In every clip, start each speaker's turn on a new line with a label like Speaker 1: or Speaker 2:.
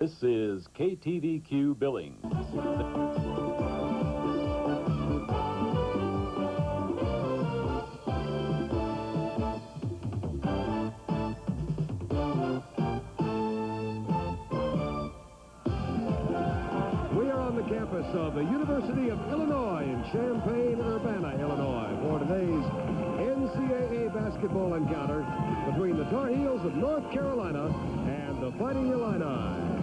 Speaker 1: This is KTVQ Billings.
Speaker 2: Campus of the University of Illinois in Champaign-Urbana, Illinois, for today's NCAA basketball encounter between the Tar Heels of North Carolina and the Fighting Illini.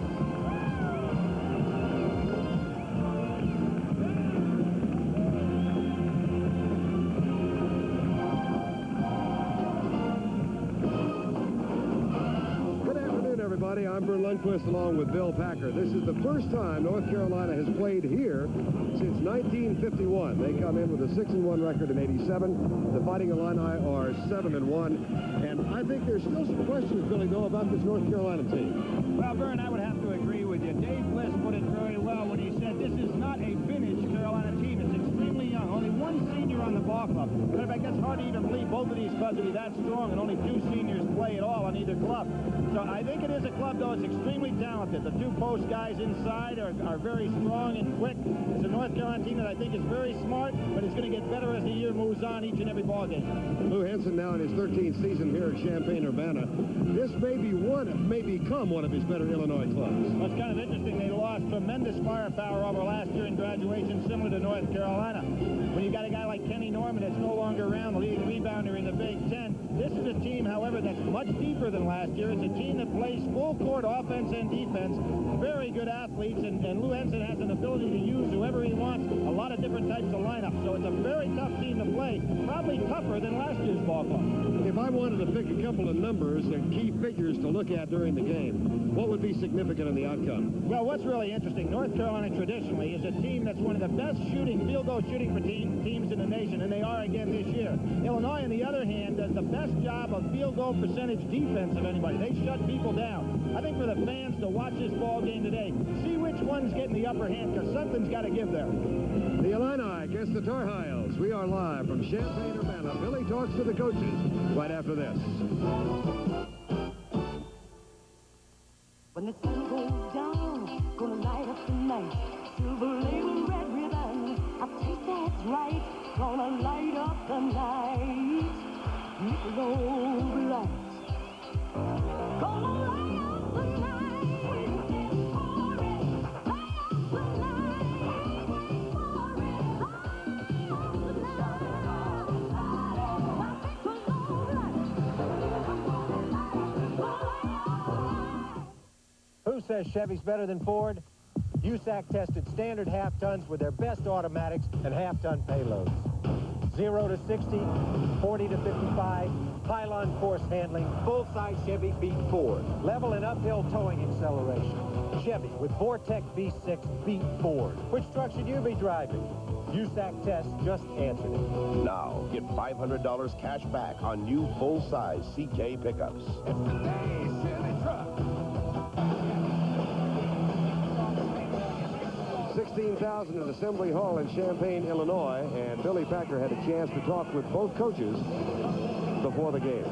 Speaker 2: I'm Vern Lundquist along with Bill Packer. This is the first time North Carolina has played here since 1951. They come in with a 6-1 record in '87. The Fighting Illini are 7-1. And I think there's still some questions, Billy, though, about this North Carolina team.
Speaker 3: Well, Vern, I would have to agree with you. Dave Bliss put it very well when he said this is not a finished Carolina team. It's extremely young. Only one senior on the ball club. Matter of fact, that's hard to even believe both of these clubs would be that strong, and only 2 seniors play at all on either club. So I think it is a club, though, it's extremely talented. The 2 post guys inside are very strong and quick. It's a North Carolina team that I think is very smart, but it's going to get better as the year moves on each and every ball game.
Speaker 2: Lou Henson now in his 13th season here at Champaign-Urbana. This may become one of his better Illinois clubs.
Speaker 3: Well, it's kind of interesting. They lost tremendous firepower over last year in graduation, similar to North Carolina. When you got a guy like Kenny Norman that's no longer around, the leading rebounder in the Big Ten, this is a team, however, that's much deeper than last year. It's a team that plays full court offense and defense. Very good athletes, and Lou Henson has an ability to use whoever he wants, a lot of different types of lineups. So it's a very tough team to play, probably tougher than last year's ball club.
Speaker 2: If I wanted to pick a couple of numbers and key figures to look at during the game, what would be significant in the outcome?
Speaker 3: Well, what's really interesting, North Carolina traditionally is a team that's one of the best field goal shooting teams in the nation, and they are again this year. Illinois, on the other hand, does the best job of field goal percentage defense of anybody. They shut people down. I think for the fans to watch this ball game today, see which one's getting the upper hand, because something's got to give there.
Speaker 2: The Illini against the Tar Heels. We are live from Champaign-Urbana. Billy talks to the coaches right after this.
Speaker 4: When the sun goes down, gonna light up the night. Silver label, red ribbon, I think that's right. Gonna light up the night. Michelob Light. Gonna light up the night. Waiting for it. Light up the night. Waiting for it. Light up the night. Michelob Light.
Speaker 5: Who says Chevy's better than Ford? USAC tested standard half-tons with their best automatics and half-ton payloads. 0 to 60, 40 to 55, pylon force handling, full-size Chevy beat Ford. Level and uphill towing acceleration. Chevy with Vortec V6 beat Ford. Which truck should you be driving? USAC test just answered it.
Speaker 6: Now, get $500 cash back on new full-size CK pickups.
Speaker 5: It's the day, Chevy truck.
Speaker 2: 16,000 at Assembly Hall in Champaign, Illinois, and Billy Packer had a chance to talk with both coaches before the game.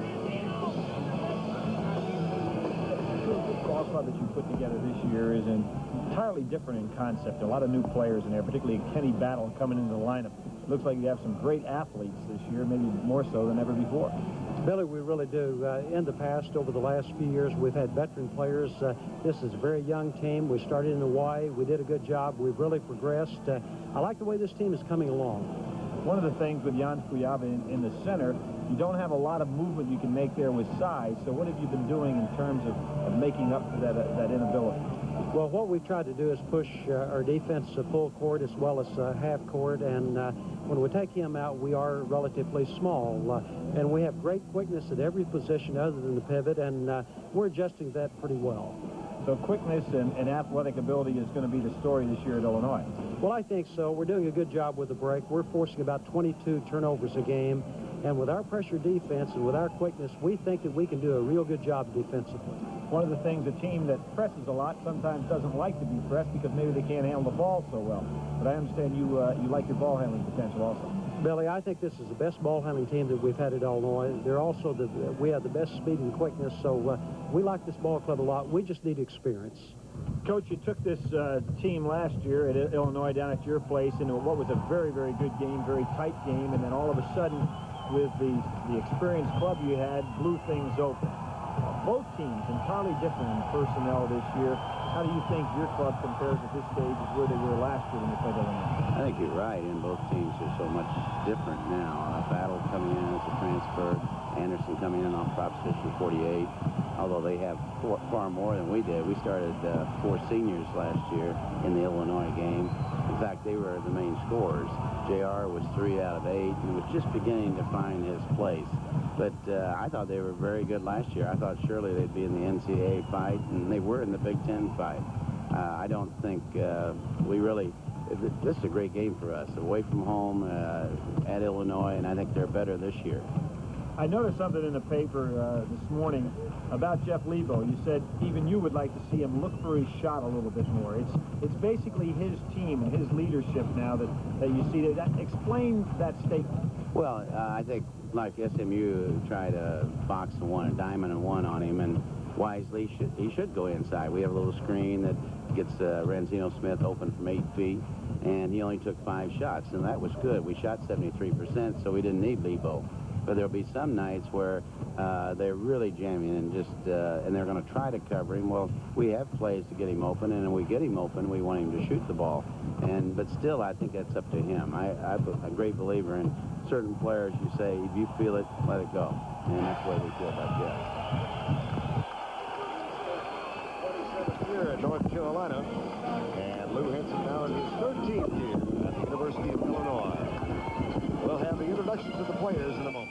Speaker 7: The ball club that you put together this year is entirely different in concept. A lot of new players in there, particularly Kenny Battle coming into the lineup. Looks like you have some great athletes this year, maybe more so than ever before.
Speaker 8: Billy, we really do. In the past, over the last few years, we've had veteran players. This is a very young team. We started in Hawaii. We did a good job. We've really progressed. I like the way this team is coming along.
Speaker 7: One of the things with Jan Kuyava in the center, you don't have a lot of movement you can make there with size. So what have you been doing in terms of making up for that inability?
Speaker 8: Well, what we've tried to do is push our defense to full court as well as half court. And when we take him out, we are relatively small. And we have great quickness at every position other than the pivot. And we're adjusting that pretty well.
Speaker 7: So quickness and athletic ability is going to be the story this year at Illinois.
Speaker 8: Well, I think so. We're doing a good job with the break. We're forcing about 22 turnovers a game. And with our pressure defense and with our quickness, we think that we can do a real good job defensively.
Speaker 7: One of the things, a team that presses a lot sometimes doesn't like to be pressed because maybe they can't handle the ball so well. But I understand you like your ball handling potential also.
Speaker 8: Billy, I think this is the best ball handling team that we've had at Illinois. They're also we have the best speed and quickness, so we like this ball club a lot. We just need experience.
Speaker 7: Coach, you took this team last year at Illinois down at your place into what was a very, very good game, very tight game, and then all of a sudden, with the experienced club you had, blew things open. Both teams entirely different in personnel this year. How do you think your club compares at this stage as where they were last year when they played Illinois?
Speaker 9: I think you're right, and both teams are so much different now. Battle coming in as a transfer, Anderson coming in on Proposition 48, although they have far more than we did. We started 4 seniors last year in the Illinois game. In fact, they were the main scorers. JR was 3 out of 8 and was just beginning to find his place. But I thought they were very good last year. I thought surely they'd be in the NCAA fight, and they were in the Big Ten fight. I don't think we really... This is a great game for us. Away from home at Illinois, and I think they're better this year.
Speaker 7: I noticed something in the paper this morning about Jeff Lebo. You said even you would like to see him look for his shot a little bit more. It's basically his team and his leadership now that you see. Explain that statement.
Speaker 9: Well, I think like SMU tried a box and one, a diamond and one on him, and wisely he should go inside. We have a little screen that gets Ranzino Smith open from 8 feet, and he only took 5 shots, and that was good. We shot 73%, so we didn't need Lebo. But there'll be some nights where they're really jamming and just and they're going to try to cover him. Well, we have plays to get him open, and when we get him open, we want him to shoot the ball. But still, I think that's up to him. I'm a great believer in certain players. You say, if you feel it, let it go, and that's the way we feel about Jeff.
Speaker 2: 27th year at North Carolina, and Lou Henson now in his 13th year at the University of Illinois. We'll have the introductions of the players in a moment.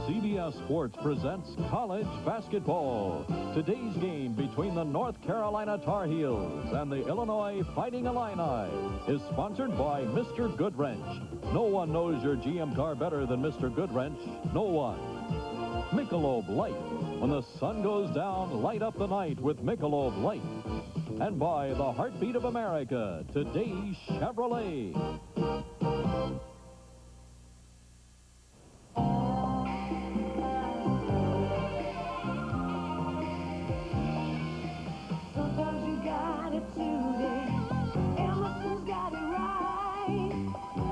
Speaker 1: CBS Sports presents college basketball. Today's game between the North Carolina Tar Heels and the Illinois Fighting Illini is sponsored by Mr. Goodwrench. No one knows your GM car better than Mr. Goodwrench. No one. Michelob Light. When the sun goes down, light up the night with Michelob Light. And by the heartbeat of America, today's Chevrolet.
Speaker 4: Sometimes you got it today. Emerson's got it right.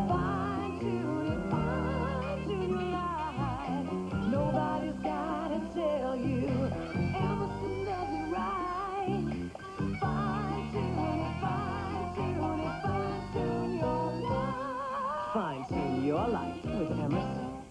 Speaker 4: Fine tune your life. Nobody's got to tell you. Emerson does it right. Fine-tune your life with Emerson.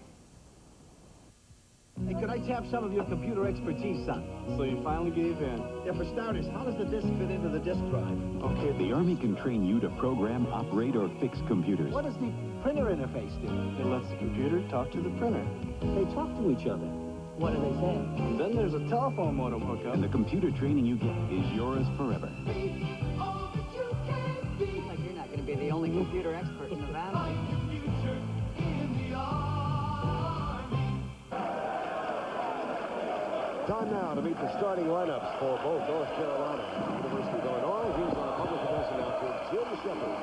Speaker 5: Hey, could I tap some of your computer expertise, son?
Speaker 10: So you finally gave in?
Speaker 5: Yeah, for starters, how does the disk fit into the disk drive?
Speaker 10: Okay.
Speaker 11: The Army can train you to program, operate, or fix computers.
Speaker 5: What does the printer interface do?
Speaker 10: It lets the computer talk to the printer.
Speaker 5: They talk to each other. What do they say?
Speaker 10: Then there's a telephone modem hookup.
Speaker 11: And the computer training you get is yours forever.
Speaker 12: Looks like you're not going to be the only computer expert in the valley.
Speaker 2: Time now to meet the starting lineups for both North Carolina and the University of Illinois. Here's our public address announcer, Jim Shepard.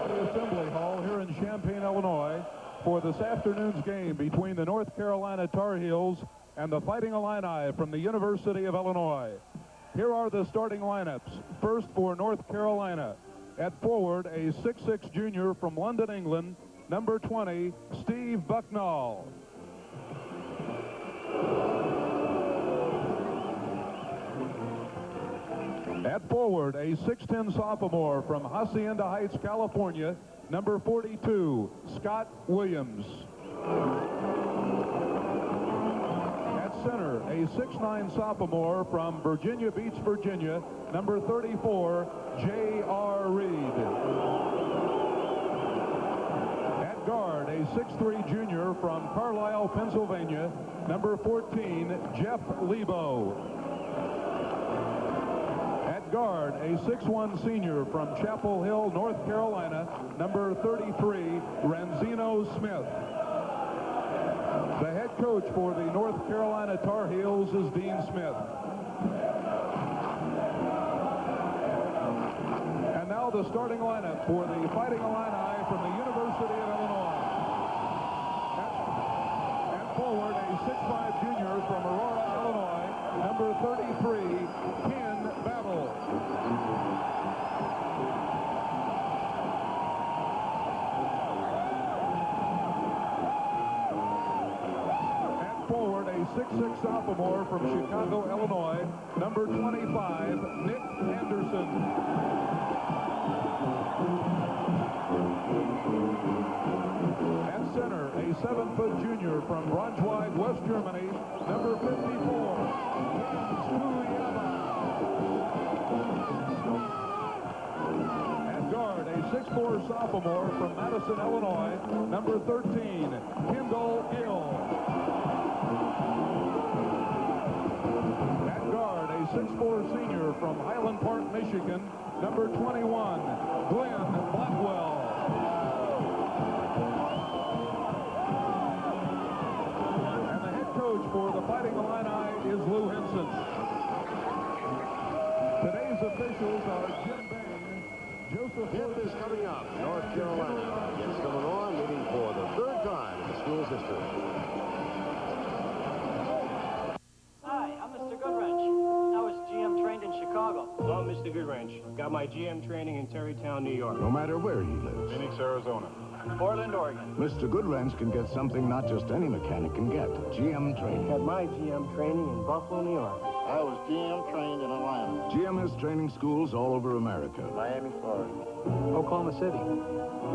Speaker 13: The Assembly Hall here in Champaign, Illinois, for this afternoon's game between the North Carolina Tar Heels and the Fighting Illini from the University of Illinois. Here are the starting lineups. First for North Carolina. At forward, a 6'6" junior from London, England, number 20, Steve Bucknall. At forward, a 6'10" sophomore from Hacienda Heights, California, number 42, Scott Williams. At center, a 6'9" sophomore from Virginia Beach, Virginia, number 34, J.R. Reed. At guard, a 6'3" junior from Carlisle, Pennsylvania, number 14, Jeff Lebo. At guard, a 6'1" senior from Chapel Hill, North Carolina, number 33, Ranzino Smith. The head coach for the North Carolina Tar Heels is Dean Smith. And now the starting lineup for the Fighting Illini from the University of Illinois. At forward, a 6'5" junior from Aurora, Illinois, number 33, Ken Battle. And forward, a 6'6" sophomore from Chicago, Illinois, number 25, Nick Anderson. At center, a 7-foot junior from Braunschweig, West Germany, number 54, Jens Kuyava. At guard, a 6'4" sophomore from Madison, Illinois, number 13, Kendall Gill. At guard, a 6'4" senior from Highland Park, Michigan, number 21, Glenn Blackwell. For the Fighting Illini is Lou Henson. Today's officials are Jim Bain, Joseph.
Speaker 2: Fifth is coming up. North Carolina against Illinois, meeting for the third time in the school's history.
Speaker 14: Hi, I'm Mr. Goodwrench. I was GM trained in Chicago.
Speaker 15: Hello, Mr. Goodwrench. Got my GM training in Terrytown, New York.
Speaker 16: No matter where he lives.
Speaker 15: Phoenix, Arizona.
Speaker 14: Portland, Oregon.
Speaker 16: Mr. Goodwrench can get something not just any mechanic can get. GM training.
Speaker 15: Had my GM training in Buffalo, New York.
Speaker 17: I was GM trained in Atlanta.
Speaker 16: GM has training schools all over America.
Speaker 17: Miami, Florida.
Speaker 14: Oklahoma City.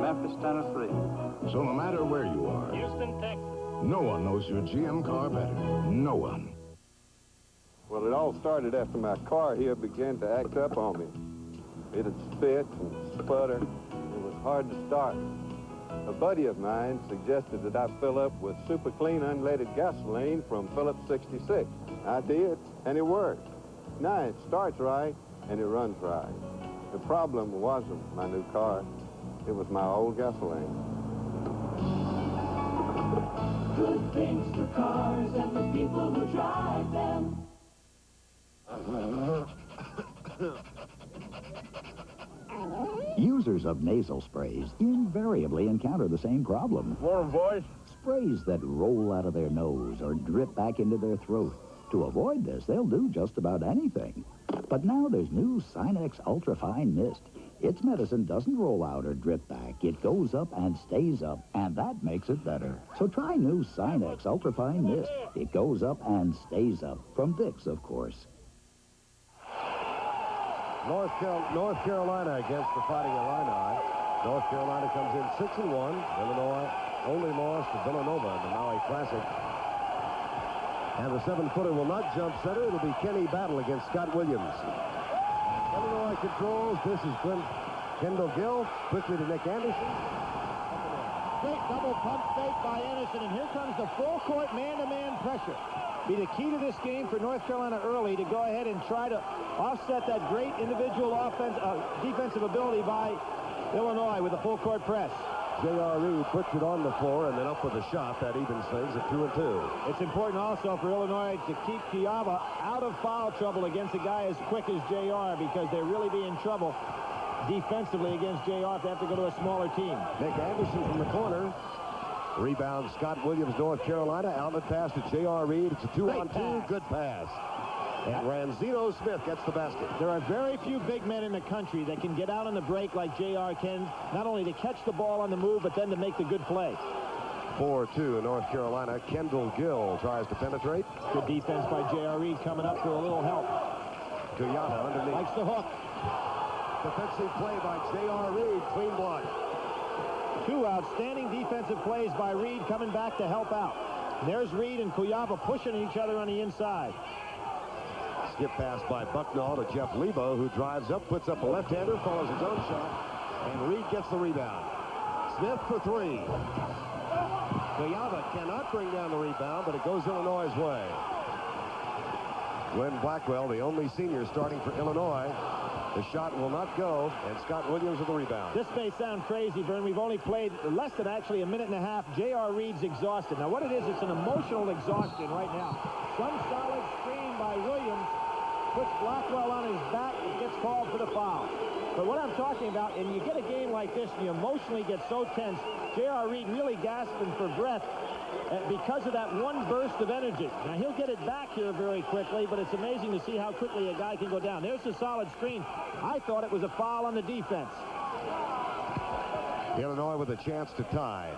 Speaker 14: Memphis, Tennessee.
Speaker 16: So no matter where you are,
Speaker 15: Houston, Texas.
Speaker 16: no one knows your GM car better. No one.
Speaker 18: Well, it all started after my car here began to act up on me. It'd spit and sputter. It was hard to start. A buddy of mine suggested that I fill up with super clean unleaded gasoline from Phillips 66. I did, and it worked. Now it starts right, and it runs right. The problem wasn't my new car. It was my old gasoline.
Speaker 4: Good things for cars and the people who drive them.
Speaker 19: Users of nasal sprays invariably encounter the same problem.
Speaker 18: Warm voice.
Speaker 19: Sprays that roll out of their nose or drip back into their throat. To avoid this, they'll do just about anything. But now there's new Sinex Ultrafine Mist. Its medicine doesn't roll out or drip back. It goes up and stays up, and that makes it better. So try new Sinex Ultrafine Mist. It goes up and stays up. From Vicks, of course.
Speaker 2: North Carolina against the Fighting Illini. North Carolina comes in 6-1. Illinois only lost to Villanova in the Maui Classic. And the 7-footer will not jump center. It'll be Kenny Battle against Scott Williams. Illinois controls. This is Kendall Gill. Quickly to Nick Anderson.
Speaker 3: Great double pump fake by Anderson, and here comes the full court man-to-man pressure. Be the key to this game for North Carolina early to go ahead and try to offset that great individual defensive ability by Illinois with a full court press.
Speaker 2: J.R. Reed puts it on the floor and then up with a shot that evens things at 2-2.
Speaker 3: It's important also for Illinois to keep Kuyava out of foul trouble against a guy as quick as J.R. because they'll really be in trouble defensively against J.R. if they have to go to a smaller team.
Speaker 2: Nick Anderson from the corner. Rebound Scott Williams, North Carolina. Outlet pass to J.R. Reed. It's a 2-on-2. Good pass. And Ranzino Smith gets the basket.
Speaker 3: There are very few big men in the country that can get out on the break like J.R. can, not only to catch the ball on the move, but then to make the good play.
Speaker 2: 4-2 North Carolina. Kendall Gill tries to penetrate.
Speaker 3: Good defense by J.R. Reed coming up for a little help.
Speaker 2: Kuyava underneath.
Speaker 3: Likes the hook.
Speaker 2: Defensive play by J.R. Reed. Clean block.
Speaker 3: Two outstanding defensive plays by Reed coming back to help out. And there's Reed and Kuyava pushing each other on the inside.
Speaker 2: Skip pass by Bucknall to Jeff Lebo, who drives up, puts up a left-hander, follows his own shot, and Reed gets the rebound. Smith for three. Kuyava cannot bring down the rebound, but it goes Illinois' way. Glenn Blackwell, the only senior starting for Illinois. The shot will not go, and Scott Williams with the rebound.
Speaker 3: This may sound crazy, Vern. We've only played less than actually a minute and a half. J.R. Reed's exhausted. Now, what it is, it's an emotional exhaustion right now. Some solid screen by Williams puts Blackwell on his back and gets called for the foul. But what I'm talking about, and you get a game like this, and you emotionally get so tense, J.R. Reed really gasping for breath because of that one burst of energy. Now, he'll get it back here very quickly, but it's amazing to see how quickly a guy can go down. There's a solid screen. I thought it was a foul on the defense.
Speaker 2: Illinois with a chance to tie.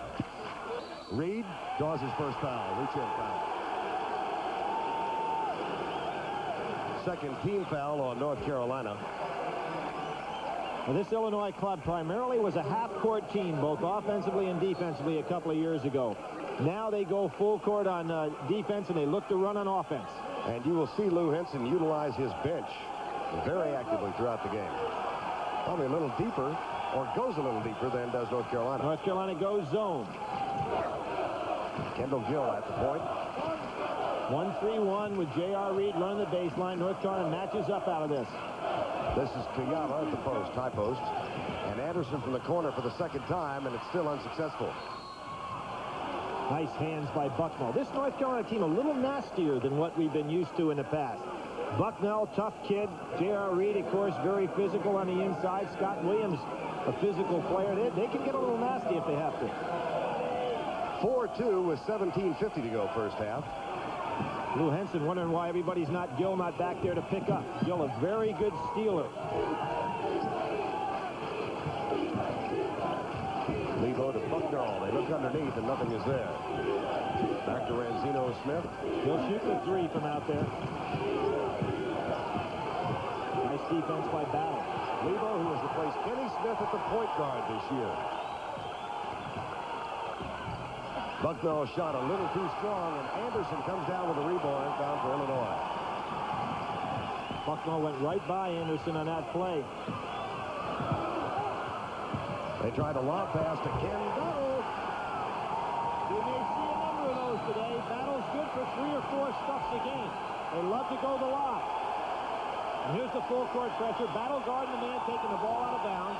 Speaker 2: Reed draws his first foul. Reach-in foul. Second team foul on North Carolina.
Speaker 3: Well, this Illinois club primarily was a half-court team, both offensively and defensively, a couple of years ago. Now they go full court on defense, and they look to run on offense.
Speaker 2: And you will see Lou Henson utilize his bench very actively throughout the game. Probably a little deeper, or goes a little deeper than does North Carolina.
Speaker 3: North Carolina goes zone.
Speaker 2: Kendall Gill at the point.
Speaker 3: 1-3-1 with J.R. Reed running the baseline. North Carolina matches up out of this.
Speaker 2: This is Kuyava at the post, high post. And Anderson from the corner for the second time, and it's still unsuccessful.
Speaker 3: Nice hands by Bucknell. This North Carolina team a little nastier than what we've been used to in the past. Bucknell, tough kid. J.R. Reed, of course, very physical on the inside. Scott Williams, a physical player. They can get a little nasty if they have to.
Speaker 2: 4-2 with 17:50 to go first half.
Speaker 3: Lou Henson wondering why everybody's not Gill not back there to pick up. Gill, a very good stealer.
Speaker 2: Lebo to Bucknell. They look underneath and nothing is there. Back to Ranzino Smith.
Speaker 3: He'll shoot the three from out there. Nice defense by Battle.
Speaker 2: Lebo, who has replaced Kenny Smith at the point guard this year. Bucknell shot a little too strong, and Anderson comes down with a rebound down for Illinois.
Speaker 3: Bucknell went right by Anderson on that play.
Speaker 2: They tried a lob pass to Ken Battle.
Speaker 3: You may see a number of those today. Battle's good for 3 or 4 stuffs a game. They love to go the lob. And here's the full court pressure. Battle guarding the man, taking the ball out of bounds.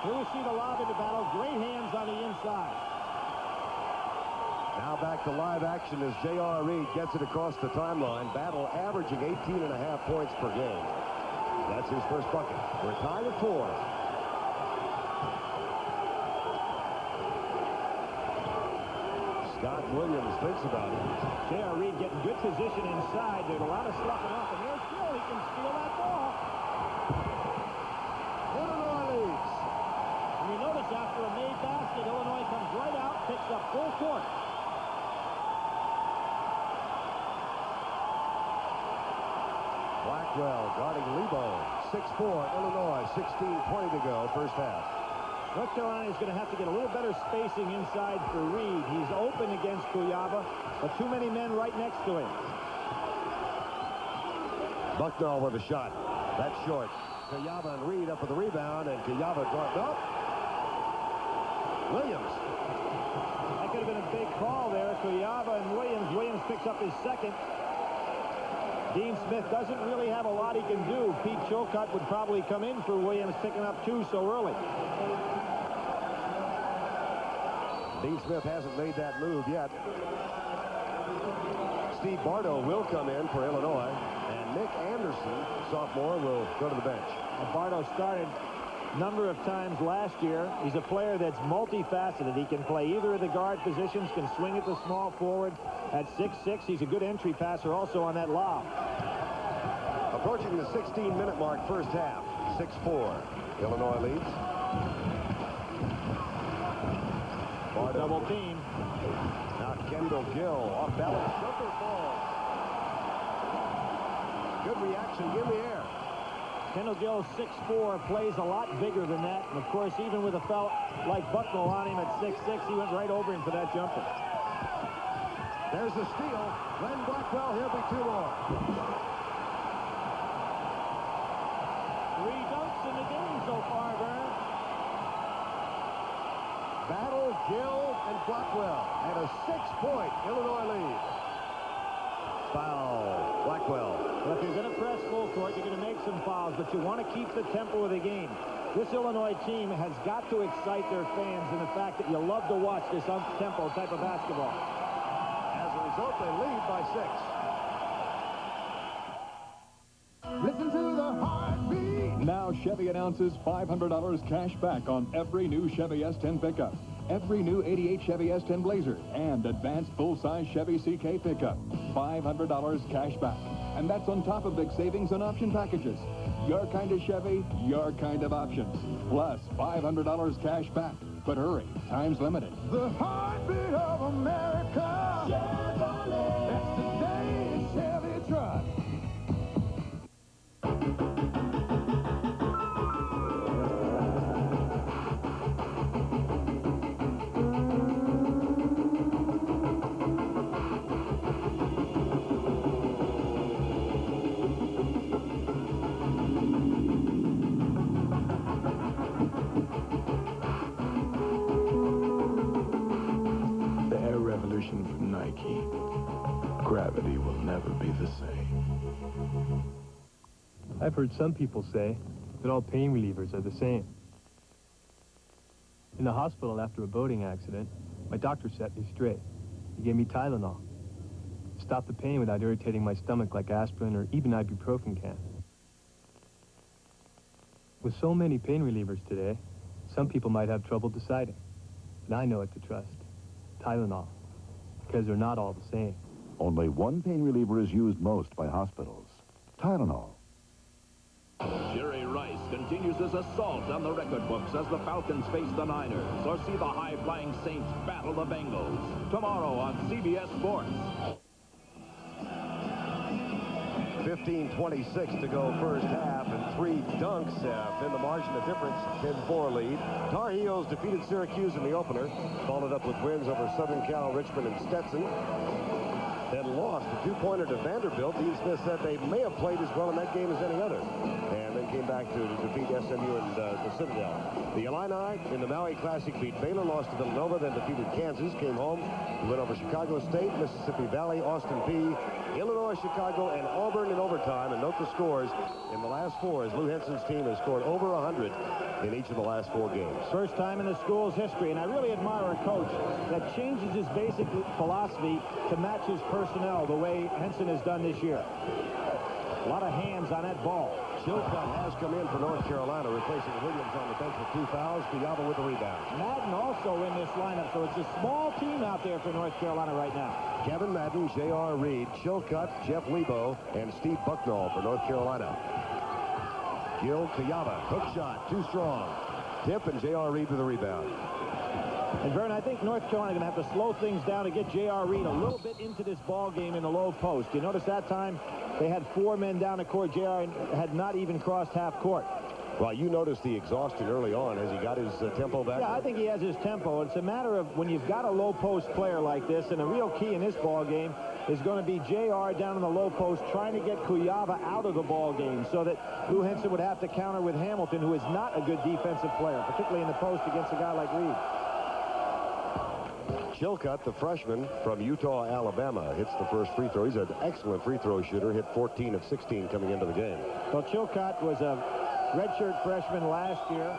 Speaker 3: Here we see the lob into Battle. Great hands on the inside.
Speaker 2: Now back to live action as J.R. Reed gets it across the timeline. Battle averaging 18.5 points per game. That's his first bucket. We're tied at 4. Scott Williams thinks about it.
Speaker 3: J.R. Reed getting good position inside. There's a lot of sloughing off, and there's Gill. He can steal that ball. Illinois leads. And you notice after a made basket, Illinois comes right out, picks up full court.
Speaker 2: Blackwell guarding Lebo. 6'4", Illinois, 16:20 to go, first half.
Speaker 3: North Carolina is going to have to get a little better spacing inside for Reed. He's open against Kuyava, but too many men right next to him.
Speaker 2: Bucknell with a shot. That's short. Kuyava and Reed up for the rebound, and Kuyava dropped up. Williams.
Speaker 3: That could have been a big call there. Kuyava and Williams. Williams picks up his second. Dean Smith doesn't really have a lot he can do. Pete Chilcutt would probably come in for Williams picking up 2 so early.
Speaker 2: Dean Smith hasn't made that move yet. Steve Bardo will come in for Illinois, and Nick Anderson, sophomore, will go to the bench.
Speaker 3: Bardo started a number of times last year. He's a player that's multifaceted. He can play either of the guard positions, can swing at the small forward. At 6'6", he's a good entry passer also on that lob.
Speaker 2: Approaching the 16-minute mark first half. 6-4. Illinois leads. Bardo.
Speaker 3: Double team.
Speaker 2: Now Kendall Gill off balance. Jumper ball. Good reaction in the air.
Speaker 3: Kendall Gill, 6'4", plays a lot bigger than that. And, of course, even with a fella like Bucknell on him at 6'6", he went right over him for that jumper.
Speaker 2: There's a steal. Glenn Blackwell, he'll be 2 more.
Speaker 3: 3 dunks in the game so far, Vern.
Speaker 2: Battle, Gill, and Blackwell. And a 6-point Illinois lead. Foul. Blackwell.
Speaker 3: Well, if you're going to press full court, you're going to make some fouls, but you want to keep the tempo of the game. This Illinois team has got to excite their fans in the fact that you love to watch this up-tempo type of basketball.
Speaker 2: As a result, they lead by 6.
Speaker 20: Listen to the heartbeat.
Speaker 5: Now
Speaker 20: Chevy announces $500 cash back on every new Chevy S10 pickup, every new 88 Chevy S10 Blazer, and advanced full-size Chevy CK pickup. $500 cash back. And that's on top of big savings on option packages. Your kind of Chevy, your kind of options. Plus $500 cash back. But hurry, time's limited.
Speaker 21: The heartbeat of America. Chevrolet. That's today's Chevy truck.
Speaker 22: From Nike. Gravity will never be the same.
Speaker 23: I've heard some people say that all pain relievers are the same. In the hospital after a boating accident, my doctor set me straight. He gave me Tylenol. Stopped the pain without irritating my stomach like aspirin or even ibuprofen can. With so many pain relievers today, some people might have trouble deciding. And I know what to trust. Tylenol. Because they're not all the same.
Speaker 24: Only one pain reliever is used most by hospitals. Tylenol.
Speaker 1: Jerry Rice continues his assault on the record books as the Falcons face the Niners, or see the high-flying Saints battle the Bengals. Tomorrow on CBS Sports.
Speaker 2: 15:26 to go first half, and 3 dunks in the margin of difference, 10-4 lead. Tar Heels defeated Syracuse in the opener, followed up with wins over Southern Cal, Richmond, and Stetson. Then lost a 2-pointer to Vanderbilt. Dean Smith said they may have played as well in that game as any other, and then came back to defeat SMU and the Citadel. The Illini in the Maui Classic beat Baylor, lost to Villanova, then defeated Kansas, came home, went over Chicago State, Mississippi Valley, Austin Peay, Illinois, Chicago, and Auburn in overtime. And note the scores in the last 4 as Lou Henson's team has scored over 100 in each of the last 4 games.
Speaker 3: First time in the school's history, and I really admire a coach that changes his basic philosophy to match his personnel the way Henson has done this year. A lot of hands on that ball.
Speaker 2: Chilcutt has come in for North Carolina, replacing Williams on the bench with 2 fouls. Cuyaba with the rebound.
Speaker 3: Madden also in this lineup, so it's a small team out there for North Carolina right now.
Speaker 2: Kevin Madden, J.R. Reed, Chilcutt, Jeff Lebo, and Steve Bucknall for North Carolina. Gil Cuyaba, hook shot, too strong. Tip, and J.R. Reed with the rebound.
Speaker 3: And Vern, I think North Carolina is going to have to slow things down to get J.R. Reed a little bit into this ball game in the low post. You notice that time they had 4 men down the court. J.R. had not even crossed half court.
Speaker 2: Well, you noticed the exhaustion early on. Has he got his tempo back?
Speaker 3: Yeah, I think he has his tempo. It's a matter of when you've got a low post player like this, and the real key in this ball game is going to be J.R. down in the low post trying to get Cuyaba out of the ball game so that Lou Henson would have to counter with Hamilton, who is not a good defensive player, particularly in the post against a guy like Reed.
Speaker 2: Chilcutt, the freshman from Utah, Alabama, hits the first free throw. He's an excellent free throw shooter, hit 14 of 16 coming into the game.
Speaker 3: Well, Chilcutt was a redshirt freshman last year,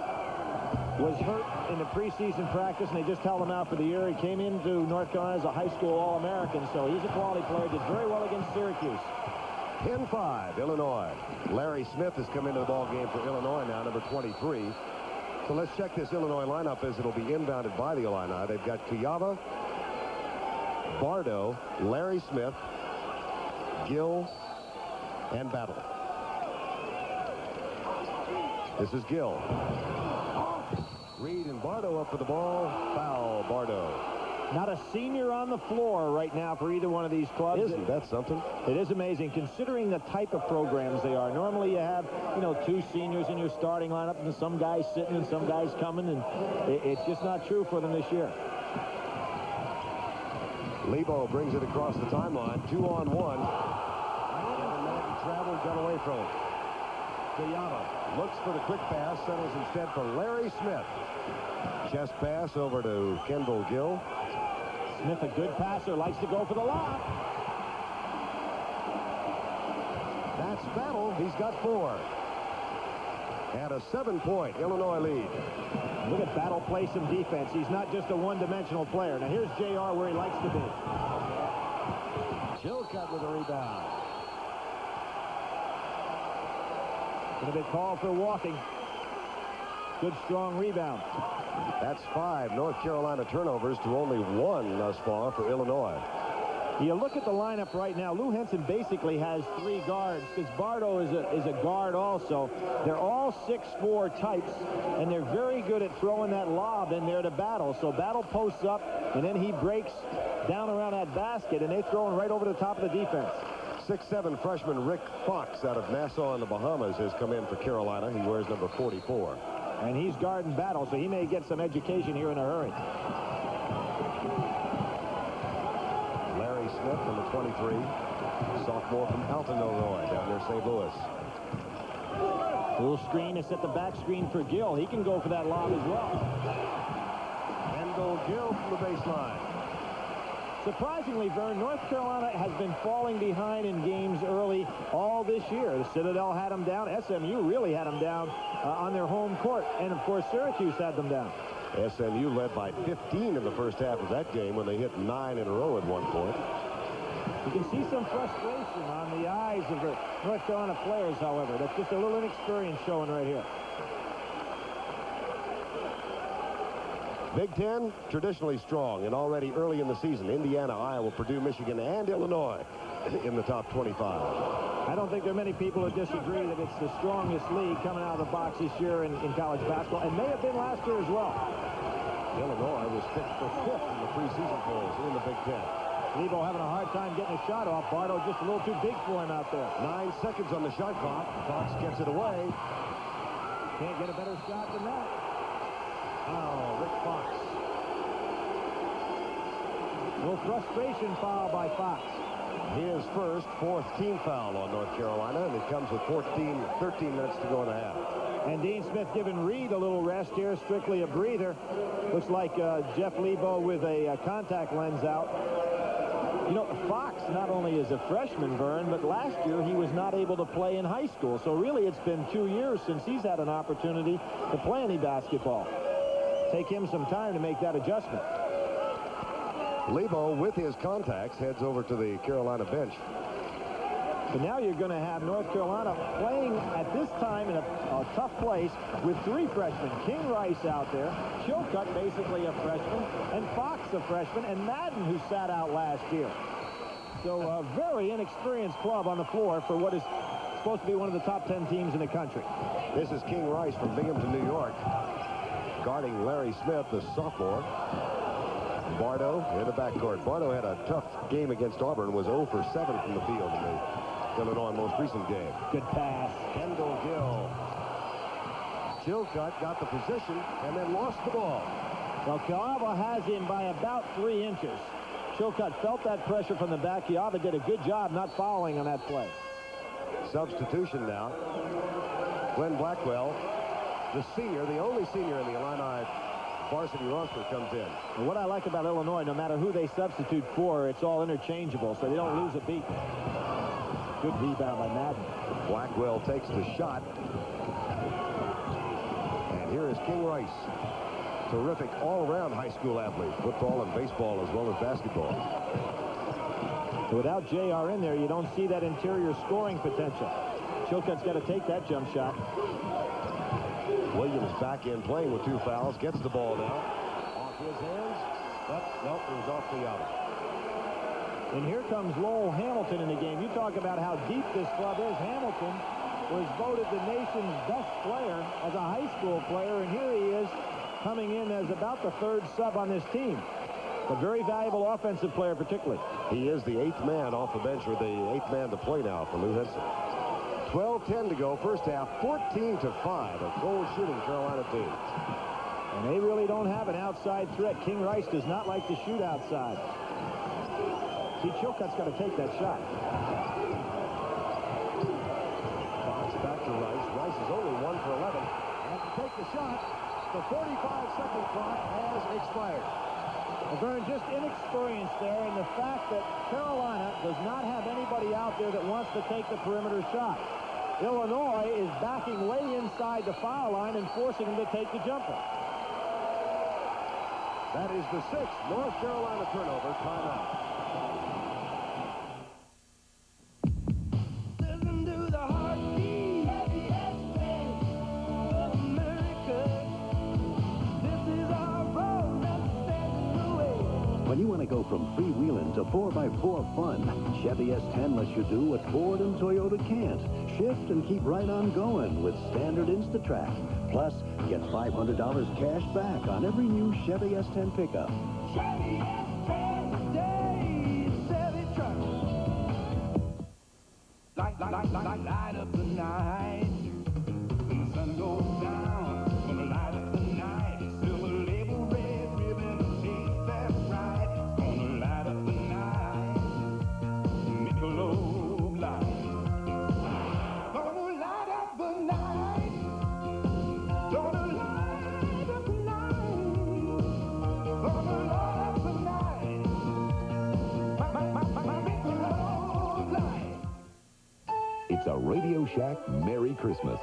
Speaker 3: was hurt in the preseason practice, and they just held him out for the year. He came into North Carolina as a high school All-American, so he's a quality player. Did very well against Syracuse.
Speaker 2: 10-5, Illinois. Larry Smith has come into the ball game for Illinois now, number 23. So let's check this Illinois lineup as it'll be inbounded by the Illini. They've got Cuyaba, Bardo, Larry Smith, Gill, and Battle. This is Gill. Reed and Bardo up for the ball. Foul, Bardo.
Speaker 3: Not a senior on the floor right now for either one of these clubs.
Speaker 2: Isn't that something?
Speaker 3: It is amazing, considering the type of programs they are. Normally you have, 2 seniors in your starting lineup, and some guys sitting and some guys coming, and it's just not true for them this year.
Speaker 2: Lebo brings it across the timeline, 2-on-1. Kevin Madden traveled, got away from him. Cuyaba looks for the quick pass, settles instead for Larry Smith. Chest pass over to Kendall Gill.
Speaker 3: Smith, a good passer, likes to go for the lob.
Speaker 2: That's Battle. He's got 4. And a 7-point Illinois lead.
Speaker 3: Look at Battle play some defense. He's not just a one-dimensional player. Now here's J.R. where he likes to be.
Speaker 2: Chilcutt with a rebound.
Speaker 3: Going to be called for walking. Good, strong rebound.
Speaker 2: That's 5 North Carolina turnovers to only 1 thus far for Illinois.
Speaker 3: You look at the lineup right now. Lou Henson basically has 3 guards because Bardo is a guard also. They're all 6'4" types, and they're very good at throwing that lob in there to Battle. So Battle posts up, and then he breaks down around that basket, and they throw him right over the top of the defense.
Speaker 2: 6'7" freshman Rick Fox out of Nassau in the Bahamas has come in for Carolina. He wears number 44.
Speaker 3: And he's guarding Battle, so he may get some education here in a hurry.
Speaker 2: Larry Smith, number 23, sophomore from Alton, Illinois, down near St. Louis.
Speaker 3: Full screen is set the back screen for Gill. He can go for that lob as well.
Speaker 2: Kendall Gill from the baseline.
Speaker 3: Surprisingly, Vern, North Carolina has been falling behind in games early all this year. The Citadel had them down. SMU really had them down on their home court. And, of course, Syracuse had them down.
Speaker 2: SMU led by 15 in the first half of that game when they hit 9 in a row at one point.
Speaker 3: You can see some frustration on the eyes of the North Carolina players, however. That's just a little inexperience showing right here.
Speaker 2: Big Ten, traditionally strong, and already early in the season, Indiana, Iowa, Purdue, Michigan, and Illinois in the top 25.
Speaker 3: I don't think there are many people who disagree that it's the strongest league coming out of the box this year in college basketball, and may have been last year as well.
Speaker 2: Illinois was picked for 5th in the preseason polls in the Big Ten.
Speaker 3: Lebo having a hard time getting a shot off. Bardo just a little too big for him out there.
Speaker 2: 9 seconds on the shot clock. Fox gets it away.
Speaker 3: Can't get a better shot than that.
Speaker 2: Oh, Rick Fox.
Speaker 3: A little frustration foul by Fox.
Speaker 2: His first, 4th team foul on North Carolina, and it comes with 13 minutes to go in the half.
Speaker 3: And Dean Smith giving Reed a little rest here, strictly a breather. Looks like Jeff Lebo with a contact lens out. You know, Fox not only is a freshman, Vern, but last year he was not able to play in high school. So really it's been 2 years since he's had an opportunity to play any basketball. Take him some time to make that adjustment.
Speaker 2: Lebo, with his contacts, heads over to the Carolina bench.
Speaker 3: But now you're going to have North Carolina playing at this time in a tough place with 3 freshmen. King Rice out there, Chilcutt basically a freshman, and Fox a freshman, and Madden who sat out last year. So a very inexperienced club on the floor for what is supposed to be one of the top 10 teams in the country.
Speaker 2: This is King Rice from Binghamton, New York, guarding Larry Smith, the sophomore. Bardo in the backcourt. Bardo had a tough game against Auburn, was 0 for 7 from the field in the Illinois most recent game.
Speaker 3: Good pass.
Speaker 2: Kendall Gill. Chilcutt got the position and then lost the ball.
Speaker 3: Well, Kiava has him by about 3 inches. Chilcutt felt that pressure from the back. Kiava did a good job not fouling on that play.
Speaker 2: Substitution now. Glenn Blackwell, the senior, the only senior in the Illini varsity roster, comes in.
Speaker 3: And what I like about Illinois, no matter who they substitute for, it's all interchangeable, so they don't lose a beat. Good rebound by Madden.
Speaker 2: Blackwell takes the shot. And here is King Rice. Terrific all-around high school athlete. Football and baseball as well as basketball.
Speaker 3: So without JR in there, you don't see that interior scoring potential. Chilcutt's got to take that jump shot.
Speaker 2: Williams back in playing with 2 fouls. Gets the ball now. Off his hands. But, nope, it was off the outer.
Speaker 3: And here comes Lowell Hamilton in the game. You talk about how deep this club is. Hamilton was voted the nation's best player as a high school player, and here he is coming in as about the 3rd sub on this team. A very valuable offensive player particularly.
Speaker 2: He is the 8th man off the bench, or the 8th man to play now for Lou Henson. 12-10 to go, first half, 14-5, a cold shooting Carolina team.
Speaker 3: And they really don't have an outside threat. King Rice does not like to shoot outside. See, Chilcutt's got to take that shot.
Speaker 2: Fox back to Rice. Rice is only 1 for 11. And to take the shot, the 45-second clock has expired.
Speaker 3: Vern, just inexperience there, and the fact that Carolina does not have anybody out there that wants to take the perimeter shot. Illinois is backing way inside the foul line and forcing them to take the jumper.
Speaker 2: That is the 6th North Carolina turnover. Timeout.
Speaker 21: Listen to the heartbeat of America.
Speaker 6: go from freewheeling to 4x4 fun. Chevy S10 lets you do what Ford and Toyota can't. Shift and keep right on going with standard InstaTrack. Plus, get $500 cash back on every new Chevy S10 pickup.
Speaker 21: Chevy S10 today, Chevy truck. Light up the night. When the sun goes down, gonna light up the night. Silver label, red ribbon, shades that's right. Gonna light up the night. Michelob Light. Gonna light up the night. Gonna light up the night. Gonna light up the night. My Michelob Light.
Speaker 24: It's a Radio Shack Merry Christmas.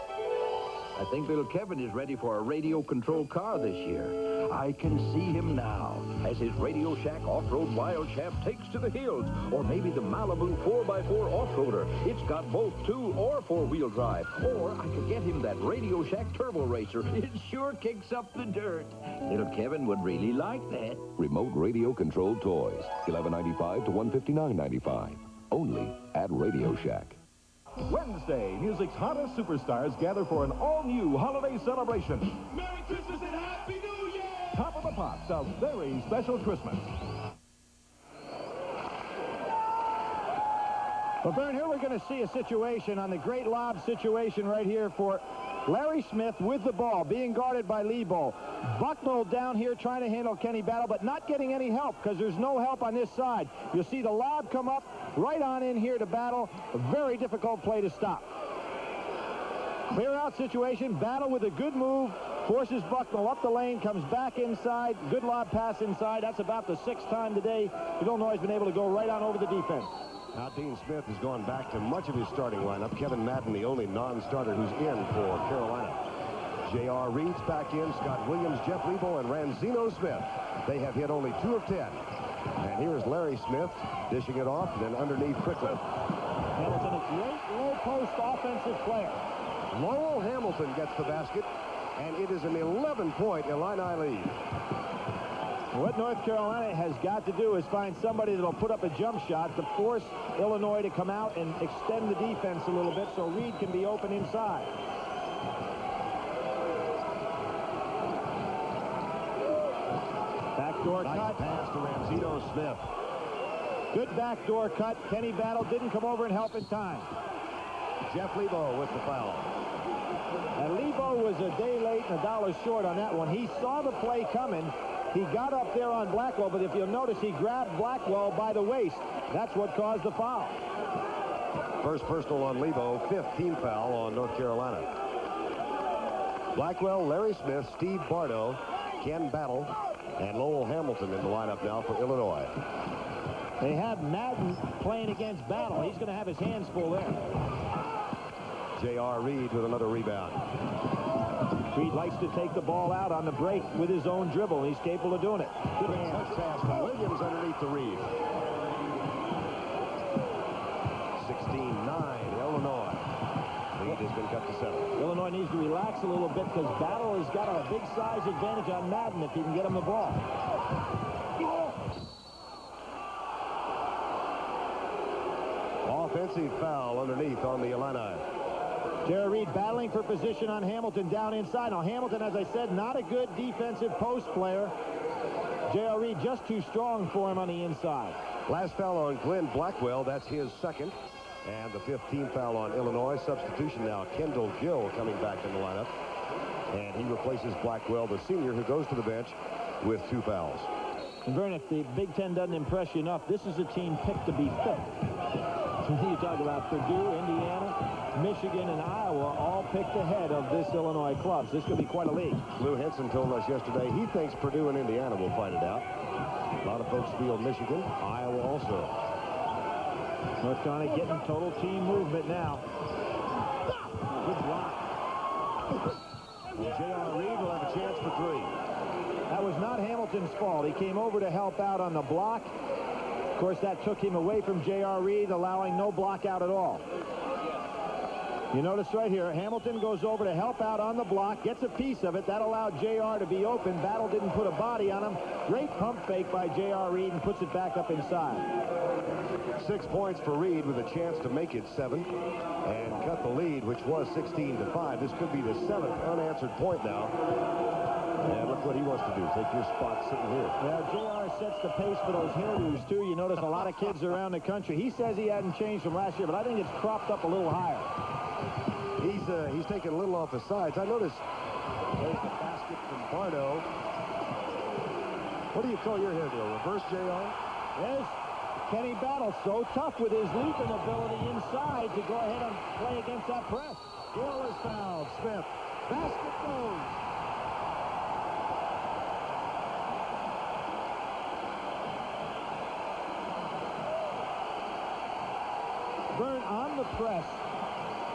Speaker 7: I think little Kevin is ready for a radio-controlled car this year. I can see him now as his Radio Shack off-road wild champ takes to the hills, or maybe the Malibu 4x4 off-roader. It's got both 2 or 4-wheel drive. Or I could get him that Radio Shack turbo racer. It sure kicks up the dirt. Little Kevin would really like that.
Speaker 24: Remote radio-controlled toys, $11.95 to $159.95. Only at Radio Shack.
Speaker 1: Wednesday, music's hottest superstars gather for an all-new holiday celebration.
Speaker 21: Merry Christmas and Happy New Year!
Speaker 1: Top of the Pops, a very special Christmas.
Speaker 3: Well, Vern, here we're going to see a situation on the great lob situation right here for Larry Smith with the ball, being guarded by Lebo. Bucknell down here trying to handle Kenny Battle, but not getting any help because there's no help on this side. You'll see the lob come up right on in here to Battle. A very difficult play to stop. Clear out situation. Battle with a good move. Forces Bucknell up the lane, comes back inside. Good lob pass inside. That's about the 6th time today Illinois has been able to go right on over the defense.
Speaker 2: Now, Dean Smith has gone back to much of his starting lineup. Kevin Madden, the only non-starter who's in for Carolina. J.R. Reed's back in. Scott Williams, Jeff Lebo, and Ranzino Smith. They have hit only 2 of 10. And here's Larry Smith dishing it off, then underneath quickly.
Speaker 3: Hamilton, a great low-post offensive player.
Speaker 2: Lowell Hamilton gets the basket, and it is an 11-point Illini lead.
Speaker 3: What North Carolina has got to do is find somebody that'll put up a jump shot to force Illinois to come out and extend the defense a little bit so Reed can be open inside. Backdoor cut.
Speaker 2: Pass to Ranzino Smith.
Speaker 3: Good backdoor cut. Kenny Battle didn't come over and help in time.
Speaker 2: Jeff Lebo with the foul.
Speaker 3: And Lebo was a day late and $1 short on that one. He saw the play coming. He got up there on Blackwell, but if you'll notice, he grabbed Blackwell by the waist. That's what caused the foul.
Speaker 2: First personal on Lebo, 5th team foul on North Carolina. Blackwell, Larry Smith, Steve Bardo, Ken Battle, and Lowell Hamilton in the lineup now for Illinois.
Speaker 3: They have Madden playing against Battle. He's going to have his hands full there.
Speaker 2: J.R. Reed with another rebound.
Speaker 3: Reed likes to take the ball out on the break with his own dribble. He's capable of doing it.
Speaker 2: Good touch pass to Williams underneath the Reed. 16-9, Illinois. Lead has been cut to 7.
Speaker 3: Illinois needs to relax a little bit because Battle has got a big size advantage on Madden if he can get him the ball.
Speaker 2: Offensive foul underneath on the Illini.
Speaker 3: J.R. Reed battling for position on Hamilton down inside. Now, Hamilton, as I said, not a good defensive post player. J.R. Reed just too strong for him on the inside.
Speaker 2: Last foul on Glenn Blackwell. That's his 2nd. And the 5th team foul on Illinois. Substitution now. Kendall Gill coming back in the lineup. And he replaces Blackwell, the senior, who goes to the bench with 2 fouls.
Speaker 3: And Vern, if the Big Ten doesn't impress you enough, this is a team picked to be fit. So you talk about Purdue, Indiana, Michigan, and Iowa all picked ahead of this Illinois club. So this could be quite a league.
Speaker 2: Lou Henson told us yesterday he thinks Purdue and Indiana will fight it out. A lot of folks feel Michigan, Iowa also.
Speaker 3: North Carolina getting total team movement now. Good block.
Speaker 2: J.R. Reed will have a chance for 3.
Speaker 3: That was not Hamilton's fault. He came over to help out on the block. Of course, that took him away from J.R. Reed, allowing no block out at all. You notice right here, Hamilton goes over to help out on the block, gets a piece of it. That allowed JR to be open. Battle didn't put a body on him. Great pump fake by J.R. Reed and puts it back up inside.
Speaker 2: 6 points for Reed with a chance to make it 7 and cut the lead, which was 16-5. This could be the 7th unanswered point now. And look what he wants to do. Take your spot sitting here.
Speaker 3: Yeah, JR sets the pace for those hairdos, too. You notice a lot of kids around the country. He says he hadn't changed from last year, but I think it's cropped up a little higher.
Speaker 2: He's taking a little off the sides. I noticed there's the basket from Barno. What do you call your hairdo? Reverse JR?
Speaker 3: Yes. Kenny Battle so tough with his leaping ability inside to go ahead and play against that press.
Speaker 2: Gill is fouled. Smith. Basket goes.
Speaker 3: Vern on the press.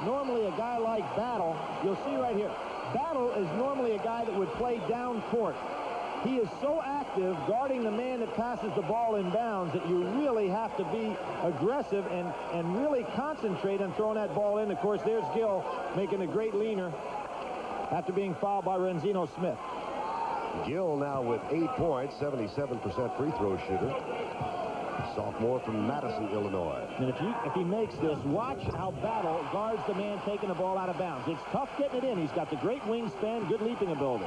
Speaker 3: Normally a guy like Battle, you'll see right here, Battle is normally a guy that would play down court. He is so active guarding the man that passes the ball in bounds that you really have to be aggressive and really concentrate on throwing that ball in. Of course, there's Gill making a great leaner after being fouled by Renzino Smith.
Speaker 2: Gill now with 8 points, 77% free throw shooter. Sophomore from Madison, Illinois.
Speaker 3: And if he makes this, watch how Battle guards the man taking the ball out of bounds. It's tough getting it in. He's got the great wingspan, good leaping ability.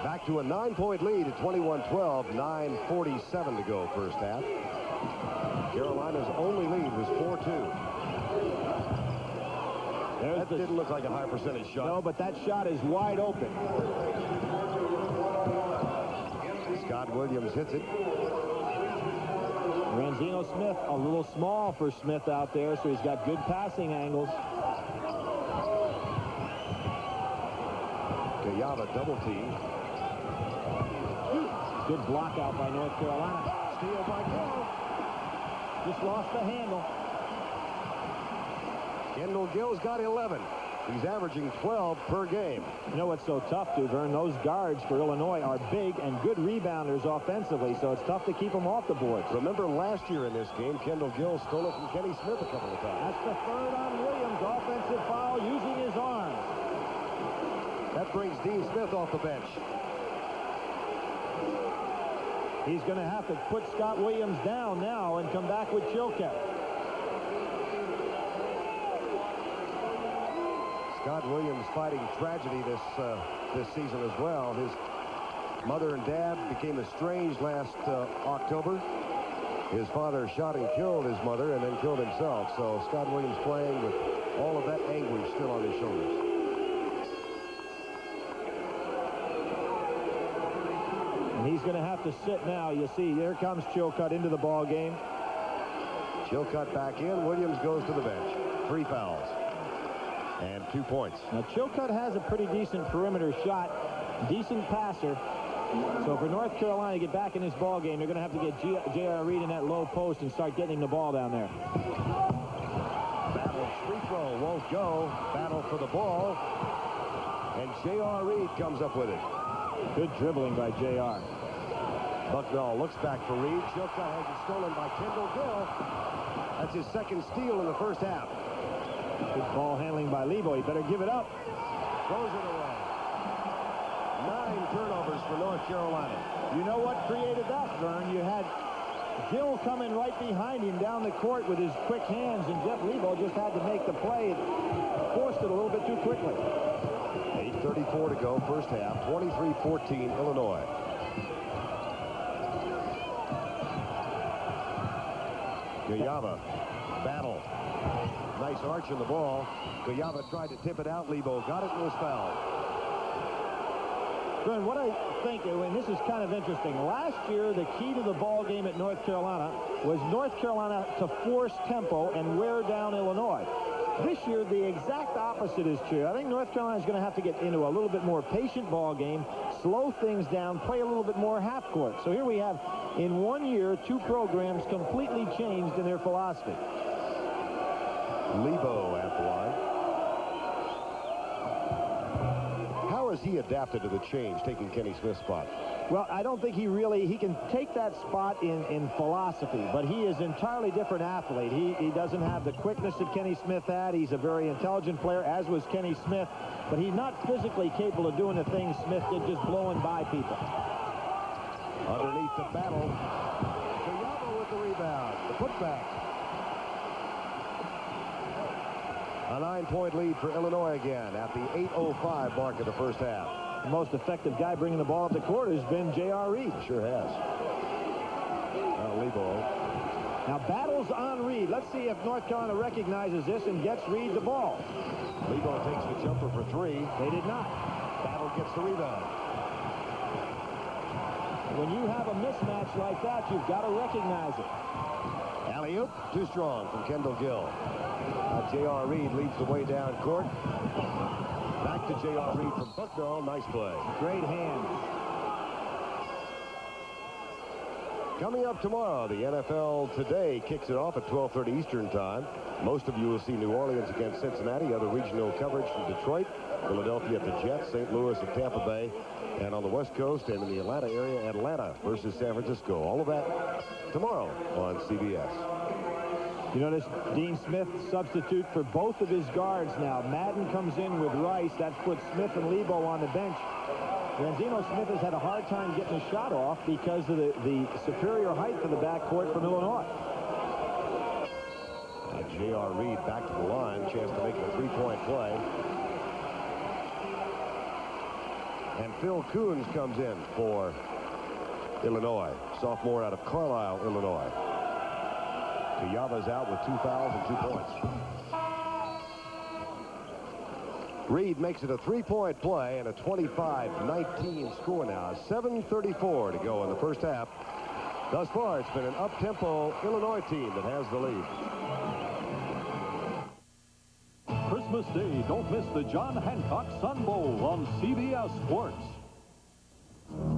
Speaker 2: Back to a 9-point lead at 21-12, 9:47 to go first half. Carolina's only lead was 4-2. That didn't look like a high percentage shot.
Speaker 3: No, but that shot is wide open.
Speaker 2: Scott Williams hits it.
Speaker 3: Renzino Smith, a little small for Smith out there, so he's got good passing angles.
Speaker 2: Kayava double team.
Speaker 3: Good block out by North Carolina.
Speaker 2: Steal by Gill.
Speaker 3: Just lost the handle.
Speaker 2: Kendall Gill's got 11. He's averaging 12 per game.
Speaker 3: You know what's so tough, Vern? Those guards for Illinois are big and good rebounders offensively, so it's tough to keep them off the boards.
Speaker 2: Remember last year in this game, Kendall Gill stole it from Kenny Smith a couple of times.
Speaker 3: That's the third on Williams. Offensive foul using his arms.
Speaker 2: That brings Dean Smith off the bench.
Speaker 3: He's going to have to put Scott Williams down now and come back with Chilcutt.
Speaker 2: Scott Williams fighting tragedy this season as well. His mother and dad became estranged last October. His father shot and killed his mother and then killed himself. So Scott Williams playing with all of that anguish still on his shoulders.
Speaker 3: And he's going to have to sit now. You see, here comes Chilcutt into the ball game.
Speaker 2: Chilcutt back in. Williams goes to the bench. 3 fouls. And 2 points.
Speaker 3: Now, Chilcutt has a pretty decent perimeter shot. Decent passer. So for North Carolina to get back in this ball game, they're going to have to get J.R. Reed in that low post and start getting the ball down there.
Speaker 2: Battle free throw won't go. Battle for the ball. And J.R. Reed comes up with it.
Speaker 3: Good dribbling by J.R.
Speaker 2: Bucknell looks back for Reed. Chilcutt has it stolen by Kendall Gill. That's his second steal in the first half.
Speaker 3: Good ball handling by Lebo. He better give it up.
Speaker 2: Throws it away. 9 turnovers for North Carolina.
Speaker 3: You know what created that, Vern? You had Gill coming right behind him down the court with his quick hands, and Jeff Lebo just had to make the play. Forced it a little bit too quickly.
Speaker 2: 8:34 to go, first half. 23-14, Illinois. Kayava, Battle. Nice arch in the ball. Kayava tried to tip it out. Lebo got it and was fouled.
Speaker 3: Vern, what I think, and this is kind of interesting, last year the key to the ball game at North Carolina was North Carolina to force tempo and wear down Illinois. This year, the exact opposite is true. I think North Carolina is going to have to get into a little bit more patient ball game, slow things down, play a little bit more half court. So here we have, in 1 year, 2 programs completely changed in their philosophy.
Speaker 2: Lebo at the line. How has he adapted to the change, taking Kenny Smith's spot?
Speaker 3: Well, I don't think he can take that spot in philosophy, but he is an entirely different athlete. He doesn't have the quickness that Kenny Smith had. He's a very intelligent player, as was Kenny Smith, but he's not physically capable of doing the things Smith did, just blowing by people.
Speaker 2: Underneath the battle, Toyama with the rebound, the putback. A 9-point lead for Illinois again at the 8:05 mark of the first half.
Speaker 3: The most effective guy bringing the ball up the court has been J.R. Reed.
Speaker 2: Sure has. Lebo.
Speaker 3: Now battles on Reed. Let's see if North Carolina recognizes this and gets Reed the ball.
Speaker 2: Lebo takes the jumper for 3.
Speaker 3: They did not.
Speaker 2: Battle gets the rebound.
Speaker 3: When you have a mismatch like that, you've got to recognize it.
Speaker 2: Alley-oop, too strong from Kendall Gill. J.R. Reed leads the way down court. Back to J.R. Reed from Bucknell. Nice play.
Speaker 3: Great hands.
Speaker 2: Coming up tomorrow, the NFL Today kicks it off at 12:30 Eastern Time. Most of you will see New Orleans against Cincinnati. Other regional coverage from Detroit, Philadelphia at the Jets, St. Louis at Tampa Bay, and on the West Coast and in the Atlanta area, Atlanta versus San Francisco. All of that tomorrow on CBS.
Speaker 3: You notice Dean Smith substitute for both of his guards now. Madden comes in with Rice. That's put Smith and Lebo on the bench. Ranzino Smith has had a hard time getting a shot off because of the superior height for the backcourt from Illinois.
Speaker 2: J.R. Reed back to the line. Chance to make it a 3-point play. And Phil Coons comes in for Illinois. Sophomore out of Carlisle, Illinois. Tuyava's out with 2 fouls and 2 points. Reed makes it a 3-point play and a 25-19 score now. 7:34 to go in the first half. Thus far, it's been an up-tempo Illinois team that has the lead.
Speaker 1: Christmas Day, don't miss the John Hancock Sun Bowl on CBS Sports.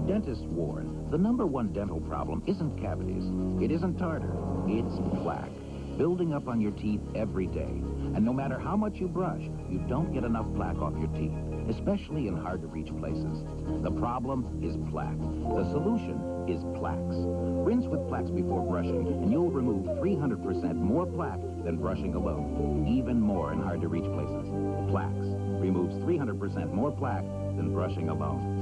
Speaker 19: Dentists warn, the #1 dental problem isn't cavities, it isn't tartar, it's plaque, building up on your teeth every day. And no matter how much you brush, you don't get enough plaque off your teeth, especially in hard-to-reach places. The problem is plaque. The solution is Plaques. Rinse with Plaques before brushing, and you'll remove 300% more plaque than brushing alone, even more in hard-to-reach places. Plaques removes 300% more plaque than brushing alone.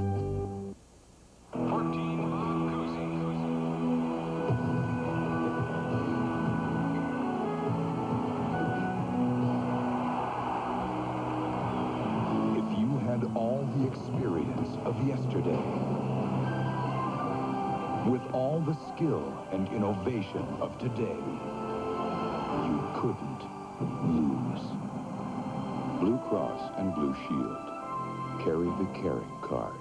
Speaker 22: If you had all the experience of yesterday, with all the skill and innovation of today, you couldn't lose. Blue Cross and Blue Shield. Carry the caring card.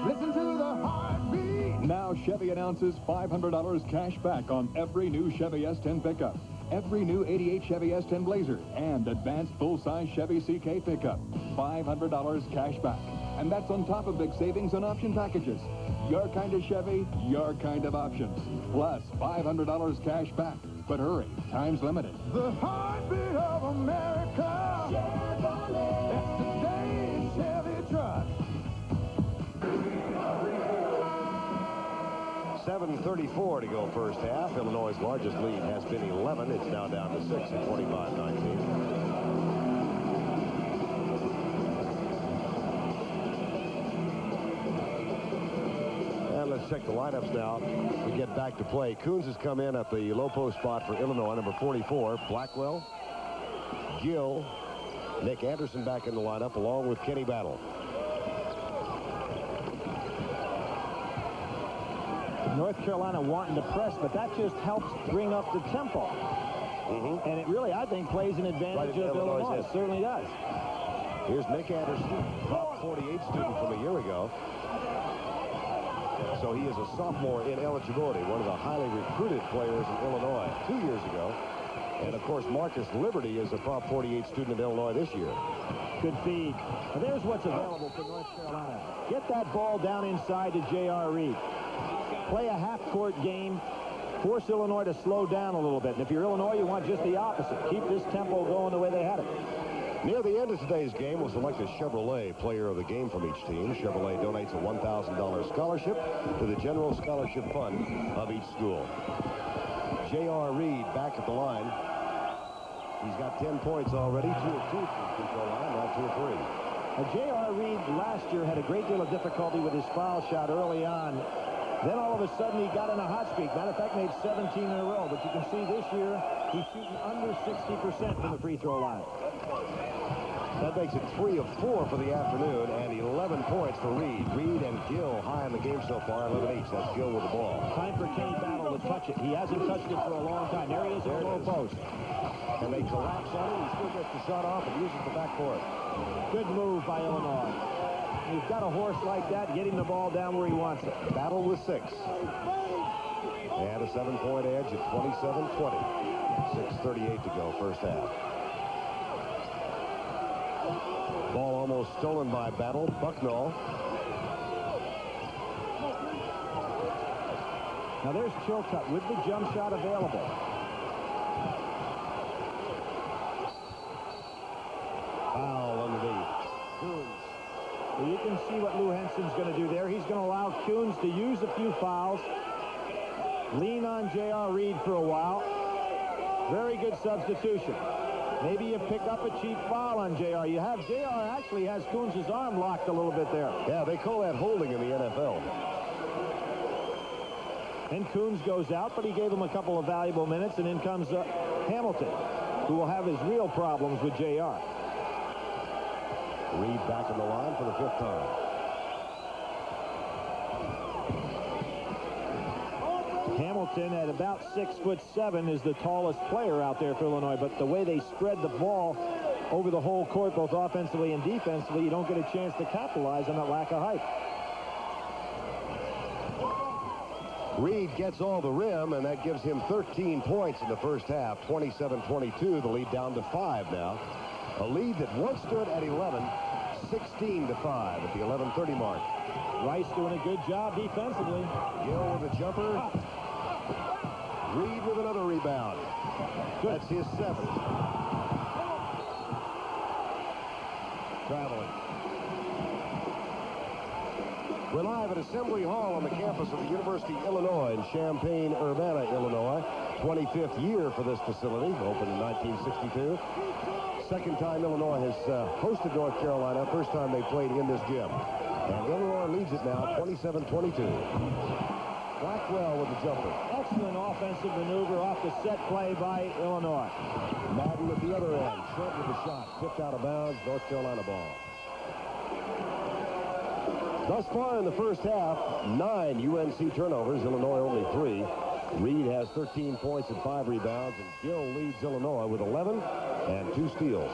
Speaker 21: Listen to the heartbeat.
Speaker 20: Now Chevy announces $500 cash back on every new Chevy S10 pickup, every new '88 Chevy S10 Blazer, and advanced full-size Chevy CK pickup. $500 cash back. And that's on top of big savings on option packages. Your kind of Chevy, your kind of options. Plus $500 cash back. But hurry, time's limited.
Speaker 21: The heartbeat of America. Chevrolet. That's today's Chevy truck.
Speaker 2: 7:34 to go first half. Illinois' largest lead has been 11. It's now down to 6 at 25-19. Let's check the lineups now. We get back to play. Coons has come in at the low post spot for Illinois, number 44. Blackwell, Gill, Nick Anderson back in the lineup, along with Kenny Battle.
Speaker 3: North Carolina wanting to press, but that just helps bring up the tempo. And it really, I think, plays an advantage of Illinois. It certainly does.
Speaker 2: Here's Nick Anderson, top 48 student from a year ago. So he is a sophomore in eligibility, one of the highly recruited players in Illinois 2 years ago. And, of course, Marcus Liberty is a top 48 student in Illinois this year.
Speaker 3: Good feed. Now, there's what's available for North Carolina. Get that ball down inside to J.R. Reed. Play a half-court game. Force Illinois to slow down a little bit. And if you're Illinois, you want just the opposite. Keep this tempo going the way they had it.
Speaker 2: Near Near the end of today's game, we'll select a Chevrolet player of the game from each team. Chevrolet donates a $1,000 scholarship to the General Scholarship Fund of each school. J.R. Reed back at the line. He's got 10 points already, 2 of 2 from the free throw line, now 2 of 3.
Speaker 3: J.R. Reed last year had a great deal of difficulty with his foul shot early on. Then all of a sudden he got in a hot streak. Matter of fact, made 17 in a row. But you can see this year he's shooting under 60% from the free throw line.
Speaker 2: That makes it 3 of 4 for the afternoon and 11 points for Reed. Reed and Gill high in the game so far, 11 each. That's Gill with the ball.
Speaker 3: Time for Kenny Battle to touch it. He hasn't touched it for a long time. There he is at the low post.
Speaker 2: And they collapse on him. He still gets the shot off and uses the backboard.
Speaker 3: Good move by Illinois. You've got a horse like that, get him the ball down where he wants it.
Speaker 2: Battle with 6. And a 7-point edge at 27-20. 6:38 to go, first half. Ball almost stolen by Battle. Bucknall.
Speaker 3: Now there's Chilcutt with the jump shot available. Foul underneath. Coons. Well, you can see what Lou Henson's going to do there. He's going to allow Coons to use a few fouls. Lean on J.R. Reed for a while. Very good substitution. Maybe you pick up a cheap foul on J.R. You have J.R. actually has Coons' arm locked a little bit there.
Speaker 2: Yeah, they call that holding in the NFL.
Speaker 3: And Coons goes out, but he gave him a couple of valuable minutes, and in comes Hamilton, who will have his real problems with J.R.
Speaker 2: Reed back in the line for the 5th time.
Speaker 3: Hamilton at about 6'7" is the tallest player out there for Illinois, but the way they spread the ball over the whole court, both offensively and defensively, you don't get a chance to capitalize on that lack of height.
Speaker 2: Reed gets all the rim, and that gives him 13 points in the first half. 27-22, the lead down to 5 now. A lead that once stood at 11, 16-5 at the 11:30 mark.
Speaker 3: Rice doing a good job defensively.
Speaker 2: Gill with a jumper. Reed with another rebound. That's his 7th. Traveling. We're live at Assembly Hall on the campus of the University of Illinois in Champaign-Urbana, Illinois. 25th year for this facility, opened in 1962. Second time Illinois has hosted North Carolina. First time they played in this gym. And Illinois leads it now, 27-22. Blackwell with the jumper.
Speaker 3: Excellent offensive maneuver off the set play by Illinois.
Speaker 2: Madden at the other end. Short with the shot. Tipped out of bounds. North Carolina ball. Thus far in the first half, 9 UNC turnovers. Illinois only 3. Reed has 13 points and 5 rebounds, and Gill leads Illinois with 11 and 2 steals.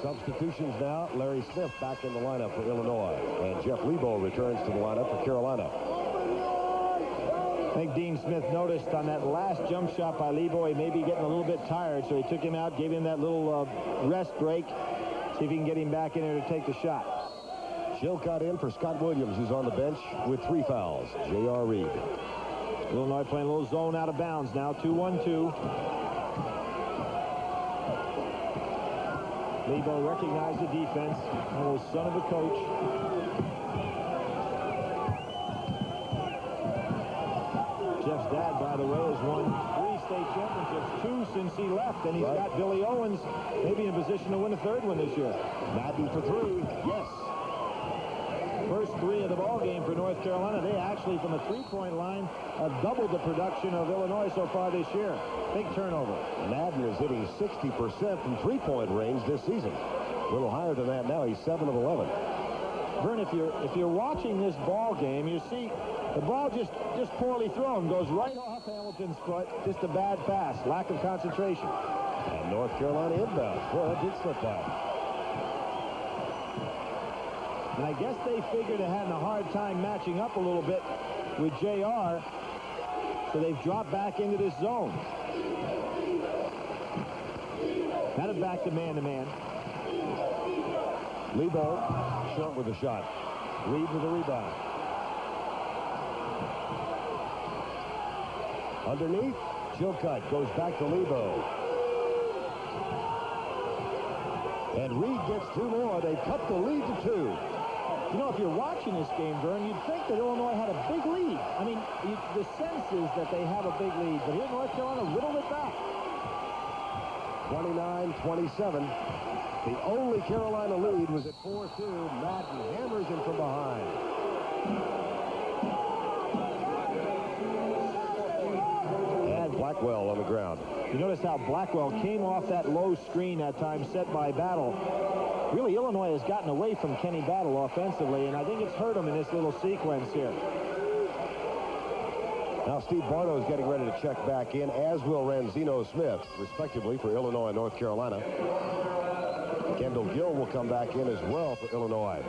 Speaker 2: Substitutions now. Larry Smith back in the lineup for Illinois, and Jeff Lebo returns to the lineup for Carolina.
Speaker 3: I think Dean Smith noticed on that last jump shot by Lebo, he may be getting a little bit tired, so he took him out, gave him that little rest break, see if he can get him back in there to take the shot.
Speaker 2: Chilcutt in for Scott Williams, who's on the bench with 3 fouls. J.R. Reed.
Speaker 3: Illinois playing a little zone out of bounds now. 2-1-2. Lebo recognized the defense. Oh, son of a coach. Jeff's dad, by the way, has won 3 state championships, 2 since he left, and he's got Billy Owens maybe in a position to win a 3rd one this year.
Speaker 2: Madden for 3. Yes.
Speaker 3: First 3 of the ball game for North Carolina. They actually, from the 3-point line, have doubled the production of Illinois so far this year. Big turnover.
Speaker 2: Madden is hitting 60% from 3-point range this season. A little higher than that now. He's 7 of 11.
Speaker 3: Vern, if you're watching this ball game, you see the ball just poorly thrown, goes right off Hamilton's foot. Just a bad pass. Lack of concentration.
Speaker 2: And North Carolina inbound. Boy, that did slip by.
Speaker 3: And I guess they figured they had a hard time matching up a little bit with J.R., so they've dropped back into this zone. Now it back to man-to-man.
Speaker 2: Lebo short with a shot. Reed with a rebound. Underneath, Chilcutt goes back to Lebo. And Reed gets 2 more. They cut the lead to 2.
Speaker 3: You know, if you're watching this game, Vern, you'd think that Illinois had a big lead. I mean, the sense is that they have a big lead, but here North Carolina whittled it back.
Speaker 2: 29-27. The only Carolina lead was at 4-2. Madden hammers him from behind. And Blackwell on the ground.
Speaker 3: You notice how Blackwell came off that low screen that time set by Battle. Really, Illinois has gotten away from Kenny Battle offensively, and I think it's hurt him in this little sequence here.
Speaker 2: Now Steve Bartow is getting ready to check back in, as will Ranzino Smith, respectively, for Illinois and North Carolina. Kendall Gill will come back in as well for Illinois.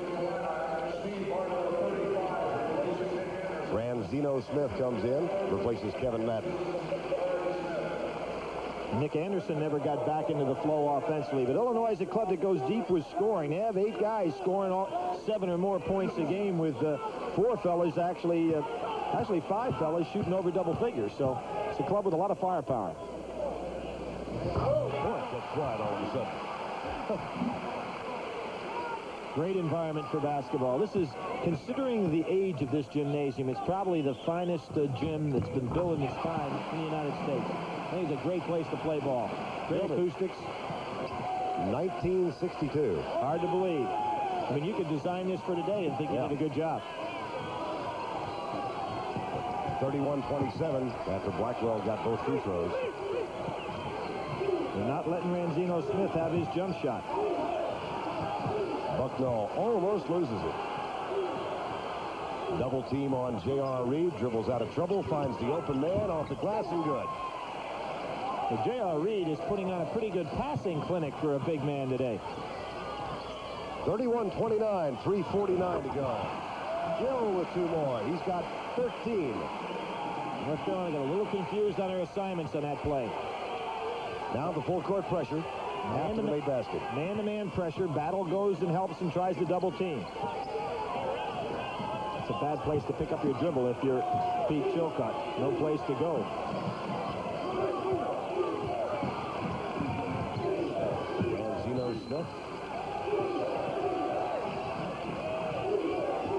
Speaker 2: Ranzino Smith comes in, replaces Kevin Madden.
Speaker 3: Nick Anderson never got back into the flow offensively, but Illinois is a club that goes deep with scoring. They have 8 guys scoring 7 or more points a game, with 4 fellas actually 5 fellas shooting over double figures. So it's a club with a lot of firepower.
Speaker 2: Oh, it gets quiet all of a sudden.
Speaker 3: Great environment for basketball. This is, considering the age of this gymnasium, it's probably the finest gym that's been built in its time in the United States. I think it's a great place to play ball. Great acoustics.
Speaker 2: 1962.
Speaker 3: Hard to believe. I mean, you could design this for today and think you did a good job.
Speaker 2: 31-27 after Blackwell got both free throws.
Speaker 3: They're not letting Ranzino Smith have his jump shot.
Speaker 2: Bucknell almost loses it. Double team on J.R. Reed. Dribbles out of trouble. Finds the open man off the glass and good.
Speaker 3: Well, J.R. Reed is putting on a pretty good passing clinic for a big man today.
Speaker 2: 31-29. 3:49 to go. Gill with 2 more. He's got 13.
Speaker 3: North Carolina got a little confused on their assignments on that play.
Speaker 2: Now the full court pressure. After the made basket.
Speaker 3: Man-to-man pressure. Battle goes and helps and tries to double team. It's a bad place to pick up your dribble if you're Pete Chilcott. No place to go.
Speaker 2: Ranzino Smith.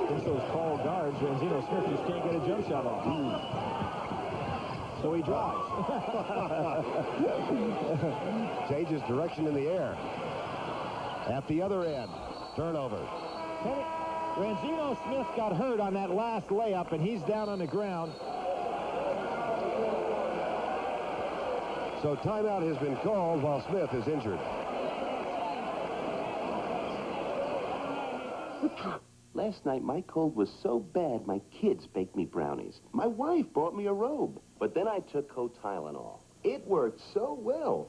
Speaker 3: Against those tall guards, Ranzino Smith just can't get a jump shot off. So he drives.
Speaker 2: Changes direction in the air. At the other end, turnover.
Speaker 3: Ranzino Smith got hurt on that last layup, and he's down on the ground.
Speaker 2: So timeout has been called while Smith is injured.
Speaker 8: Last night, my cold was so bad, my kids baked me brownies. My wife bought me a robe. But then I took Cotylenol. It worked so well.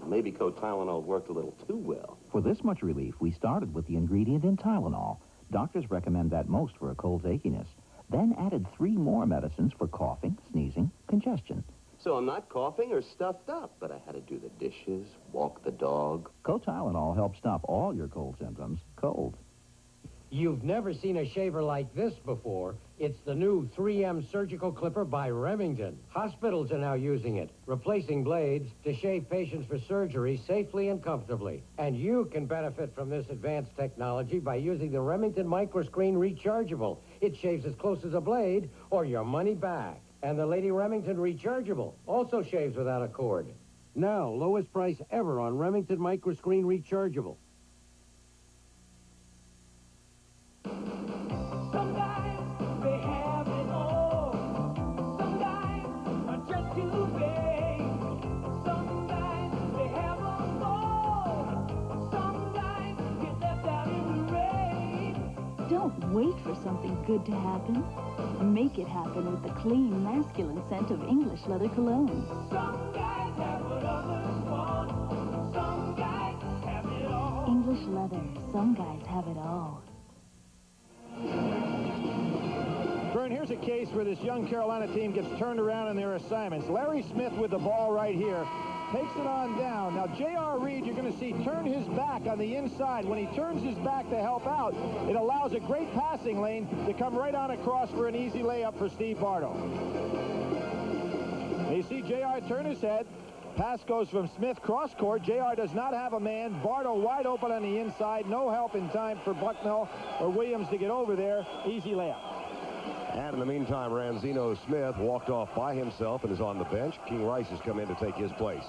Speaker 8: Maybe Cotylenol worked a little too well.
Speaker 9: For this much relief, we started with the ingredient in Tylenol. Doctors recommend that most for a cold's achiness. Then added 3 more medicines for coughing, sneezing, congestion.
Speaker 8: So I'm not coughing or stuffed up, but I had to do the dishes, walk the dog.
Speaker 9: Cotylenol helps stop all your cold symptoms cold.
Speaker 10: You've never seen a shaver like this before. It's the new 3M Surgical Clipper by Remington. Hospitals are now using it, replacing blades to shave patients for surgery safely and comfortably. And you can benefit from this advanced technology by using the Remington Microscreen Rechargeable. It shaves as close as a blade or your money back. And the Lady Remington Rechargeable also shaves without a cord. Now, lowest price ever on Remington Microscreen Rechargeable.
Speaker 4: Don't wait for something good to happen. Make it happen with the clean, masculine scent of English leather cologne.
Speaker 21: Some guys have what others want. Some guys have it all.
Speaker 4: English leather. Some guys have it all.
Speaker 3: Vern, here's a case where this young Carolina team gets turned around in their assignments. Larry Smith with the ball right here. Takes it on down. Now, J.R. Reed, you're going to see turn his back on the inside. When he turns his back to help out, it allows a great passing lane to come right on across for an easy layup for Steve Bartow. You see J.R. turn his head, Pass goes from Smith cross court. JR does not have a man. Bardo wide open on the inside. No help in time for Bucknell or Williams to get over there. Easy layup.
Speaker 2: And in the meantime, Ranzino Smith walked off by himself and is on the bench. King Rice has come in to take his place.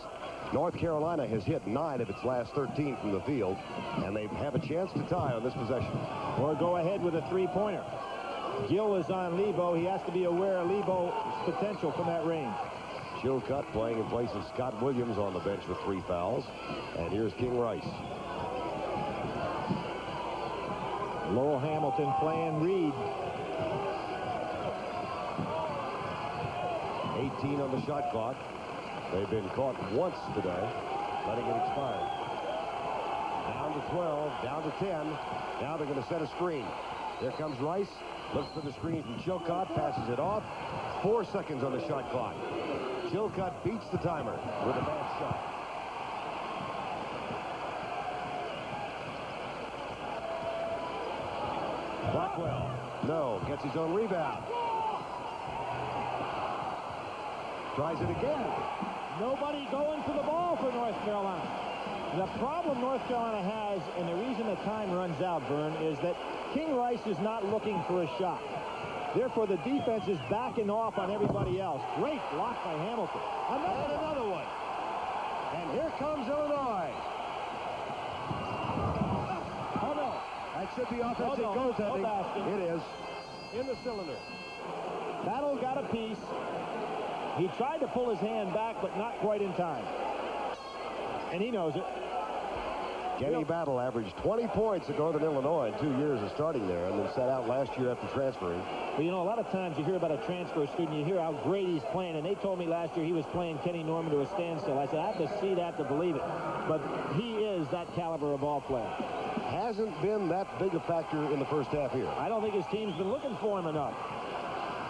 Speaker 2: North Carolina has hit 9 of its last 13 from the field, and they have a chance to tie on this possession.
Speaker 3: Or go ahead with a three-pointer. Gill is on Lebo. He has to be aware of Lebo's potential from that range.
Speaker 2: Chilcutt playing in place of Scott Williams on the bench with 3 fouls. And here's King Rice.
Speaker 3: Lowell Hamilton playing Reed.
Speaker 2: 18 on the shot clock. They've been caught once today, letting it expire. Down to 12, down to 10. Now they're going to set a screen. Here comes Rice. Looks for the screen from Chilcutt, passes it off. 4 seconds on the shot clock. Chilcutt beats the timer with a bad shot. Blackwell, no, gets his own rebound. Tries it again.
Speaker 3: Nobody going for the ball for North Carolina. The problem North Carolina has, and the reason the time runs out, Vern, is that King Rice is not looking for a shot. Therefore, the defense is backing off on everybody else. Great block by Hamilton.
Speaker 2: Another one. And here comes Illinois.
Speaker 3: Oh, no.
Speaker 2: That should be offensive goaltending. It is. In the cylinder.
Speaker 3: Battle got a piece. He tried to pull his hand back, but not quite in time. And he knows it.
Speaker 2: Kenny Battle averaged 20 points at Northern Illinois in 2 years of starting there, and then sat out last year after transferring.
Speaker 3: But, you know, a lot of times you hear about a transfer student, you hear how great he's playing, and they told me last year he was playing Kenny Norman to a standstill. I said, I have to see that to believe it. But he is that caliber of ball player.
Speaker 2: Hasn't been that big a factor in the first half here.
Speaker 3: I don't think his team's been looking for him enough.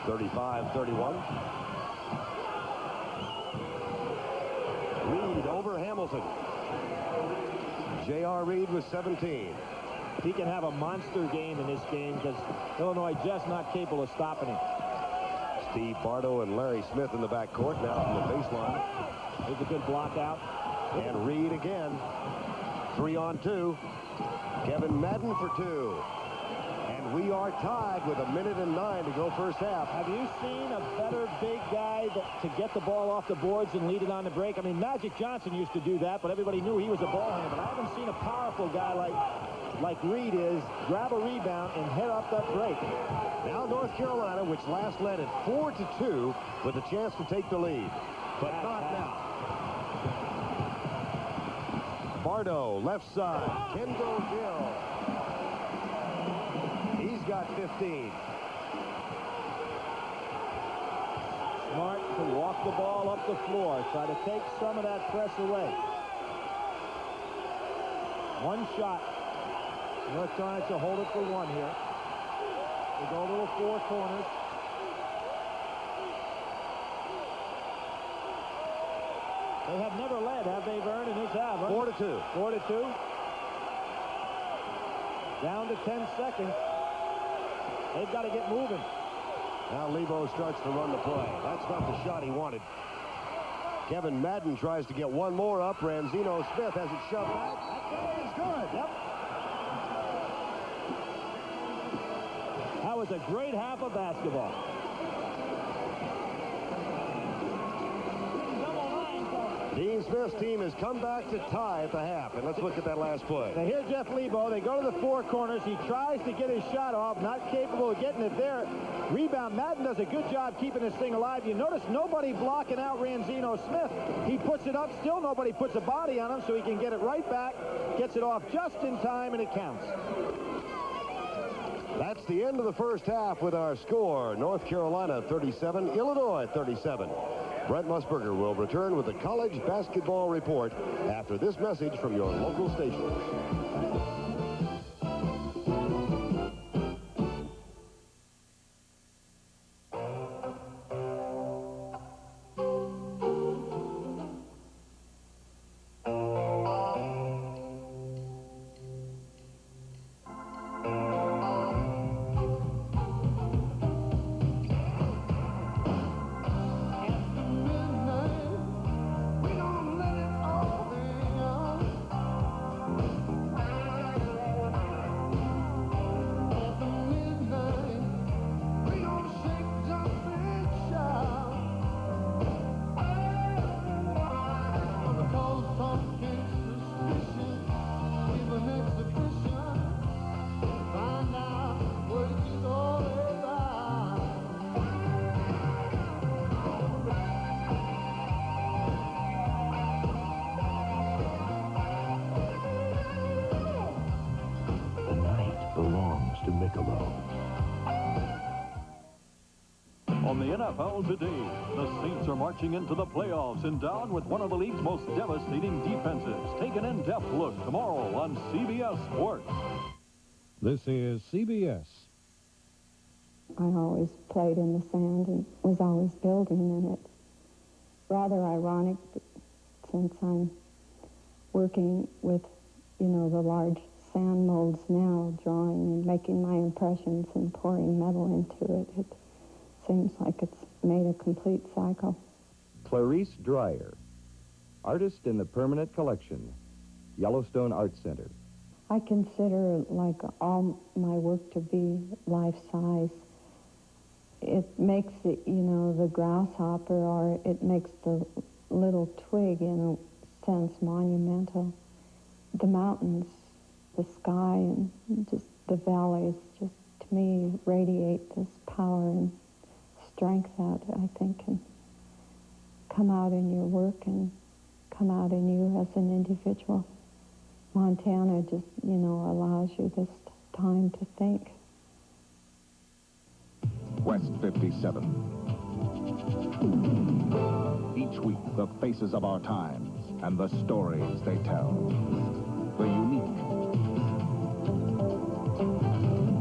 Speaker 2: 35-31. Reed over Hamilton. J.R. Reed with 17.
Speaker 3: He can have a monster game in this game because Illinois just not capable of stopping him.
Speaker 2: Steve Bardo and Larry Smith in the backcourt now from the baseline.
Speaker 3: There's a good block out.
Speaker 2: And Reed again. 3-on-2. Kevin Madden for 2. And we are tied with 1:09 to go first half.
Speaker 3: Have you seen a better big guy to get the ball off the boards and lead it on the break? I mean, Magic Johnson used to do that, but everybody knew he was a ball handler. I haven't seen a powerful guy like Reed is, grab a rebound and head up that break.
Speaker 2: Now North Carolina, which last led at 4-2, with a chance to take the lead. But not now. Bardo, left side. Kendall Gill. He's got 15.
Speaker 3: Smart to walk the ball up the floor. Try to take some of that press away. One shot. North Carolina to hold it for one here. They go to the 4 corners. They have never led, have they, Vern, in this half?
Speaker 2: 4-2.
Speaker 3: 4-2. Down to 10 seconds. They've got to get moving.
Speaker 2: Now Lebo starts to run the play. That's not the shot he wanted. Kevin Madden tries to get one more up. Ranzino Smith has it shoved back. That guy is good. Yep.
Speaker 3: That was a great half of basketball.
Speaker 2: Dean Smith's team has come back to tie at the half. And let's look at that last play.
Speaker 3: Now here's Jeff Lebo. They go to the 4 corners. He tries to get his shot off. Not capable of getting it there. Rebound. Madden does a good job keeping this thing alive. You notice nobody blocking out Ranzino Smith. He puts it up. Still nobody puts a body on him, so he can get it right back. Gets it off just in time, and it counts.
Speaker 2: That's the end of the first half with our score. North Carolina 37, Illinois 37. Brent Musburger will return with the college basketball report after this message from your local station.
Speaker 21: We're gonna
Speaker 11: Michelob.
Speaker 1: On the NFL today, the Saints are marching into the playoffs and down with one of the league's most devastating defenses. Take an in-depth look tomorrow on CBS Sports.
Speaker 2: This is CBS.
Speaker 12: I always played in the sand and was always building, and it's rather ironic since I'm working with, you know, the large sand molds now, drawing and making my impressions and pouring metal into it. It seems like it's made a complete cycle.
Speaker 13: Clarice Dreyer, artist in the Permanent Collection, Yellowstone Art Center.
Speaker 12: I consider, like, all my work to be life-size. It makes it, you know, the grasshopper, or it makes the little twig, in a sense, monumental. The mountains, the sky, and just the valleys, just, to me, radiate this power and strength that I think can come out in your work and come out in you as an individual. Montana just, you know, allows you this time to think.
Speaker 16: West 57. Each week, the faces of our times and the stories they tell. The unique,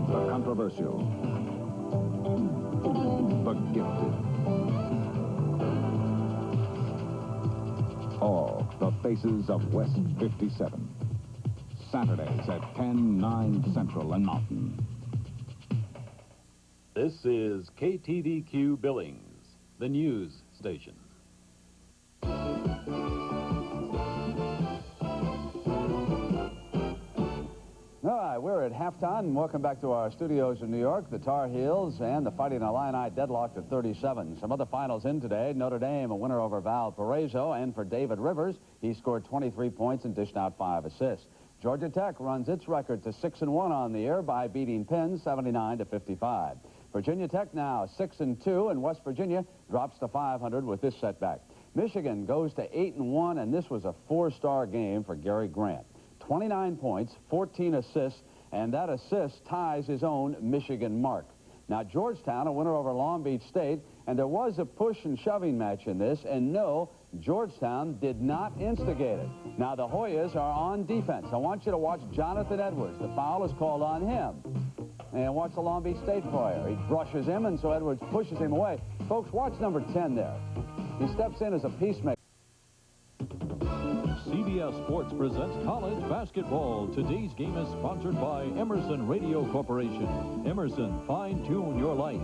Speaker 16: the controversial, the gifted. All the faces of West 57. Saturdays at 10, 9 Central and Mountain.
Speaker 1: This is KTVQ Billings, the news station.
Speaker 17: All right, we're at halftime. Welcome back to our studios in New York. The Tar Heels and the Fighting Illini deadlocked at 37. Some other finals in today. Notre Dame, a winner over Valparaiso. And for David Rivers, he scored 23 points and dished out 5 assists. Georgia Tech runs its record to 6-1 on the year by beating Penn 79-55. Virginia Tech now 6-2, and West Virginia drops to 500 with this setback. Michigan goes to 8-1, and this was a 4-star game for Gary Grant. 29 points, 14 assists, and that assist ties his own Michigan mark. Now, Georgetown, a winner over Long Beach State, and there was a push and shoving match in this, and no, Georgetown did not instigate it. Now, the Hoyas are on defense. I want you to watch Jonathan Edwards. The foul is called on him. And watch the Long Beach State player. He brushes him, and so Edwards pushes him away. Folks, watch number 10 there. He steps in as a peacemaker.
Speaker 1: CBS Sports presents college basketball. Today's game is sponsored by Emerson Radio Corporation. Emerson, fine-tune your life.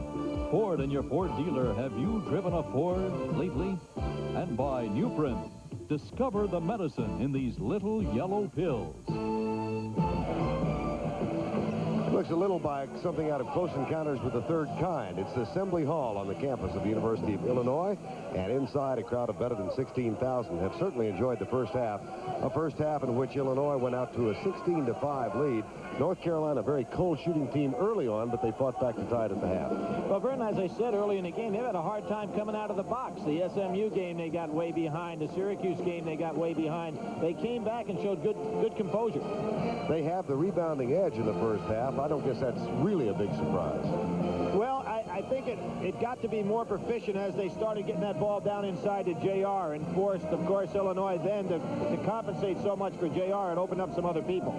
Speaker 1: Ford and your Ford dealer. Have you driven a Ford lately? And by Nuprin. Discover the medicine in these little yellow pills.
Speaker 2: Looks a little like something out of Close Encounters with the Third Kind. It's the Assembly Hall on the campus of the University of Illinois, and inside a crowd of better than 16,000 have certainly enjoyed the first half. A first half in which Illinois went out to a 16-5 lead. North Carolina, a very cold shooting team early on, but they fought back to tie it at the half.
Speaker 3: Well, Vern, as I said early in the game, they've had a hard time coming out of the box. The SMU game, they got way behind. The Syracuse game, they got way behind. They came back and showed good composure.
Speaker 2: They have the rebounding edge in the first half. I don't guess that's really a big surprise.
Speaker 3: Well, I think it got to be more proficient as they started getting that ball down inside to JR, and forced, of course, Illinois then to compensate so much for JR and open up some other people.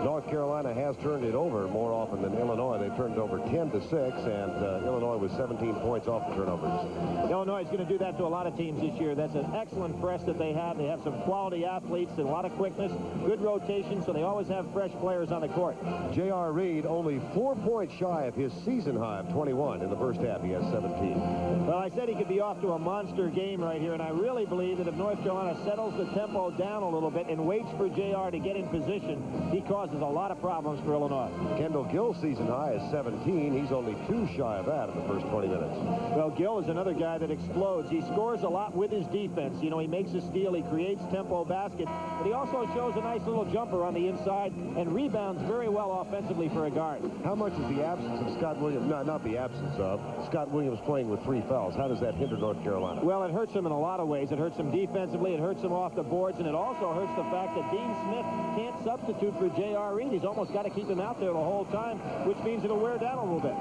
Speaker 2: North Carolina has turned it over more often than Illinois. They turned it over 10-6, and Illinois was 17 points off the turnovers.
Speaker 3: Illinois is going to do that to a lot of teams this year. That's an excellent press that they have. They have some quality athletes and a lot of quickness, good rotation, so they always have fresh players on the court. J.R.
Speaker 2: Reed only 4 points shy of his season high of 21. In the first half, he has 17.
Speaker 3: Well, I said he could be off to a monster game right here, and I really believe that if North Carolina settles the tempo down a little bit and waits for J.R. to get in position, he causes a lot of problems for Illinois.
Speaker 2: Kendall Gill's season high is 17. He's only 2 shy of that in the first 20 minutes.
Speaker 3: Well, Gill is another guy that explodes. He scores a lot with his defense. You know, he makes a steal, he creates tempo basket, but he also shows a nice little jumper on the inside and rebounds very well offensively for a guard.
Speaker 2: How much is the absence of Scott Williams, not the absence, Scott Williams playing with 3 fouls. How does that hinder North Carolina?
Speaker 3: Well, it hurts him in a lot of ways. It hurts him defensively. It hurts him off the boards. And it also hurts the fact that Dean Smith can't substitute for J.R. Reed. He's almost got to keep him out there the whole time, which means it'll wear down a little bit.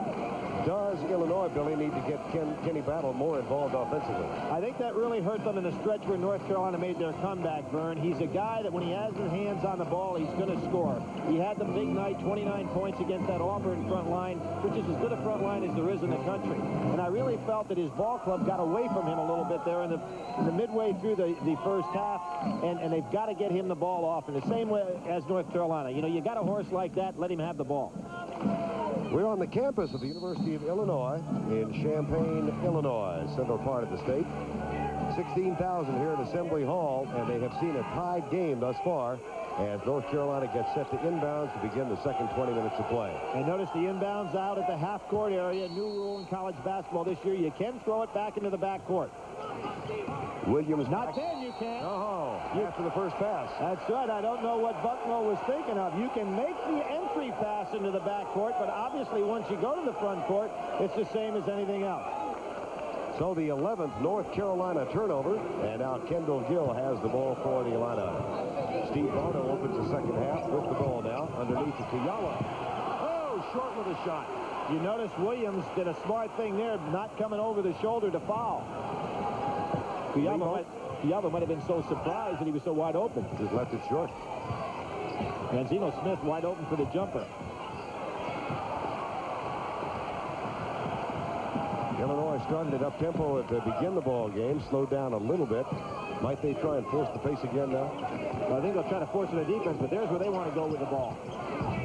Speaker 2: Does Illinois, Billy, need to get Kenny Battle more involved offensively?
Speaker 3: I think that really hurt them in the stretch where North Carolina made their comeback, Vern. He's a guy that when he has his hands on the ball, he's going to score. He had the big night, 29 points against that Auburn front line, which is as good a front line as there is in the country. And I really felt that his ball club got away from him a little bit there in the midway through the first half, and they've got to get him the ball off in the same way as North Carolina. You know, you got a horse like that, let him have the ball.
Speaker 2: We're on the campus of the University of Illinois in Champaign, Illinois, central part of the state. 16,000 here at Assembly Hall, and they have seen a tied game thus far as North Carolina gets set to inbounds to begin the second 20 minutes of play.
Speaker 3: And notice the inbounds out at the half-court area. New rule in college basketball this year. You can throw it back into the backcourt.
Speaker 2: Williams.
Speaker 3: Not then you can't.
Speaker 2: Oh, after the first pass.
Speaker 3: That's right. I don't know what Bucknell was thinking of. You can make the entry pass into the backcourt, but obviously once you go to the front court, it's the same as anything else.
Speaker 2: So the 11th North Carolina turnover, and now Kendall Gill has the ball for the Illini. Steve Barno opens the second half with the ball now underneath to Kuyala. Oh, short with a shot.
Speaker 3: You notice Williams did a smart thing there, not coming over the shoulder to foul. Kuyala might have been so surprised that he was so wide open.
Speaker 2: Just left it short.
Speaker 3: And Zeno Smith wide open for the jumper.
Speaker 2: Illinois started it up tempo to begin the ball game, slowed down a little bit. Might they try and force the pace again now?
Speaker 3: Well, I think they'll try to force it to defense, but there's where they want to go with the ball.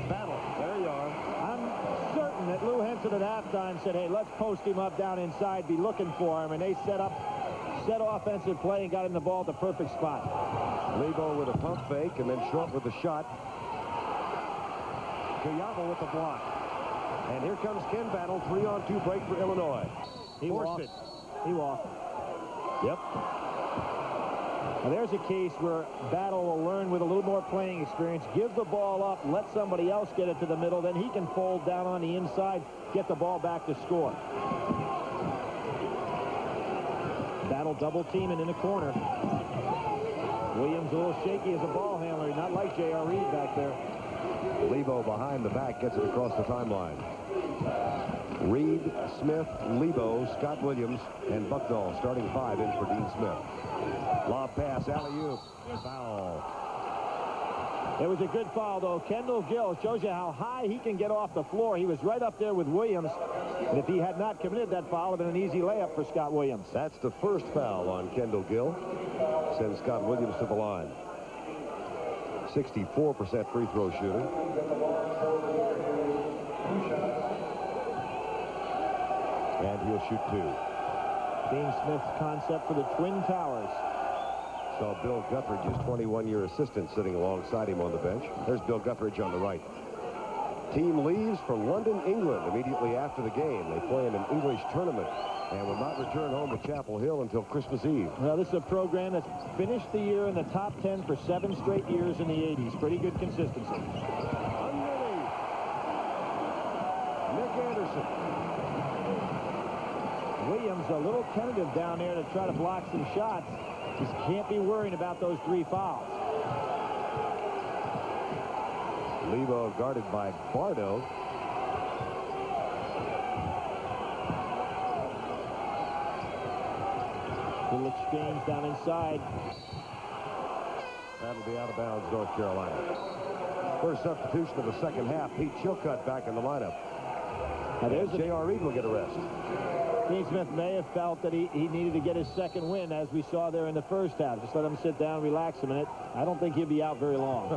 Speaker 2: Battle. There you are.
Speaker 3: I'm certain that Lou Henson at halftime said, hey, let's post him up down inside, be looking for him, and they set offensive play and got him the ball at the perfect spot.
Speaker 2: Lebo with a pump fake and then short with the shot. Kuyava with the block. And here comes Ken Battle, 3-on-2 break for Illinois.
Speaker 3: He walked it. He walked it. Yep. Now there's a case where Battle will learn with a little more playing experience. Give the ball up, let somebody else get it to the middle, then he can fold down on the inside, get the ball back to score. Battle double teaming in the corner. Williams a little shaky as a ball handler, not like J.R. Reed back there.
Speaker 2: Lebo behind the back gets it across the timeline. Reed, Smith, Lebo, Scott Williams, and Bucknell starting 5 in for Dean Smith. Lob pass, alley-oop, foul.
Speaker 3: It was a good foul, though. Kendall Gill shows you how high he can get off the floor. He was right up there with Williams. And if he had not committed that foul, it would have been an easy layup for Scott Williams.
Speaker 2: That's the first foul on Kendall Gill. Sends Scott Williams to the line. 64% free throw shooter. And he'll shoot 2.
Speaker 3: Dean Smith's concept for the Twin Towers.
Speaker 2: Saw Bill Guthridge, his 21-year assistant, sitting alongside him on the bench. There's Bill Guthridge on the right. Team leaves for London, England immediately after the game. They play in an English tournament and will not return home to Chapel Hill until Christmas Eve.
Speaker 3: Well, this is a program that's finished the year in the top 10 for 7 straight years in the 80s. Pretty good consistency.
Speaker 2: Underneath. Nick Anderson.
Speaker 3: Williams a little tentative down there to try to block some shots. Just can't be worrying about those 3 fouls.
Speaker 2: Lebo guarded by Bardo.
Speaker 3: Little exchange down inside.
Speaker 2: That'll be out of bounds, North Carolina. First substitution of the second half. Pete Chilcutt back in the lineup.
Speaker 3: Now there's
Speaker 2: J.R. Reed will get a rest.
Speaker 3: Dean Smith may have felt that he needed to get his second win, as we saw there in the first half. Just let him sit down, relax a minute. I don't think he'll be out very long.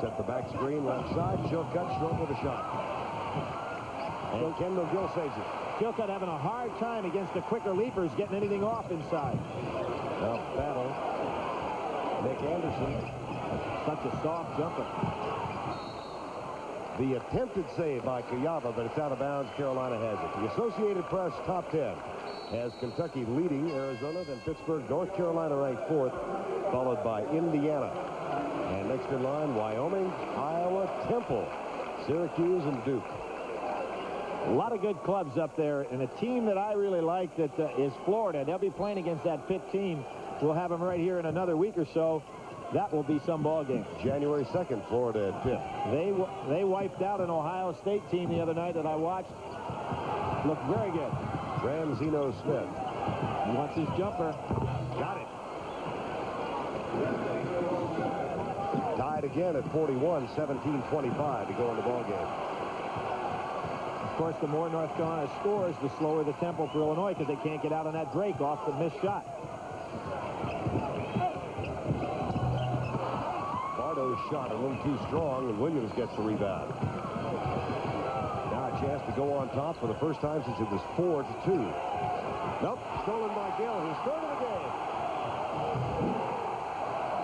Speaker 2: Set the back screen left side. Chilcutt short with a shot. And Kendall Gill saves it.
Speaker 3: Chilcutt having a hard time against the quicker leapers getting anything off inside.
Speaker 2: Now Battle. Nick Anderson.
Speaker 3: Such a soft jumper.
Speaker 2: The attempted save by Kuyava, but it's out of bounds. Carolina has it. The Associated Press top 10 has Kentucky leading Arizona, then Pittsburgh, North Carolina ranked 4th, followed by Indiana. And next in line, Wyoming, Iowa, Temple. Syracuse and Duke.
Speaker 3: A lot of good clubs up there, and a team that I really like that is Florida. They'll be playing against that Pitt team. We'll have them right here in another week or so. That will be some ball game.
Speaker 2: January 2nd, Florida at Pitt.
Speaker 3: They wiped out an Ohio State team the other night that I watched. Looked very good.
Speaker 2: Ranzino Smith.
Speaker 3: He wants his jumper.
Speaker 2: Got it. Tied again at 41, 17-25 to go in the ball game.
Speaker 3: Of course, the more North Carolina scores, the slower the tempo for Illinois because they can't get out on that break off the missed shot.
Speaker 2: Bardo's shot a little too strong, and Williams gets the rebound. Now a chance to go on top for the first time since it was 4-2. Nope, stolen by Gill, his third of the game.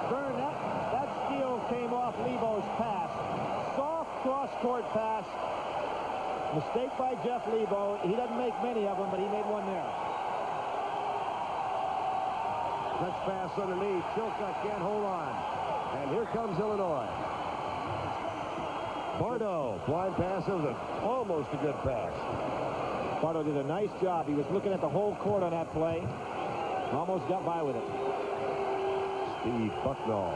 Speaker 3: Vern, that steal came off Lebo's pass. Soft cross-court pass. Mistake by Jeff Lebo. He doesn't make many of them, but he made one there.
Speaker 2: Let's pass underneath. Chilcutt can't hold on. And here comes Illinois. Bardo, blind pass. It was almost a good pass.
Speaker 3: Bardo did a nice job. He was looking at the whole court on that play. Almost got by with it.
Speaker 2: Steve Bucknall.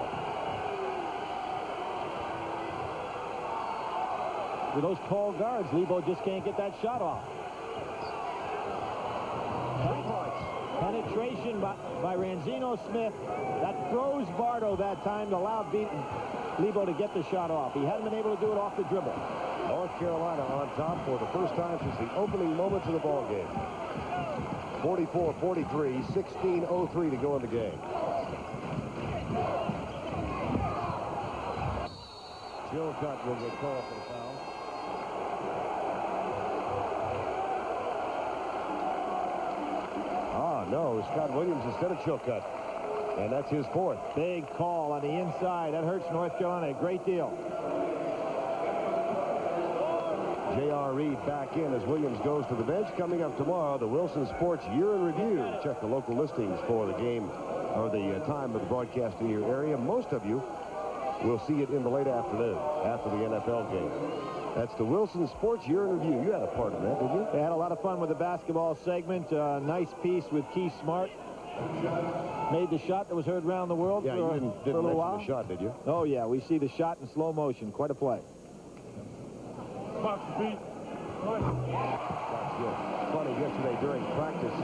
Speaker 3: With those tall guards, Lebo just can't get that shot off.
Speaker 2: 3 points.
Speaker 3: Penetration by Ranzino Smith. That throws Bardo that time to allow Lebo to get the shot off. He hadn't been able to do it off the dribble.
Speaker 2: North Carolina on top for the first time since the opening moments of the ball game. 44-43, 16:03 to go in the game. Chilcutt will get called for the foul. No, Scott Williams instead of Chilcutt. And that's his fourth.
Speaker 3: Big call on the inside. That hurts North Carolina a great deal.
Speaker 2: J.R. Reed back in as Williams goes to the bench. Coming up tomorrow, the Wilson Sports Year in Review. Check the local listings for the game or the time of the broadcast in your area. Most of you will see it in the late afternoon after the NFL game. That's the Wilson Sports Year in Review. You had a part in that, didn't you?
Speaker 3: They had a lot of fun with the basketball segment. Nice piece with Keith Smart. Made the shot that was heard around the world
Speaker 2: for
Speaker 3: a little while.
Speaker 2: The shot, did you?
Speaker 3: Oh, yeah. We see the shot in slow motion. Quite a play.
Speaker 2: Funny, yesterday during practice,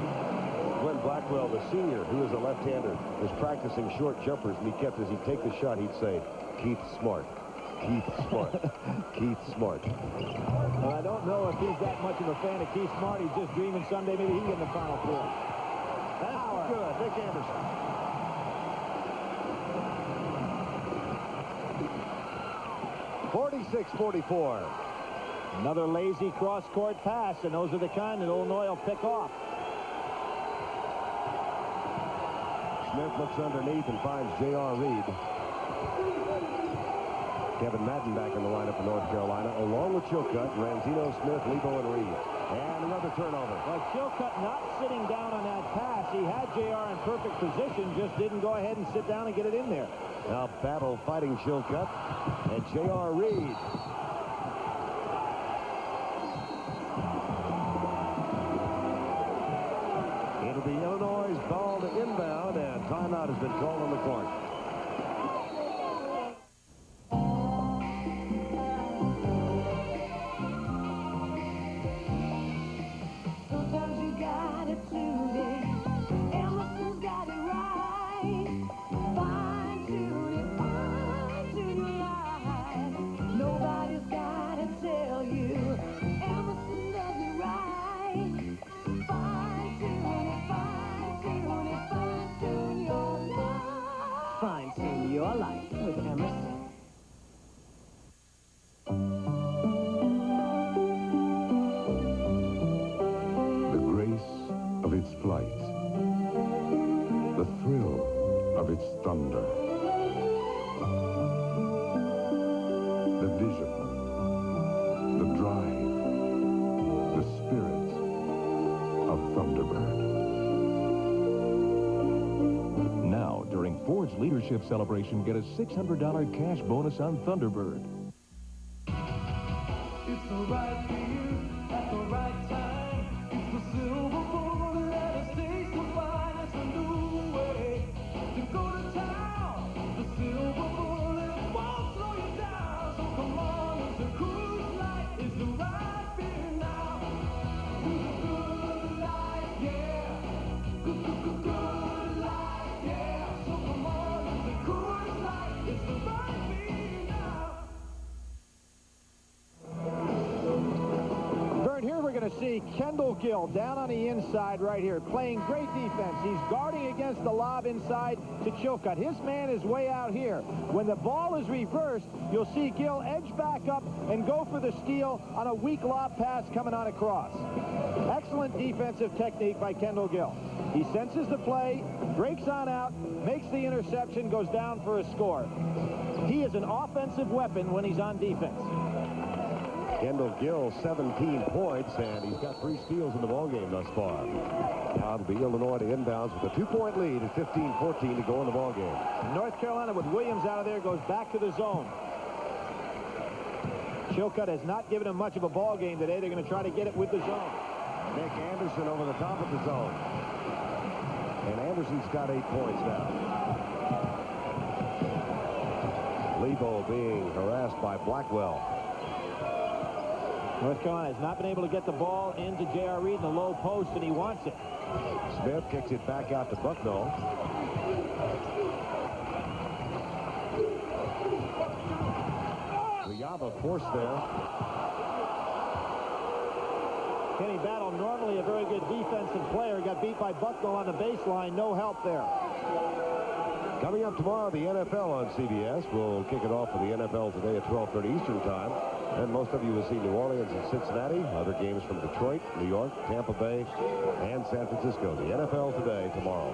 Speaker 2: Glenn Blackwell, the senior, who is a left-hander, was practicing short jumpers, and he kept, as he'd take the shot, he'd say, Keith Smart. Keith Smart. Keith Smart.
Speaker 3: Well, I don't know if he's that much of a fan of Keith Smart. He's just dreaming someday maybe he can get in the Final Four.
Speaker 2: That's good. Nick Anderson. .46-44.
Speaker 3: Another lazy cross-court pass, and those are the kind that Illinois will pick off.
Speaker 2: Smith looks underneath and finds J.R. Reed. Kevin Madden back in the lineup for North Carolina, along with Chilcutt, Ranzino Smith, Lebo, and Reed. And another turnover.
Speaker 3: Well, Chilcutt not sitting down on that pass. He had J.R. in perfect position, just didn't go ahead and sit down and get it in there.
Speaker 2: Now battle fighting Chilcutt and J.R. Reed. It'll be Illinois' ball to inbound, and timeout has been called on the court.
Speaker 4: Sometimes you got it today. Emerson's got it right. Fine tune your life. Nobody's got to tell you. Emerson does it right. Fine tune your life.
Speaker 11: Fine tune your life with Emerson.
Speaker 22: Of its flight, the thrill of its thunder, the vision, the drive, the spirit of Thunderbird.
Speaker 1: Now, during Ford's Leadership Celebration, get a $600 cash bonus on Thunderbird.
Speaker 21: It's the right view at the right time. It's the silver bullet that has tasted fine. It's a new way to go to town. The silver bullet won't slow you down. So come on, it's a Coors Light. It's the right beer now. To the good life, yeah. Good life, yeah. So come on, it's a Coors Light. It's the right beer now.
Speaker 3: Vern, here we're going to see Kendall Gill down on the inside right here, playing great defense. He's guarding against the lob inside to Chilcutt. His man is way out here. When the ball is reversed, you'll see Gill edge back up and go for the steal on a weak lob pass coming on across. Excellent defensive technique by Kendall Gill. He senses the play, breaks on out, makes the interception, goes down for a score. He is an offensive weapon when he's on defense.
Speaker 2: Kendall Gill, 17 points, and he's got 3 steals in the ballgame thus far. Now it'll be Illinois to inbounds with a 2-point lead at 15-14 to go in the ballgame.
Speaker 3: North Carolina with Williams out of there goes back to the zone. Chilcutt has not given him much of a ball game today. They're going to try to get it with the zone.
Speaker 2: Nick Anderson over the top of the zone. And Anderson's got 8 points now. Lebo being harassed by Blackwell.
Speaker 3: North Carolina has not been able to get the ball into J.R. Reed in the low post, and he wants it.
Speaker 2: Smith kicks it back out to Bucknell. Yava forced there.
Speaker 3: Kenny Battle, normally a very good defensive player, got beat by Bucknell on the baseline. No help there.
Speaker 2: Coming up tomorrow, the NFL on CBS. We'll kick it off for the NFL today at 12:30 Eastern Time. And most of you will see New Orleans and Cincinnati. Other games from Detroit, New York, Tampa Bay, and San Francisco. The NFL today, tomorrow.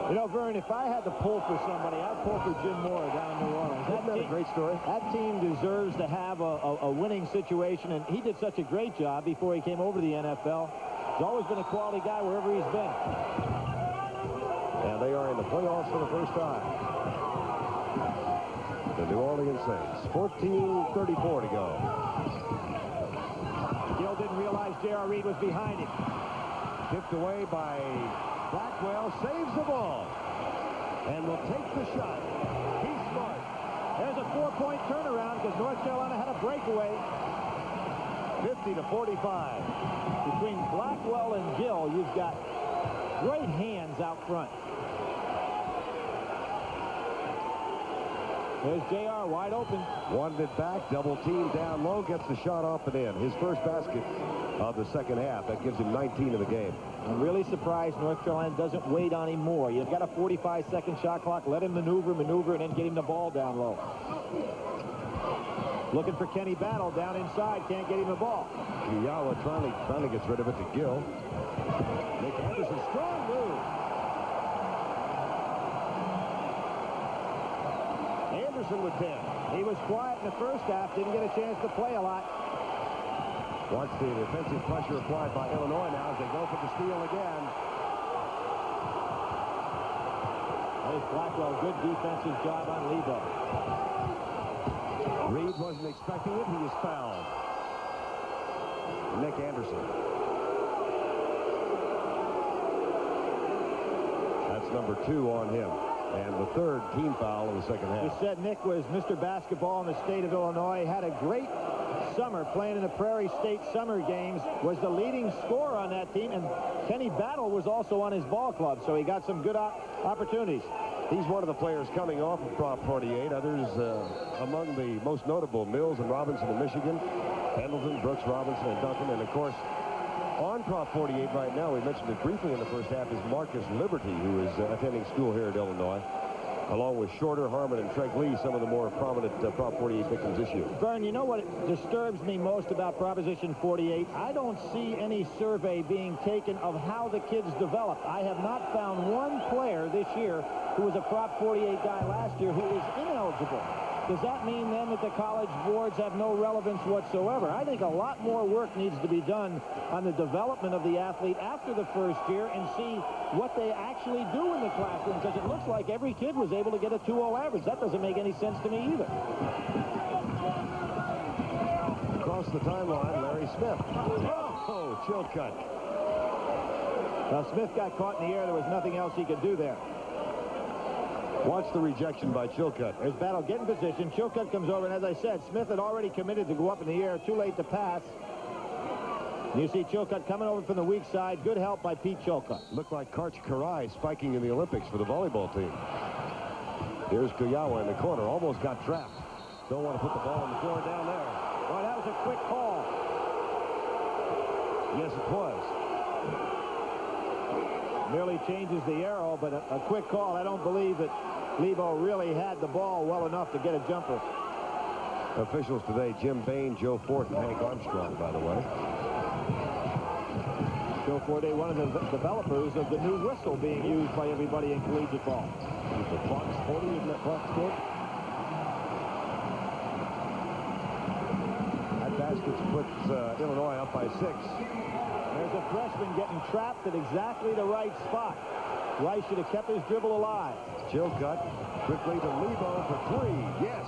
Speaker 3: You know, Vern, if I had to pull for somebody, I'd pull for Jim Mora down in New Orleans.
Speaker 2: Isn't that a great story?
Speaker 3: That team deserves to have a winning situation, and he did such a great job before he came over to the NFL. He's always been a quality guy wherever he's been.
Speaker 2: And they are in the playoffs for the first time. The New Orleans Saints. 14:34 to go.
Speaker 3: Gill didn't realize J.R. Reed was behind him.
Speaker 2: Tipped away by Blackwell. Saves the ball. And will take the shot. He's smart.
Speaker 3: There's a 4-point turnaround because North Carolina had a breakaway.
Speaker 2: 50-45.
Speaker 3: Between Blackwell and Gill, you've got great hands out front. There's J.R. wide open.
Speaker 2: Wanted it back, double team down low, gets the shot off and in. His first basket of the second half. That gives him 19 in the game.
Speaker 3: I'm really surprised North Carolina doesn't wait on him more. You've got a 45-second shot clock. Let him maneuver, and then get him the ball down low. Looking for Kenny Battle down inside. Can't get him the ball.
Speaker 2: Uyawa finally gets rid of it to Gill. Nick Anderson, strong move. Anderson with 10.
Speaker 3: He was quiet in the first half. Didn't get a chance to play a lot.
Speaker 2: Watch the defensive pressure applied by Illinois now as they go for the steal again.
Speaker 3: There's Blackwell. Good defensive job on Lebo.
Speaker 2: Reed wasn't expecting it. He was fouled. Nick Anderson. That's number 2 on him. And the third team foul in the second half.
Speaker 3: We said Nick was Mr. Basketball in the state of Illinois. Had a great summer playing in the Prairie State Summer Games. Was the leading scorer on that team. And Kenny Battle was also on his ball club. So he got some good opportunities.
Speaker 2: He's one of the players coming off of Prop 48. Others among the most notable, Mills and Robinson of Michigan, Pendleton, Brooks, Robinson, and Duncan. And, of course, on Prop 48 right now, we mentioned it briefly in the first half, is Marcus Liberty, who is attending school here at Illinois, along with Shorter, Harmon, and Treg Lee, some of the more prominent Prop 48 victims this year.
Speaker 3: Vern, you know what disturbs me most about Proposition 48? I don't see any survey being taken of how the kids developed. I have not found one player this year who was a Prop 48 guy last year who is ineligible. Does that mean then that the college boards have no relevance whatsoever? I think a lot more work needs to be done on the development of the athlete after the first year and see what they actually do in the classroom, because it looks like every kid was able to get a 2.0 average. That doesn't make any sense to me either.
Speaker 2: across the timeline, Larry Smith. Oh, Chilcutt.
Speaker 3: Now, Smith got caught in the air. There was nothing else he could do there.
Speaker 2: Watch the rejection by Chilcutt.
Speaker 3: There's Battle, get in position. Chilcutt comes over, and as I said, Smith had already committed to go up in the air. Too late to pass. And you see Chilcutt coming over from the weak side. Good help by Pete Chilcutt.
Speaker 2: Looked like Karch Karai spiking in the Olympics for the volleyball team. Here's Kuyawa in the corner. Almost got trapped. Don't want to put the ball on the floor down there.
Speaker 3: Well, that was a quick call.
Speaker 2: Yes, it was.
Speaker 3: Merely changes the arrow, but a quick call. I don't believe that Lebo really had the ball well enough to get a jumper.
Speaker 2: Officials today, Jim Bain, Joe Fort, and Hank Armstrong, by the way.
Speaker 3: Joe Forte, one of the developers of the new whistle being used by everybody in collegiate ball.
Speaker 2: The Fox 40, isn't that Fox 40? That basket puts Illinois up by 6.
Speaker 3: There's a freshman getting trapped at exactly the right spot. Rice should have kept his dribble alive.
Speaker 2: Chilcutt quickly to Lebo for 3. Yes.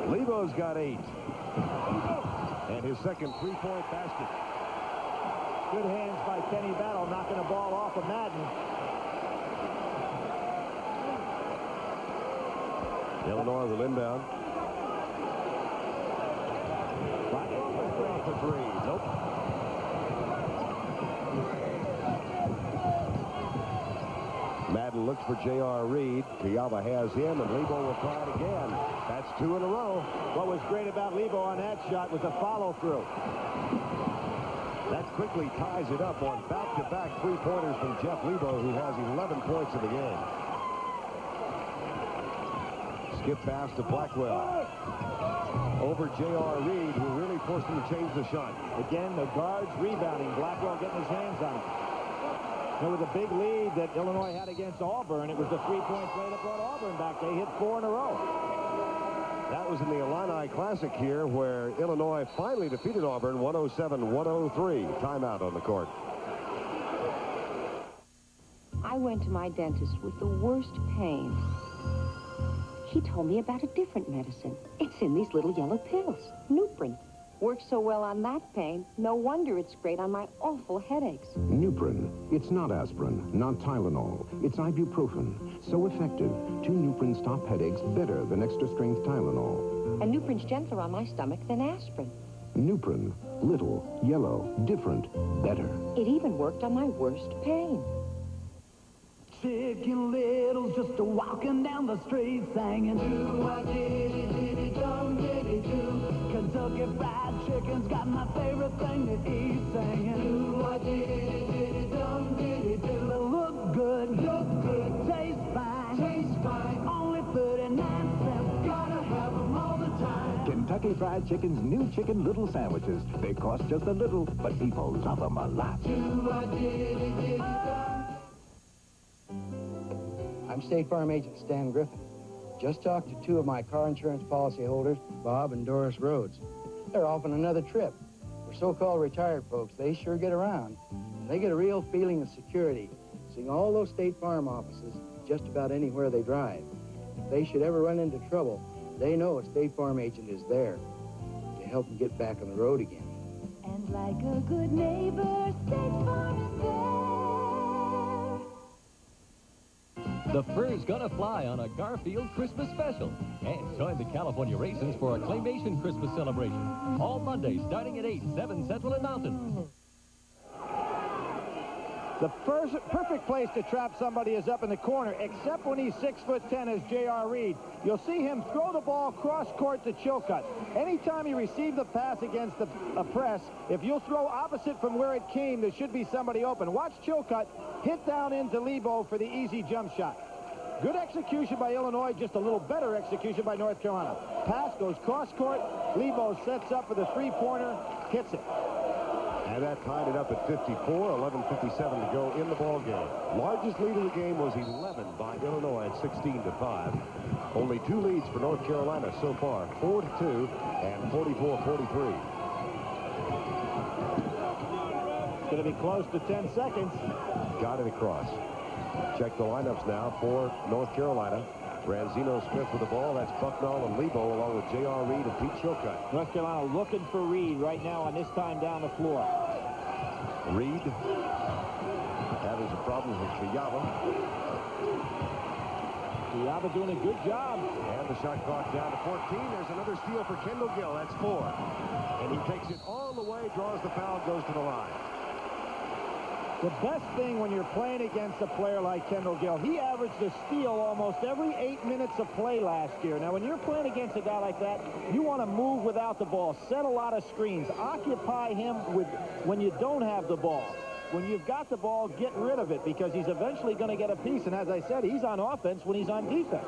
Speaker 2: Lebo's got 8. And his second three-point basket.
Speaker 3: Good hands by Kenny Battle, knocking the ball off of Madden.
Speaker 2: Illinois will inbound. For 3. Nope. Madden looks for J.R. Reed. Kuyawa has him, and Lebo will try it again. That's 2 in a row.
Speaker 3: What was great about Lebo on that shot was the follow-through.
Speaker 2: That quickly ties it up on back-to-back three-pointers from Jeff Lebo, who has 11 points in the game. Skip pass to Blackwell. Over J.R. Reed, who really forced him to change the shot.
Speaker 3: Again, the guards rebounding. Blackwell getting his hands on it. There was a big lead that Illinois had against Auburn. It was the three-point play that brought Auburn back. They hit 4 in a row.
Speaker 2: That was in the Illini Classic here, where Illinois finally defeated Auburn 107-103. Timeout on the court.
Speaker 5: I went to my dentist with the worst pain. He told me about a different medicine. It's in these little yellow pills. Nuprin. Works so well on that pain, no wonder it's great on my awful headaches.
Speaker 14: Nuprin. It's not aspirin, not Tylenol. It's ibuprofen. So effective, 2 Nuprin stop headaches better than extra-strength Tylenol.
Speaker 5: And Nuprin's gentler on my stomach than aspirin.
Speaker 14: Nuprin. Little, yellow, different, better.
Speaker 5: It even worked on my worst pain.
Speaker 21: Chicken Little just walking down the street singing do-a-diddy-diddy-dum diddy-do. Kentucky Fried Chicken's got my favorite thing to eat singing do-a-diddy-diddy-dum diddy-do. They look good, taste fine, only 39 cents. Gotta have them all the time.
Speaker 14: Kentucky Fried Chicken's new Chicken Little sandwiches. They cost just a little, but people love them a lot.
Speaker 21: Do-a-diddy-diddy-dum.
Speaker 15: I'm State Farm Agent Stan Griffin. Just talked to 2 of my car insurance policyholders, Bob and Doris Rhodes. They're off on another trip. For so-called retired folks, they sure get around. And they get a real feeling of security, seeing all those State Farm offices just about anywhere they drive. If they should ever run into trouble, they know a State Farm agent is there to help them get back on the road again.
Speaker 4: And like a good neighbor, State Farm is there.
Speaker 1: The fur's gonna fly on a Garfield Christmas special. And join the California Raisins for a Claymation Christmas celebration. All Monday, starting at 8, 7 Central and Mountain.
Speaker 3: The perfect place to trap somebody is up in the corner, except when he's 6'10" as J.R. Reed. You'll see him throw the ball cross-court to Chilcutt. Anytime you receive the pass against a press, if you'll throw opposite from where it came, there should be somebody open. Watch Chilcutt hit down into Lebo for the easy jump shot. Good execution by Illinois, just a little better execution by North Carolina. Pass goes cross-court. Lebo sets up for the three-pointer, hits it.
Speaker 2: And that tied it up at 54, 11:57 to go in the ball game. Largest lead of the game was 11 by Illinois at 16-5. Only 2 leads for North Carolina so far, 4-2 and 44-43.
Speaker 3: It's going to be close to 10 seconds.
Speaker 2: Got it across. Check the lineups now for North Carolina. Ranzino Smith with the ball. That's Bucknall and Lebo along with J.R. Reed and Pete Chilcutt.
Speaker 3: North Carolina looking for Reed right now on this time down the floor.
Speaker 2: Reed having some problems with Kayaba.
Speaker 3: Kayaba doing a good job.
Speaker 2: And the shot clock down to 14. There's another steal for Kendall Gill. That's 4. And he takes it all the way, draws the foul, goes to the line.
Speaker 3: The best thing when you're playing against a player like Kendall Gill, he averaged a steal almost every 8 minutes of play last year. Now, when you're playing against a guy like that, you want to move without the ball, set a lot of screens, occupy him when you don't have the ball. When you've got the ball, get rid of it, because he's eventually going to get a piece. And as I said, he's on offense when he's on defense.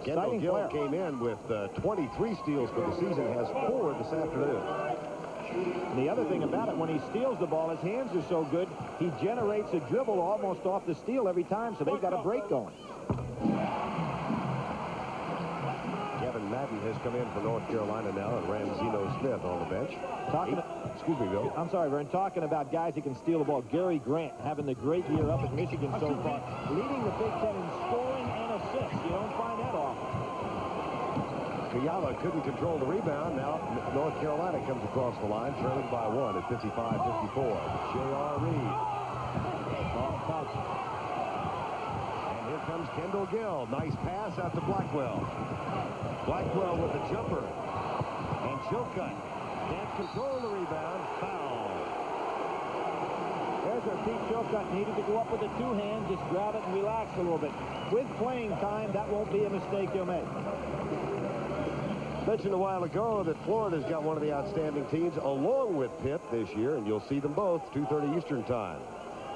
Speaker 2: Kendall Gill came in with 23 steals for the season, has 4 this afternoon.
Speaker 3: And the other thing about it, when he steals the ball, his hands are so good, he generates a dribble almost off the steal every time, so they've got a break going.
Speaker 2: Kevin Madden has come in for North Carolina now, and Ranzino Smith on the bench. Excuse me, Bill.
Speaker 3: I'm sorry, Vern. Talking about guys who can steal the ball. Gary Grant having the great year up at Michigan so far, leading the Big Ten in scoring and assists. You don't find that often.
Speaker 2: Kayaba couldn't control the rebound. Now North Carolina comes across the line, trailing by 1 at 55-54. J.R. Reed. And here comes Kendall Gill. Nice pass out to Blackwell. Blackwell with the jumper. And Chilcutt can't control the rebound. Foul.
Speaker 3: There's where Pete Chilcutt needed to go up with the 2 hands, just grab it and relax a little bit. With playing time, that won't be a mistake he'll make.
Speaker 2: Mentioned a while ago that Florida's got one of the outstanding teams along with Pitt this year, and you'll see them both 2:30 Eastern time.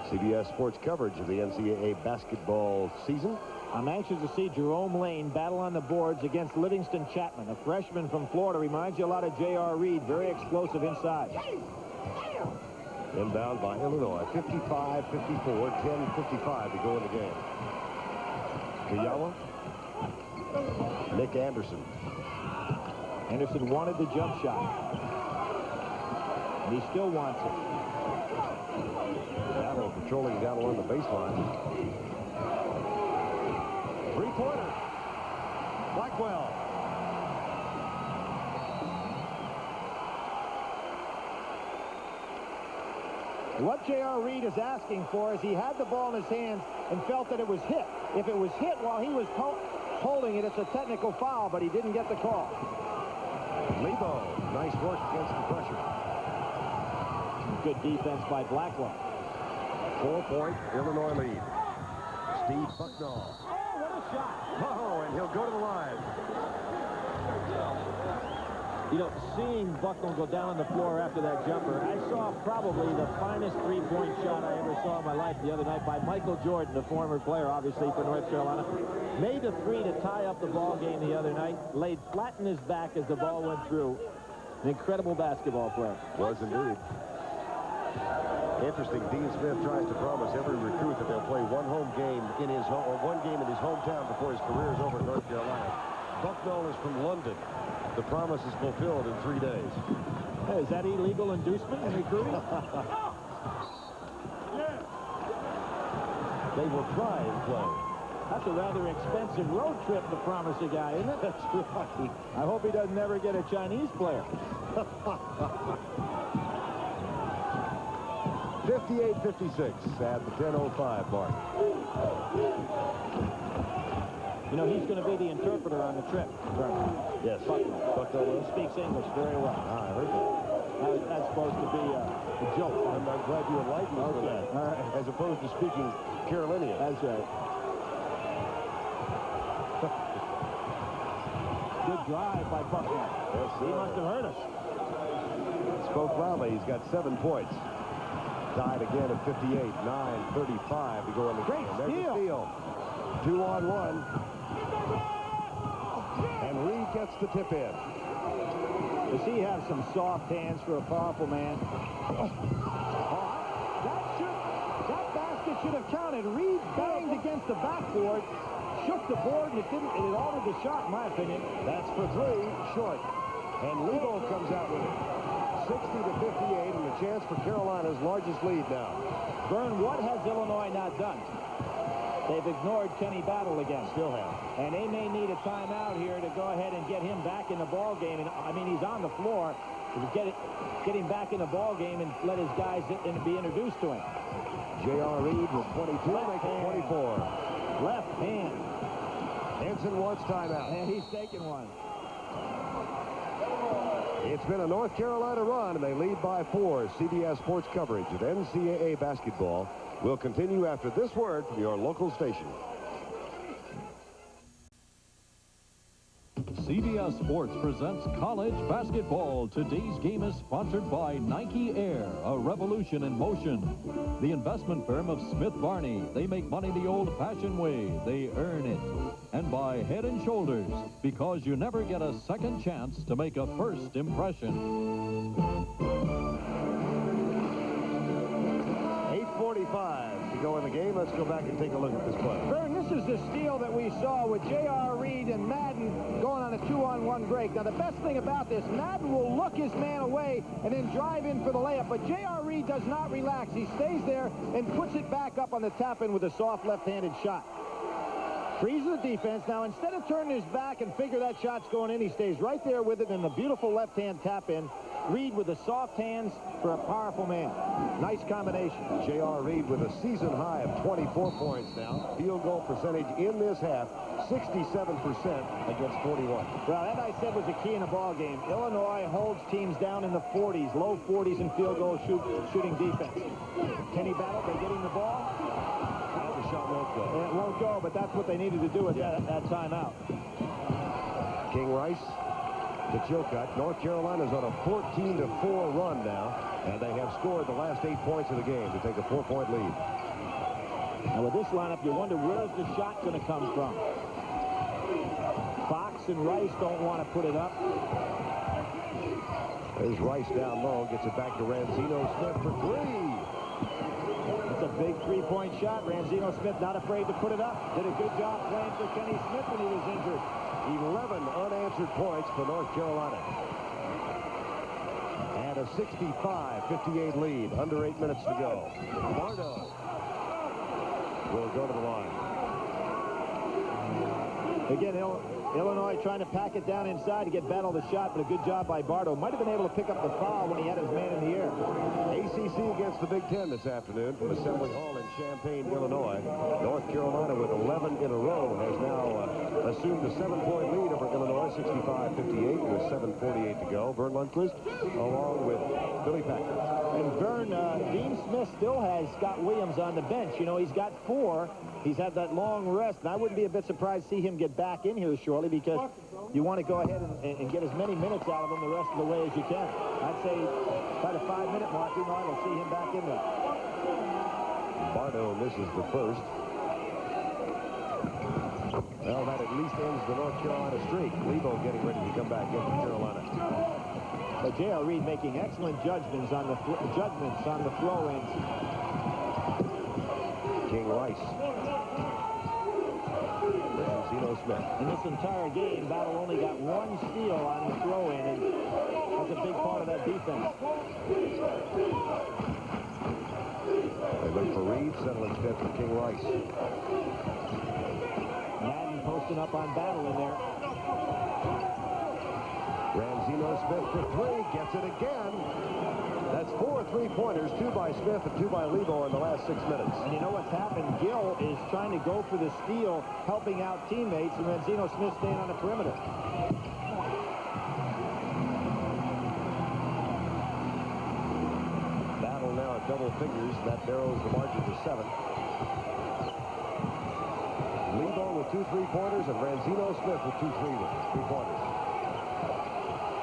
Speaker 2: CBS Sports coverage of the NCAA basketball season.
Speaker 3: I'm anxious to see Jerome Lane battle on the boards against Livingston Chapman. A freshman from Florida, reminds you a lot of J.R. Reed. Very explosive inside.
Speaker 2: Inbound by Illinois. 55-54, 10:55 to go in the game. Kayaba. Nick Anderson.
Speaker 3: Anderson wanted the jump shot. And he still wants it.
Speaker 2: Battle controlling down along the baseline. Three-pointer. Blackwell.
Speaker 3: What J.R. Reed is asking for is he had the ball in his hands and felt that it was hit. If it was hit while he was holding it, it's a technical foul, but he didn't get the call.
Speaker 2: Lebo, nice work against the pressure.
Speaker 3: Good defense by Blackwell.
Speaker 2: 4-point Illinois lead. Steve Bucknall.
Speaker 3: Oh, what a shot.
Speaker 2: Oh, and he'll go to the line.
Speaker 3: You know, seeing Bucknall go down on the floor after that jumper, I saw probably the finest three-point shot I ever saw in my life the other night by Michael Jordan, the former player, obviously, for North Carolina. Made a 3 to tie up the ball game the other night, laid flat in his back as the ball went through. An incredible basketball player.
Speaker 2: Was indeed. Interesting, Dean Smith tries to promise every recruit that they'll play one game in his hometown before his career is over at North Carolina. Bucknall is from London. The promise is fulfilled in 3 days.
Speaker 3: Hey, is that illegal inducement in recruiting?
Speaker 2: They will try and play.
Speaker 3: That's a rather expensive road trip to promise a guy, isn't it? That's right. I hope he doesn't ever get a Chinese player.
Speaker 2: 58-56 at the 10:05 mark.
Speaker 3: You know, he's going to be the interpreter on the trip.
Speaker 2: Yes.
Speaker 3: Bucknall speaks English very well.
Speaker 2: I heard that.
Speaker 3: That's supposed to be a joke.
Speaker 2: I'm glad you enlightened me for that.
Speaker 3: All right.
Speaker 2: As opposed to speaking Carolinian.
Speaker 3: That's right. Good drive by Bucknall.
Speaker 2: Yes,
Speaker 3: he must have hurt us.
Speaker 2: Spoke loudly. He's got 7 points. Tied again at 58. 9:35 to go in the game. There's a steal. 2-on-1. And Reed gets the tip in.
Speaker 3: Does he have some soft hands for a powerful man? That basket should have counted. Reed banged against the backboard, shook the board, and it altered the shot, in my opinion.
Speaker 2: That's for 3, short. And Lebo comes out with it. 60-58, and a chance for Carolina's largest lead now.
Speaker 3: Vern, what has Illinois not done? They've ignored Kenny Battle again.
Speaker 2: Still have.
Speaker 3: And they may need a timeout here to go ahead and get him back in the ball game. And I mean, he's on the floor. Get him back in the ball game and let his guys be introduced to him.
Speaker 2: J.R. Reed with 22, make it 24.
Speaker 3: Left hand.
Speaker 2: Henson wants timeout.
Speaker 3: And he's taking one.
Speaker 2: It's been a North Carolina run, and they lead by 4. CBS Sports coverage of NCAA basketball will continue after this word from your local station.
Speaker 1: CBS Sports presents college basketball. Today's game is sponsored by Nike Air, a revolution in motion. The investment firm of Smith Barney. They make money the old-fashioned way. They earn it. And by Head & Shoulders, because you never get a second chance to make a first impression.
Speaker 2: 8:45 to go in the game. Let's go back and take a look at this play.
Speaker 3: Vern, this is the steal that we saw with J.R. Reed and Madden going on a 2-on-1 break. Now, the best thing about this, Madden will look his man away and then drive in for the layup, but J.R. Reed does not relax. He stays there and puts it back up on the tap-in with a soft left-handed shot. Frees the defense. Now, instead of turning his back and figure that shot's going in, he stays right there with it in the beautiful left-hand tap-in. Reed with the soft hands for a powerful man. Nice combination.
Speaker 2: J.R. Reed with a season high of 24 points now. Field goal percentage in this half, 67% against 41.
Speaker 3: Well, that I said was a key in the ball game. Illinois holds teams down in the 40s, low 40s in field goal shooting defense. Kenny Battle, they getting the ball.
Speaker 2: The shot won't go.
Speaker 3: It won't go, but that's what they needed to do at that timeout.
Speaker 2: King Rice to Chilcutt. North Carolina's on a 14-4 run now, and they have scored the last 8 points of the game to take a 4-point lead.
Speaker 3: Now with this lineup, you wonder where's the shot going to come from. Fox and Rice don't want to put it up.
Speaker 2: There's Rice down low, gets it back to Ranzino Smith for 3.
Speaker 3: It's a big three-point shot. Ranzino Smith not afraid to put it up. Did a good job playing for Kenny Smith when he was injured.
Speaker 2: 11 unanswered points for North Carolina. And a 65-58 lead. Under 8 minutes to go. Bardo will go to the line.
Speaker 3: Again, Illinois trying to pack it down inside to get Battle the shot, but a good job by Bardo. Might have been able to pick up the foul when he had his man in the air.
Speaker 2: ACC against the Big Ten this afternoon from Assembly Hall in Champaign, Illinois. North Carolina with 11 in a row has now assumed a 7-point lead over Illinois, 65-58 with 7:48 to go. Vern Lundquist along with Billy Packer.
Speaker 3: And Vern, Dean Smith still has Scott Williams on the bench. You know, he's got 4. He's had that long rest, and I wouldn't be a bit surprised to see him get back in here shortly because you want to go ahead and get as many minutes out of him the rest of the way as you can. I'd say by the 5-minute mark, you might will see him back in there.
Speaker 2: Bardo misses the first. Well, that at least ends the North Carolina streak. Lebo getting ready to come back into Carolina.
Speaker 3: But J.R. Reed making excellent judgments on the throw-ins.
Speaker 2: King Rice. Ranzino Smith.
Speaker 3: In this entire game, Battle only got 1 steal on the throw-in, and that's a big part of that defense.
Speaker 2: They look for Reed, settle instead for King Rice.
Speaker 3: Madden posting up on Battle in there.
Speaker 2: Ranzino Smith for 3, gets it again. That's 4 3-pointers, 2 by Smith and 2 by Lebo in the last 6 minutes.
Speaker 3: And you know what's happened? Gill is trying to go for the steal, helping out teammates, and Ranzino Smith staying on the perimeter.
Speaker 2: Battle now at double figures. That narrows the margin to 7. Lebo with 2 3-pointers and Ranzino Smith with 2 3-pointers.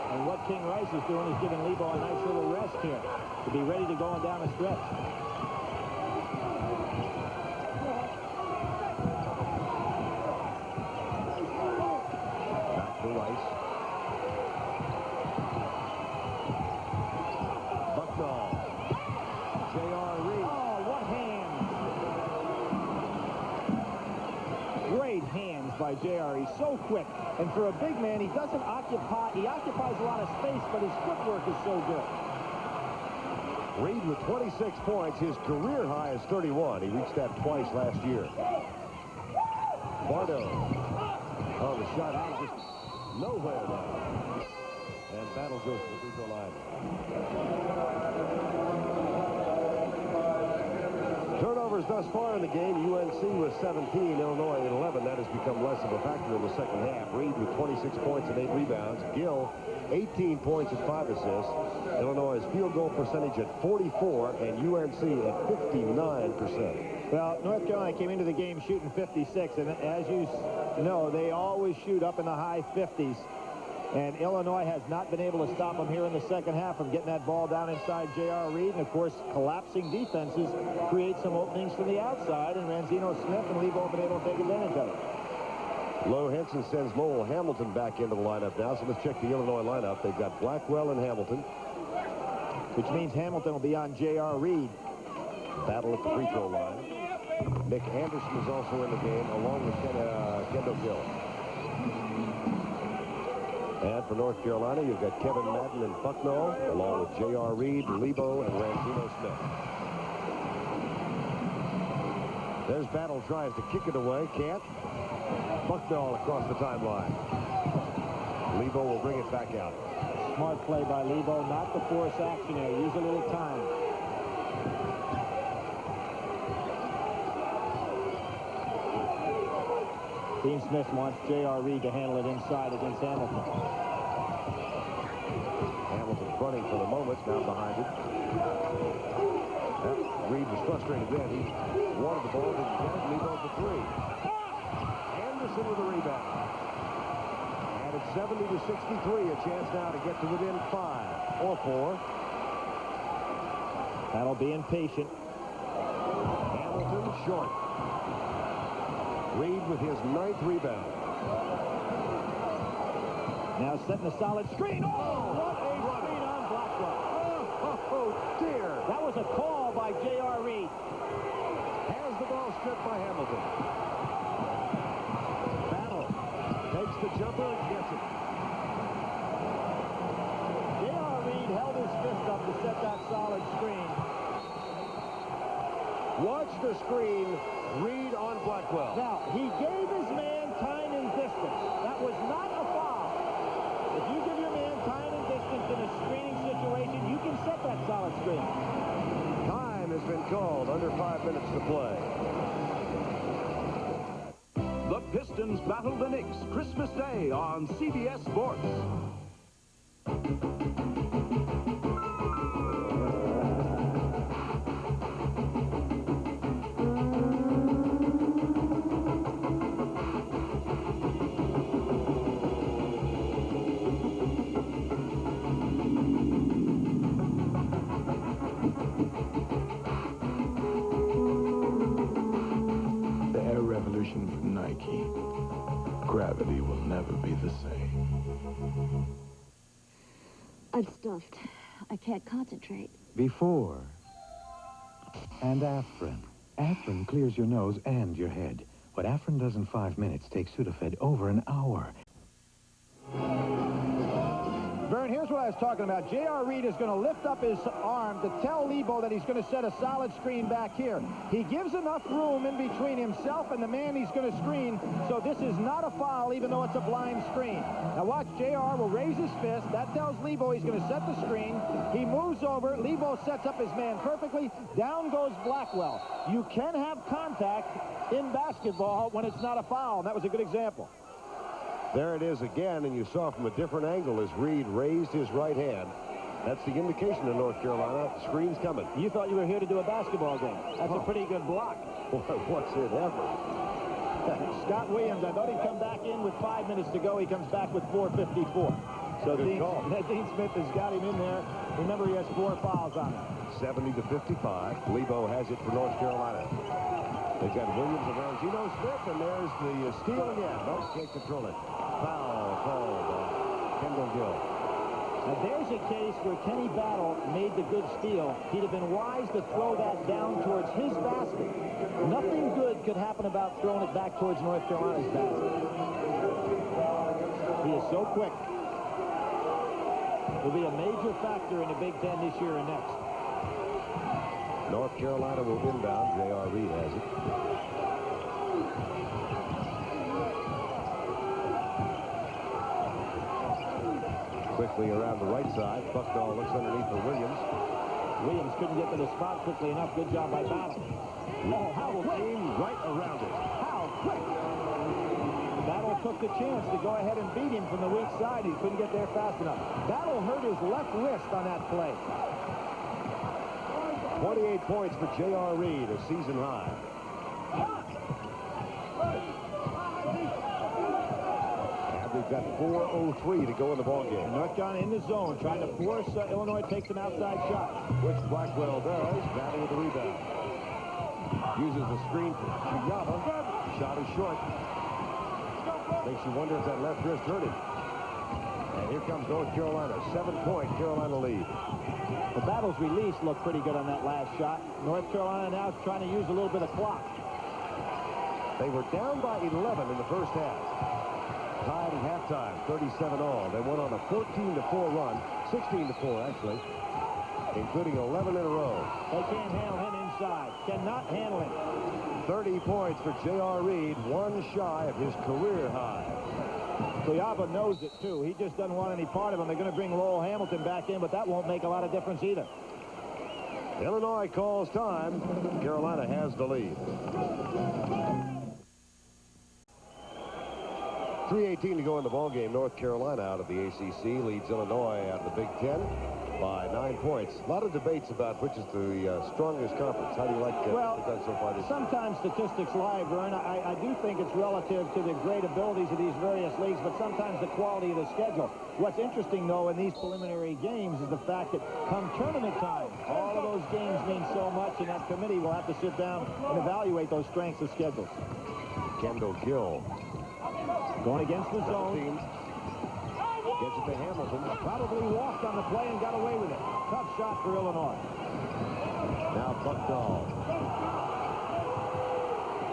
Speaker 3: And what King Rice is doing is giving Lebo a nice little rest here to be ready to go on down the stretch.
Speaker 2: Back to Rice. Bucknall. J.R. Reed.
Speaker 3: Oh, what hands. Great hands by J.R. He's so quick. And for a big man, he doesn't occupy, he occupies a lot of space, but his footwork is so good.
Speaker 2: Reed with 26 points. His career high is 31. He reached that twice last year. Bardo. Oh, the shot hangs just nowhere now. And Battle goes to the free throw line. Turnovers thus far in the game. UNC with 17, Illinois at 11. That has become less of a factor in the second half. Reed with 26 points and 8 rebounds. Gill, 18 points and 5 assists. Illinois' field goal percentage at 44 and UNC at 59%.
Speaker 3: Well, North Carolina came into the game shooting 56, and as you know, they always shoot up in the high 50s. And Illinois has not been able to stop them here in the second half from getting that ball down inside J.R. Reed. And, of course, collapsing defenses create some openings from the outside, and Ranzino Smith and Lebo have been able to take advantage of it.
Speaker 2: Low Henson sends Lowell Hamilton back into the lineup now. So let's check the Illinois lineup. They've got Blackwell and Hamilton.
Speaker 3: Which means Hamilton will be on J.R. Reed.
Speaker 2: Battle at the free throw line. Nick Anderson is also in the game, along with Kendall Gill. And for North Carolina, you've got Kevin Madden and Bucknall, along with J.R. Reed, Lebo, and Ranzino Smith. There's Battle, tries to kick it away, can't. Bucknall across the timeline. Lebo will bring it back out.
Speaker 3: Smart play by Lebo, not to force action there. Use a little time. Dean Smith wants J.R. Reed to handle it inside against Hamilton.
Speaker 2: Hamilton fronting for the moment, now behind it. Reed was frustrated then. He wanted the ball, didn't get it. Lebo for three. Anderson with a rebound. And it's 70 to 63. A chance now to get to within 5 or 4.
Speaker 3: That'll be impatient.
Speaker 2: Hamilton short. Reed with his 9th rebound.
Speaker 3: Now setting a solid screen. Oh, what a screen on Blackwell.
Speaker 2: Oh, dear.
Speaker 3: That was a call by J.R. Reed.
Speaker 2: Has the ball stripped by Hamilton. Battle takes the jumper and gets it.
Speaker 3: J.R. Reed held his fist up to set that solid screen.
Speaker 2: Watch the screen. Reed on Blackwell.
Speaker 3: Now, he gave his man time and distance. That was not a foul. If you give your man time and distance in a screening situation, you can set that solid screen.
Speaker 2: Time has been called. Under 5 minutes to play.
Speaker 6: The Pistons battle the Knicks Christmas Day on CBS Sports.
Speaker 7: From Nike, gravity will never be the same.
Speaker 18: I'm stuffed. I can't concentrate.
Speaker 23: Before and Afrin. Afrin clears your nose and your head. What Afrin does in 5 minutes takes Sudafed over an hour.
Speaker 3: Vern, here's what I was talking about. J.R. Reed is going to lift up his arm to tell Lebo that he's going to set a solid screen back here. He gives enough room in between himself and the man he's going to screen, so this is not a foul, even though it's a blind screen. Now watch, J.R. will raise his fist. That tells Lebo he's going to set the screen. He moves over. Lebo sets up his man perfectly. Down goes Blackwell. You can have contact in basketball when it's not a foul, and that was a good example.
Speaker 2: There it is again, and you saw from a different angle as Reed raised his right hand. That's the indication of North Carolina. The screen's coming.
Speaker 3: You thought you were here to do a basketball game. That's a pretty good block.
Speaker 2: What's it ever?
Speaker 3: Scott Williams, I thought he'd come back in with 5 minutes to go. He comes back with 4:54. So Dean Smith has got him in there. Remember, he has 4 fouls on him.
Speaker 2: 70 to 55. Lebo has it for North Carolina. They've got Williams and Ranzino Smith, and there's the steal again. Nope, can't control it. Foul called by Kendall Gill.
Speaker 3: Now there's a case where Kenny Battle made the good steal. He'd have been wise to throw that down towards his basket. Nothing good could happen about throwing it back towards North Carolina's basket. He is so quick. Will be a major factor in the Big Ten this year and next.
Speaker 2: North Carolina will inbound. J.R. Reed has it. quickly around the right side. Bucknall looks underneath for Williams.
Speaker 3: Williams couldn't get to the spot quickly enough. Good job by Battle. Oh, how quick!
Speaker 2: Right around it.
Speaker 3: How quick! Battle took the chance to go ahead and beat him from the weak side. He couldn't get there fast enough. Battle hurt his left wrist on that play.
Speaker 2: 28 points for J.R. Reed, a season high. And we've got 4:03 to go in the ball game.
Speaker 3: North Carolina in the zone, trying to force Illinois to take some outside shots.
Speaker 2: Which Blackwell does. Battle with the rebound. Uses the screen for Chiava. Shot is short. Makes you wonder if that left wrist hurt him. And here comes North Carolina. 7-point Carolina lead.
Speaker 3: The Battle's release looked pretty good on that last shot. North Carolina now is trying to use a little bit of clock.
Speaker 2: They were down by 11 in the first half. Tied at halftime, 37 all. They went on a 14-4 run, 16-4 actually, including 11 in a row.
Speaker 3: They can't handle him inside. Cannot handle him.
Speaker 2: 30 points for J.R. Reed, one shy of his career high.
Speaker 3: Cuyaba knows it, too. He just doesn't want any part of him. They're going to bring Lowell Hamilton back in, but that won't make a lot of difference either.
Speaker 2: Illinois calls time. Carolina has the lead. 3:18 to go in the ball game. North Carolina out of the ACC leads Illinois out of the Big Ten by 9 points. A lot of debates about which is the strongest conference. How do you like
Speaker 3: well,
Speaker 2: the so far this year?
Speaker 3: Sometimes statistics lie, Vern. I do think it's relative to the great abilities of these various leagues, but sometimes the quality of the schedule. What's interesting, though, in these preliminary games is the fact that come tournament time, all of those games mean so much, and that committee will have to sit down and evaluate those strengths of schedules.
Speaker 2: Kendall Gill
Speaker 3: going against the zone.
Speaker 2: Gets it to Hamilton.
Speaker 3: Probably walked on the play and got away with it. Tough shot for Illinois.
Speaker 2: Now Bucknall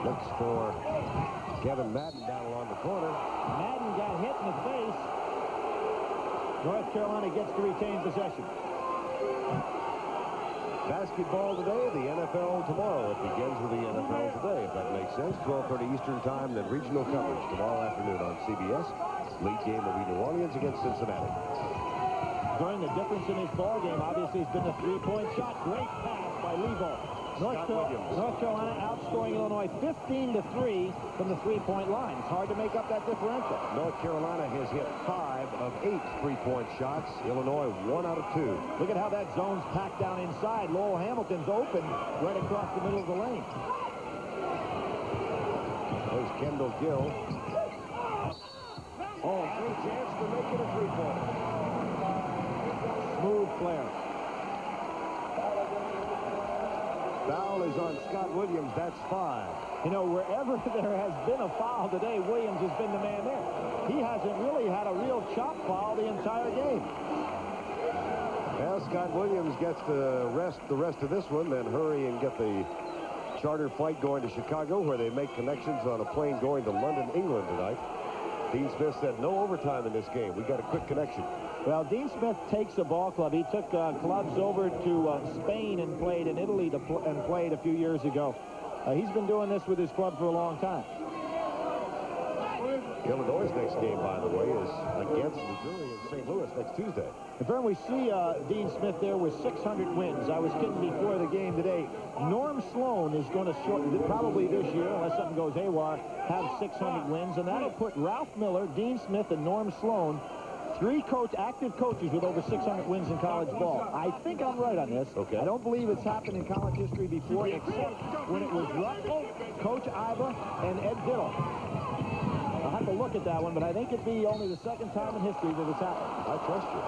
Speaker 2: looks for Kevin Madden down along the corner.
Speaker 3: Madden got hit in the face. North Carolina gets to retain possession.
Speaker 2: Basketball today, the NFL tomorrow. It begins with the NFL today, if that makes sense. 12:30 Eastern Time, then regional coverage tomorrow afternoon on CBS. Lead game will be New Orleans against Cincinnati.
Speaker 3: During the difference in his ball game, obviously, has been the three-point shot. Great pass by Lebo. North Carolina outscoring Illinois 15-3 from the three-point line. It's hard to make up that differential.
Speaker 2: North Carolina has hit 5 of 8 three-point shots. Illinois 1 out of 2.
Speaker 3: Look at how that zone's packed down inside. Lowell Hamilton's open right across the middle of the lane.
Speaker 2: There's Kendall Gill. Oh, great chance to make it a three-point.
Speaker 3: Smooth flare.
Speaker 2: Foul is on Scott Williams. That's 5.
Speaker 3: You know, wherever there has been a foul today, Williams has been the man there. He hasn't really had a real chop foul the entire game.
Speaker 2: Well, Scott Williams gets to rest the rest of this one, then hurry and get the charter flight going to Chicago, where they make connections on a plane going to London, England tonight. Dean Smith said no overtime in this game. We got a quick connection.
Speaker 3: Well, Dean Smith takes a ball club. He took clubs over to Spain and played in Italy and played a few years ago. He's been doing this with his club for a long time.
Speaker 2: Illinois' next game, by the way, is against Missouri in St. Louis next Tuesday.
Speaker 3: And Vern, we see Dean Smith there with 600 wins. I was kidding before the game today. Norm Sloan is going to probably this year, unless something goes haywire, have 600 wins, and that'll put Ralph Miller, Dean Smith, and Norm Sloan, 3 active coaches with over 600 wins in college ball. I think I'm right on this.
Speaker 2: Okay.
Speaker 3: I don't believe it's happened in college history before, except when it was Rupp, Coach Iba, and Ed Diddle. I'll have to look at that one, but I think it'd be only the second time in history that it's happened.
Speaker 2: I trust you.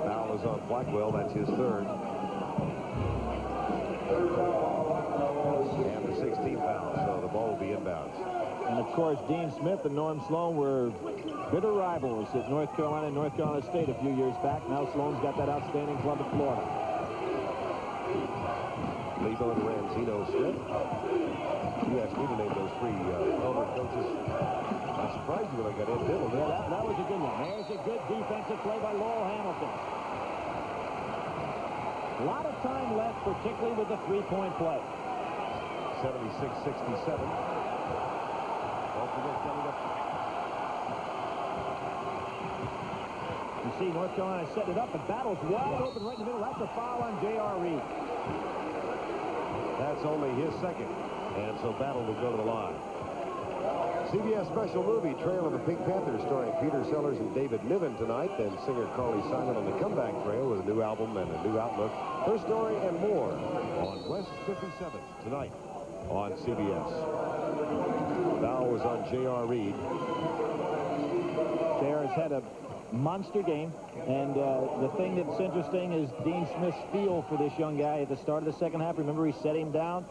Speaker 2: Foul is on Blackwell. That's his third. And the 16th foul, so the ball will be inbounds.
Speaker 3: And, of course, Dean Smith and Norm Sloan were bitter rivals at North Carolina and North Carolina State a few years back. Now Sloan's got that outstanding club at Florida.
Speaker 2: Lebo and Ramzino Smith. You asked me to name those 3 elder coaches. I surprised you when I got Ed Diddle.
Speaker 3: Yeah, that was a good one. There's a good defensive play by Lowell Hamilton. A lot of time left, particularly with the three-point play.
Speaker 2: 76-67.
Speaker 3: see North Carolina setting it up, but Battle's wide open right in the middle. That's a foul on J.R. Reed.
Speaker 2: That's only his second, and so Battle will go to the line. CBS special movie, Trail of the Pink Panthers, starring Peter Sellers and David Niven tonight, and singer Carly Simon on the comeback trail with a new album and a new outlook. Her story and more on West 57 tonight on CBS. Foul was on J.R. Reed.
Speaker 3: J.R. has had a monster game, and the thing that's interesting is Dean Smith's feel for this young guy at the start of the second half. Remember, he set him down,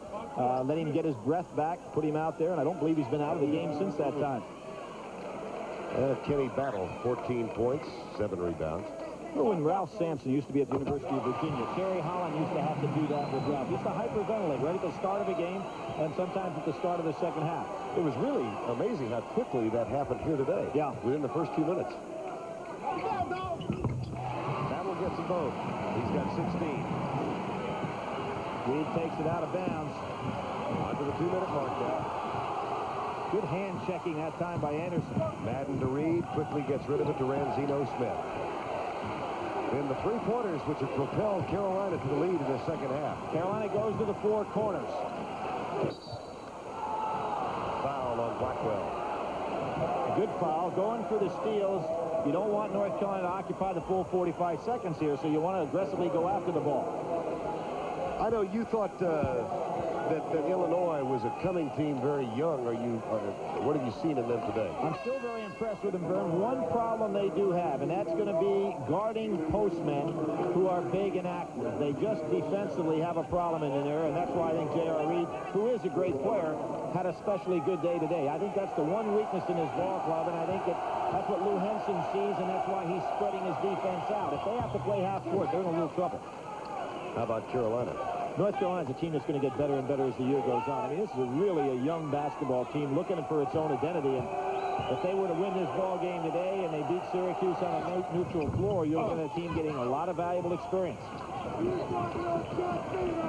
Speaker 3: let him get his breath back, put him out there, and I don't believe he's been out of the game since that time.
Speaker 2: Kenny Battle, 14 points, 7 rebounds.
Speaker 3: Remember when Ralph Sampson used to be at the University of Virginia, Terry Holland used to have to do that with Ralph. He used to hyperventilate right at the start of a game and sometimes at the start of the second half.
Speaker 2: It was really amazing how quickly that happened here today.
Speaker 3: Yeah.
Speaker 2: Within the first 2 minutes. Battle gets them both. He's got 16.
Speaker 3: Reed takes it out of bounds.
Speaker 2: Under the 2-minute mark now.
Speaker 3: Good hand checking that time by Anderson.
Speaker 2: Madden to Reed, quickly gets rid of it to Ranzino Smith. In the three-pointers, which have propelled Carolina to the lead in the second half.
Speaker 3: Carolina goes to the four corners.
Speaker 2: Foul on Blackwell.
Speaker 3: A good foul, going for the steals. You don't want North Carolina to occupy the full 45 seconds here, so you want to aggressively go after the ball.
Speaker 2: I know you thought that Illinois was a coming team, very young. What have you seen in them today?
Speaker 3: I'm still very impressed with them, Vern. One problem they do have, and that's going to be guarding postmen who are big and active. They just defensively have a problem in there, and that's why I think J.R. Reed, who is a great player, had a especially good day today. I think that's the one weakness in his ball club, and I think that's what Lou Henson sees, and that's why he's spreading his defense out. If they have to play half court, they're in a little trouble.
Speaker 2: How about Carolina?
Speaker 3: North Carolina's a team that's going to get better and better as the year goes on. I mean, this is really a young basketball team looking for its own identity. And if they were to win this ball game today and they beat Syracuse on a neutral floor, you're looking at a team getting a lot of valuable experience.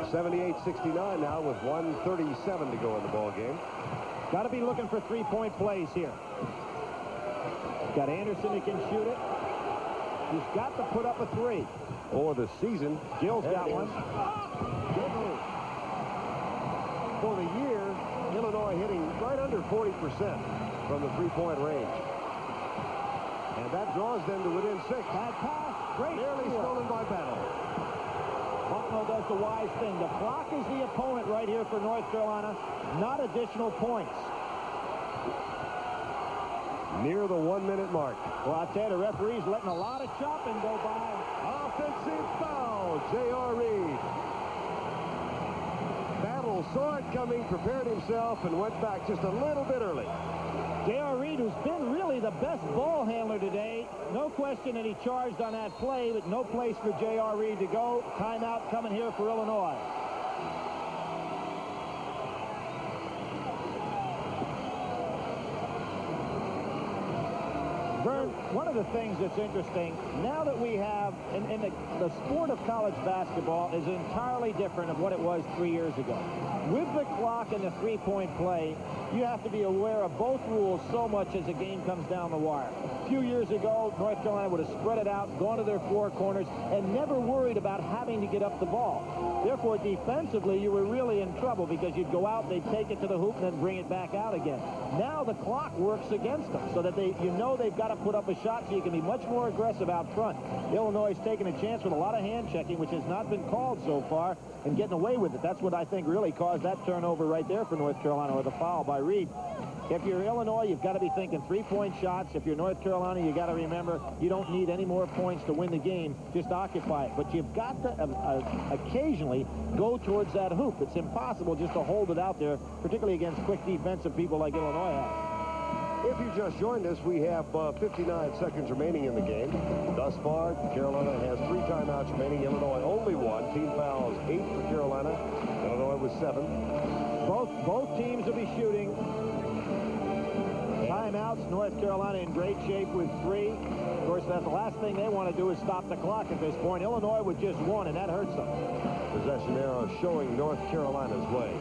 Speaker 2: 78-69 now with 1:37 to go in the ball game.
Speaker 3: Got to be looking for three-point plays here. Got Anderson who can shoot it. He's got to put up a three.
Speaker 2: Or the season.
Speaker 3: Gill's got one.
Speaker 2: Good move. For the year, Illinois hitting right under 40% from the three-point range. And that draws them to within 6.
Speaker 3: Bad pass. Great.
Speaker 2: Nearly stolen by Battle.
Speaker 3: Bucknell does the wise thing. The clock is the opponent right here for North Carolina, not additional points.
Speaker 2: Near the 1-minute mark.
Speaker 3: Well, I'll tell you, the referee's letting a lot of chopping go by.
Speaker 2: Offensive foul, J.R. Reed. Battle saw it coming, prepared himself, and went back just a little bit early.
Speaker 3: J.R. Reed, who's been really the best ball handler today. No question that he charged on that play, but no place for J.R. Reed to go. Timeout coming here for Illinois. Vern, one of the things that's interesting, now that we have, and the sport of college basketball is entirely different of what it was 3 years ago. With the clock and the three-point play, you have to be aware of both rules so much as a game comes down the wire. A few years ago, North Carolina would have spread it out, gone to their four corners, and never worried about having to get up the ball. Therefore, defensively, you were really in trouble because you'd go out, they'd take it to the hoop, and then bring it back out again. Now the clock works against them so that they've got to put up a shot so you can be much more aggressive out front. Illinois is taking a chance with a lot of hand checking, which has not been called so far, and getting away with it. That's what I think really caused that turnover right there for North Carolina, or the foul by Reed. If you're Illinois, you've got to be thinking three-point shots. If you're North Carolina, you got to remember you don't need any more points to win the game. Just occupy it. But you've got to occasionally go towards that hoop. It's impossible just to hold it out there, particularly against quick defensive people like Illinois have.
Speaker 2: If you just joined us, we have 59 seconds remaining in the game. Thus far, Carolina has 3 timeouts remaining. Illinois only 1. Team fouls 8 for Carolina. Illinois was 7.
Speaker 3: Both teams will be shooting. Timeouts. North Carolina in great shape with 3. Of course, that's the last thing they want to do is stop the clock at this point. Illinois with just 1, and that hurts them.
Speaker 2: Possession arrow showing North Carolina's way.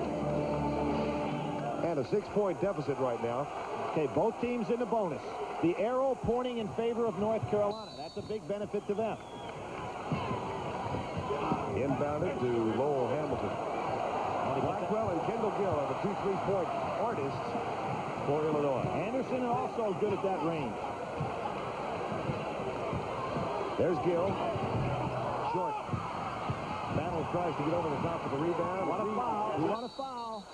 Speaker 2: And a 6-point deficit right now.
Speaker 3: Okay, both teams in the bonus. The arrow pointing in favor of North Carolina. That's a big benefit to them.
Speaker 2: Inbounded to Lowell Hamilton. Blackwell and Kendall Gill are the 2 3-point artists for Illinois.
Speaker 3: Anderson also good at that range.
Speaker 2: There's Gill. Short. Battle tries to get over the top of the rebound.
Speaker 3: What a foul. You want a foul.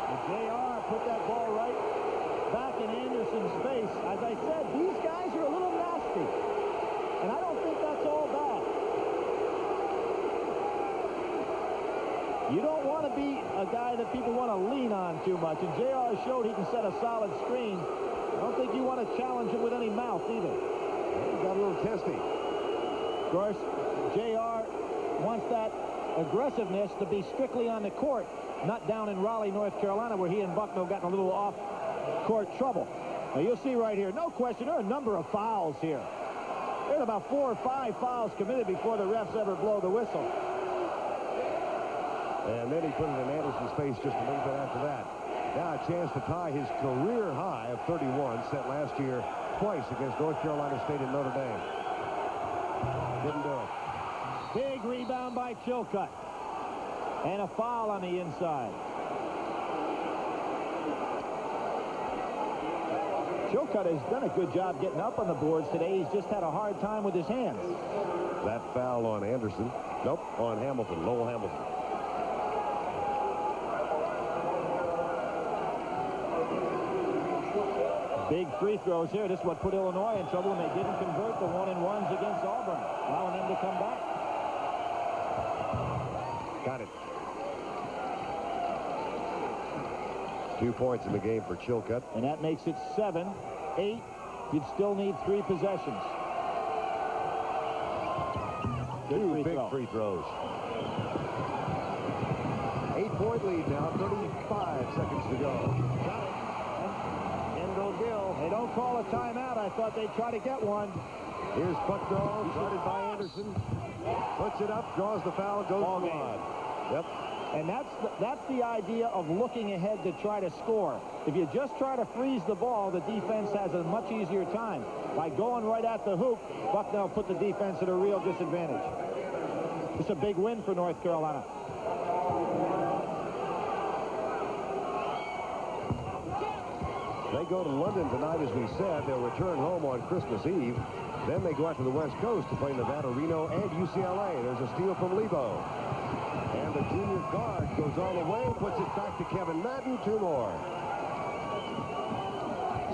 Speaker 3: And JR put that ball right back in Anderson's face. As I said, these guys are a little nasty. And I don't think that's all bad. You don't want to be a guy that people want to lean on too much. And JR showed he can set a solid screen. I don't think you want to challenge him with any mouth either.
Speaker 2: He got a little testy.
Speaker 3: Of course, JR wants that aggressiveness to be strictly on the court, not down in Raleigh, North Carolina, where he and Bucknell got in a little off-court trouble. Now, you'll see right here, no question, there are a number of fouls here. There's about 4 or 5 fouls committed before the refs ever blow the whistle.
Speaker 2: And then he put it in Anderson's face just a little bit after that. Now a chance to tie his career high of 31 set last year twice against North Carolina State and Notre Dame. Didn't do it.
Speaker 3: Big rebound by Chilcutt. And a foul on the inside. Chilcutt has done a good job getting up on the boards today. He's just had a hard time with his hands.
Speaker 2: That foul on Anderson. Nope, on Hamilton, Lowell Hamilton.
Speaker 3: Big free throws here. This is what put Illinois in trouble when they didn't convert the 1-and-1s against Auburn, allowing them to come back.
Speaker 2: Got it. 2 points in the game for Chilcutt.
Speaker 3: And that makes it 7, 8. You'd still need 3 possessions.
Speaker 2: Two big free throws. 8-point lead now, 35 seconds to go. Gill.
Speaker 3: They don't call a timeout. I thought they'd try to get one.
Speaker 2: Here's Bucknell, guarded by Anderson. Puts it up, draws the foul, goes on. Yep.
Speaker 3: And that's the idea of looking ahead to try to score. If you just try to freeze the ball, the defense has a much easier time. By going right at the hoop, Bucknell put the defense at a real disadvantage. It's a big win for North Carolina.
Speaker 2: They go to London tonight, as we said. They'll return home on Christmas Eve. Then they go out to the West Coast to play Nevada, Reno, and UCLA. There's a steal from Lebo. And the junior guard goes all the way, puts it back to Kevin Madden. 2 more.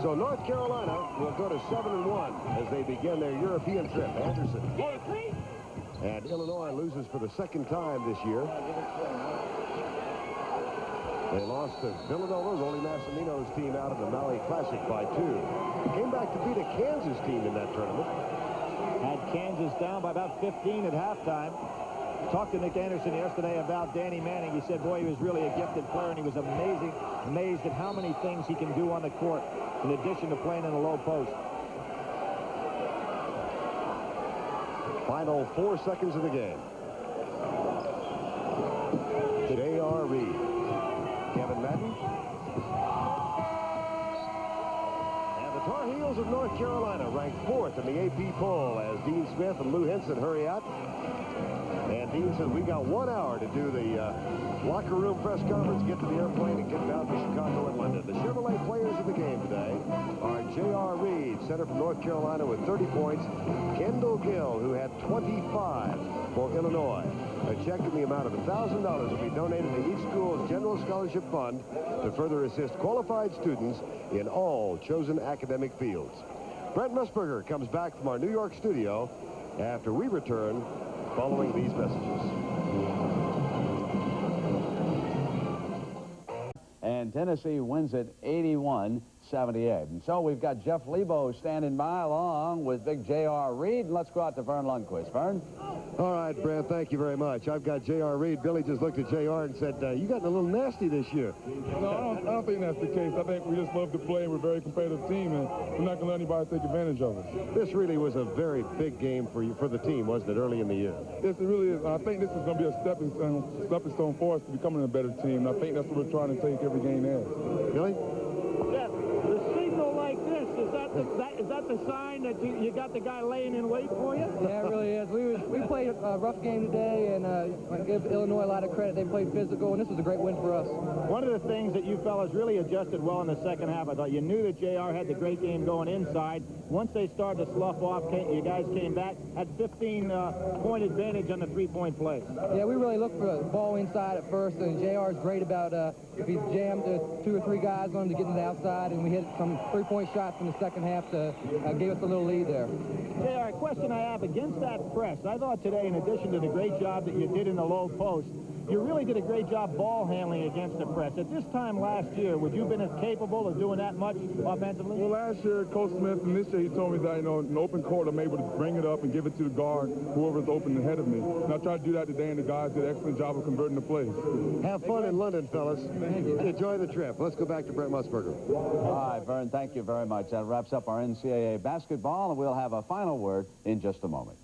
Speaker 2: So North Carolina will go to 7-1 as they begin their European trip. Anderson. And Illinois loses for the 2nd time this year. They lost to Villanova, Rolly Massimino's team out of the Maui Classic by 2. Came back to beat a Kansas team in that tournament.
Speaker 3: Had Kansas down by about 15 at halftime. Talked to Nick Anderson yesterday about Danny Manning. He said, boy, he was really a gifted player, and he was amazed at how many things he can do on the court, in addition to playing in the low post.
Speaker 2: Final 4 seconds of the game. J.R. Reed. Kevin Madden. And the Tar Heels of North Carolina ranked 4th in the AP poll as Dean Smith and Lou Henson hurry out. And Dean said, we got 1 hour to do the locker room press conference, get to the airplane, and get down to Chicago and London. The Chevrolet players of the game today are J.R. Reed, center from North Carolina with 30 points. Kendall Gill, who had 25 for Illinois. A check in the amount of $1,000 will be donated to each school's general scholarship fund to further assist qualified students in all chosen academic fields. Brent Musburger comes back from our New York studio after we return following these messages.
Speaker 17: And Tennessee wins it 81-79. 78. And so we've got Jeff Lebo standing by along with big J.R. Reed. And let's go out to Vern Lundquist. Vern?
Speaker 2: All right, Brad, thank you very much. I've got J.R. Reed. Billy just looked at J.R. and said, you gotten a little nasty this year.
Speaker 8: No, I don't think that's the case. I think we just love to play. We're a very competitive team, and we're not going to let anybody take advantage of us.
Speaker 2: This really was a very big game for the team, wasn't it, early in the year?
Speaker 8: Yes, it really is. I think this is going to be a stepping stone for us to becoming a better team, and I think that's what we're trying to take every game as.
Speaker 2: Billy?
Speaker 3: Jeff, the signal like this, is that the sign that you got the guy laying in wait for you?
Speaker 19: Yeah, it really is. We played a rough game today, and I give Illinois a lot of credit. They played physical, and this was a great win for us.
Speaker 3: One of the things that you fellas really adjusted well in the second half, I thought you knew that JR had the great game going inside. Once they started to slough off, you guys came back, had 15-point advantage on the three-point play.
Speaker 19: Yeah, we really looked for the ball inside at first, and JR is great about if he jammed 2 or 3 guys on him to get to the outside, and we hit some three-point shots in the second half to give us a little lead there.
Speaker 3: JR, a question I have against that press. I thought today, in addition to the great job that you did in the low post, you really did a great job ball handling against the press. At this time last year, would you have been as capable of doing that much offensively?
Speaker 8: Well, last year, Coach Smith, and this year, he told me that, in an open court, I'm able to bring it up and give it to the guard, whoever's open ahead of me. And I tried to do that today, and the guys did an excellent job of converting the plays.
Speaker 2: Have fun in London, fellas. Enjoy the trip. Let's go back to Brent Musburger.
Speaker 17: All right, Vern, thank you very much. That wraps up our NCAA basketball, and we'll have a final word in just a moment.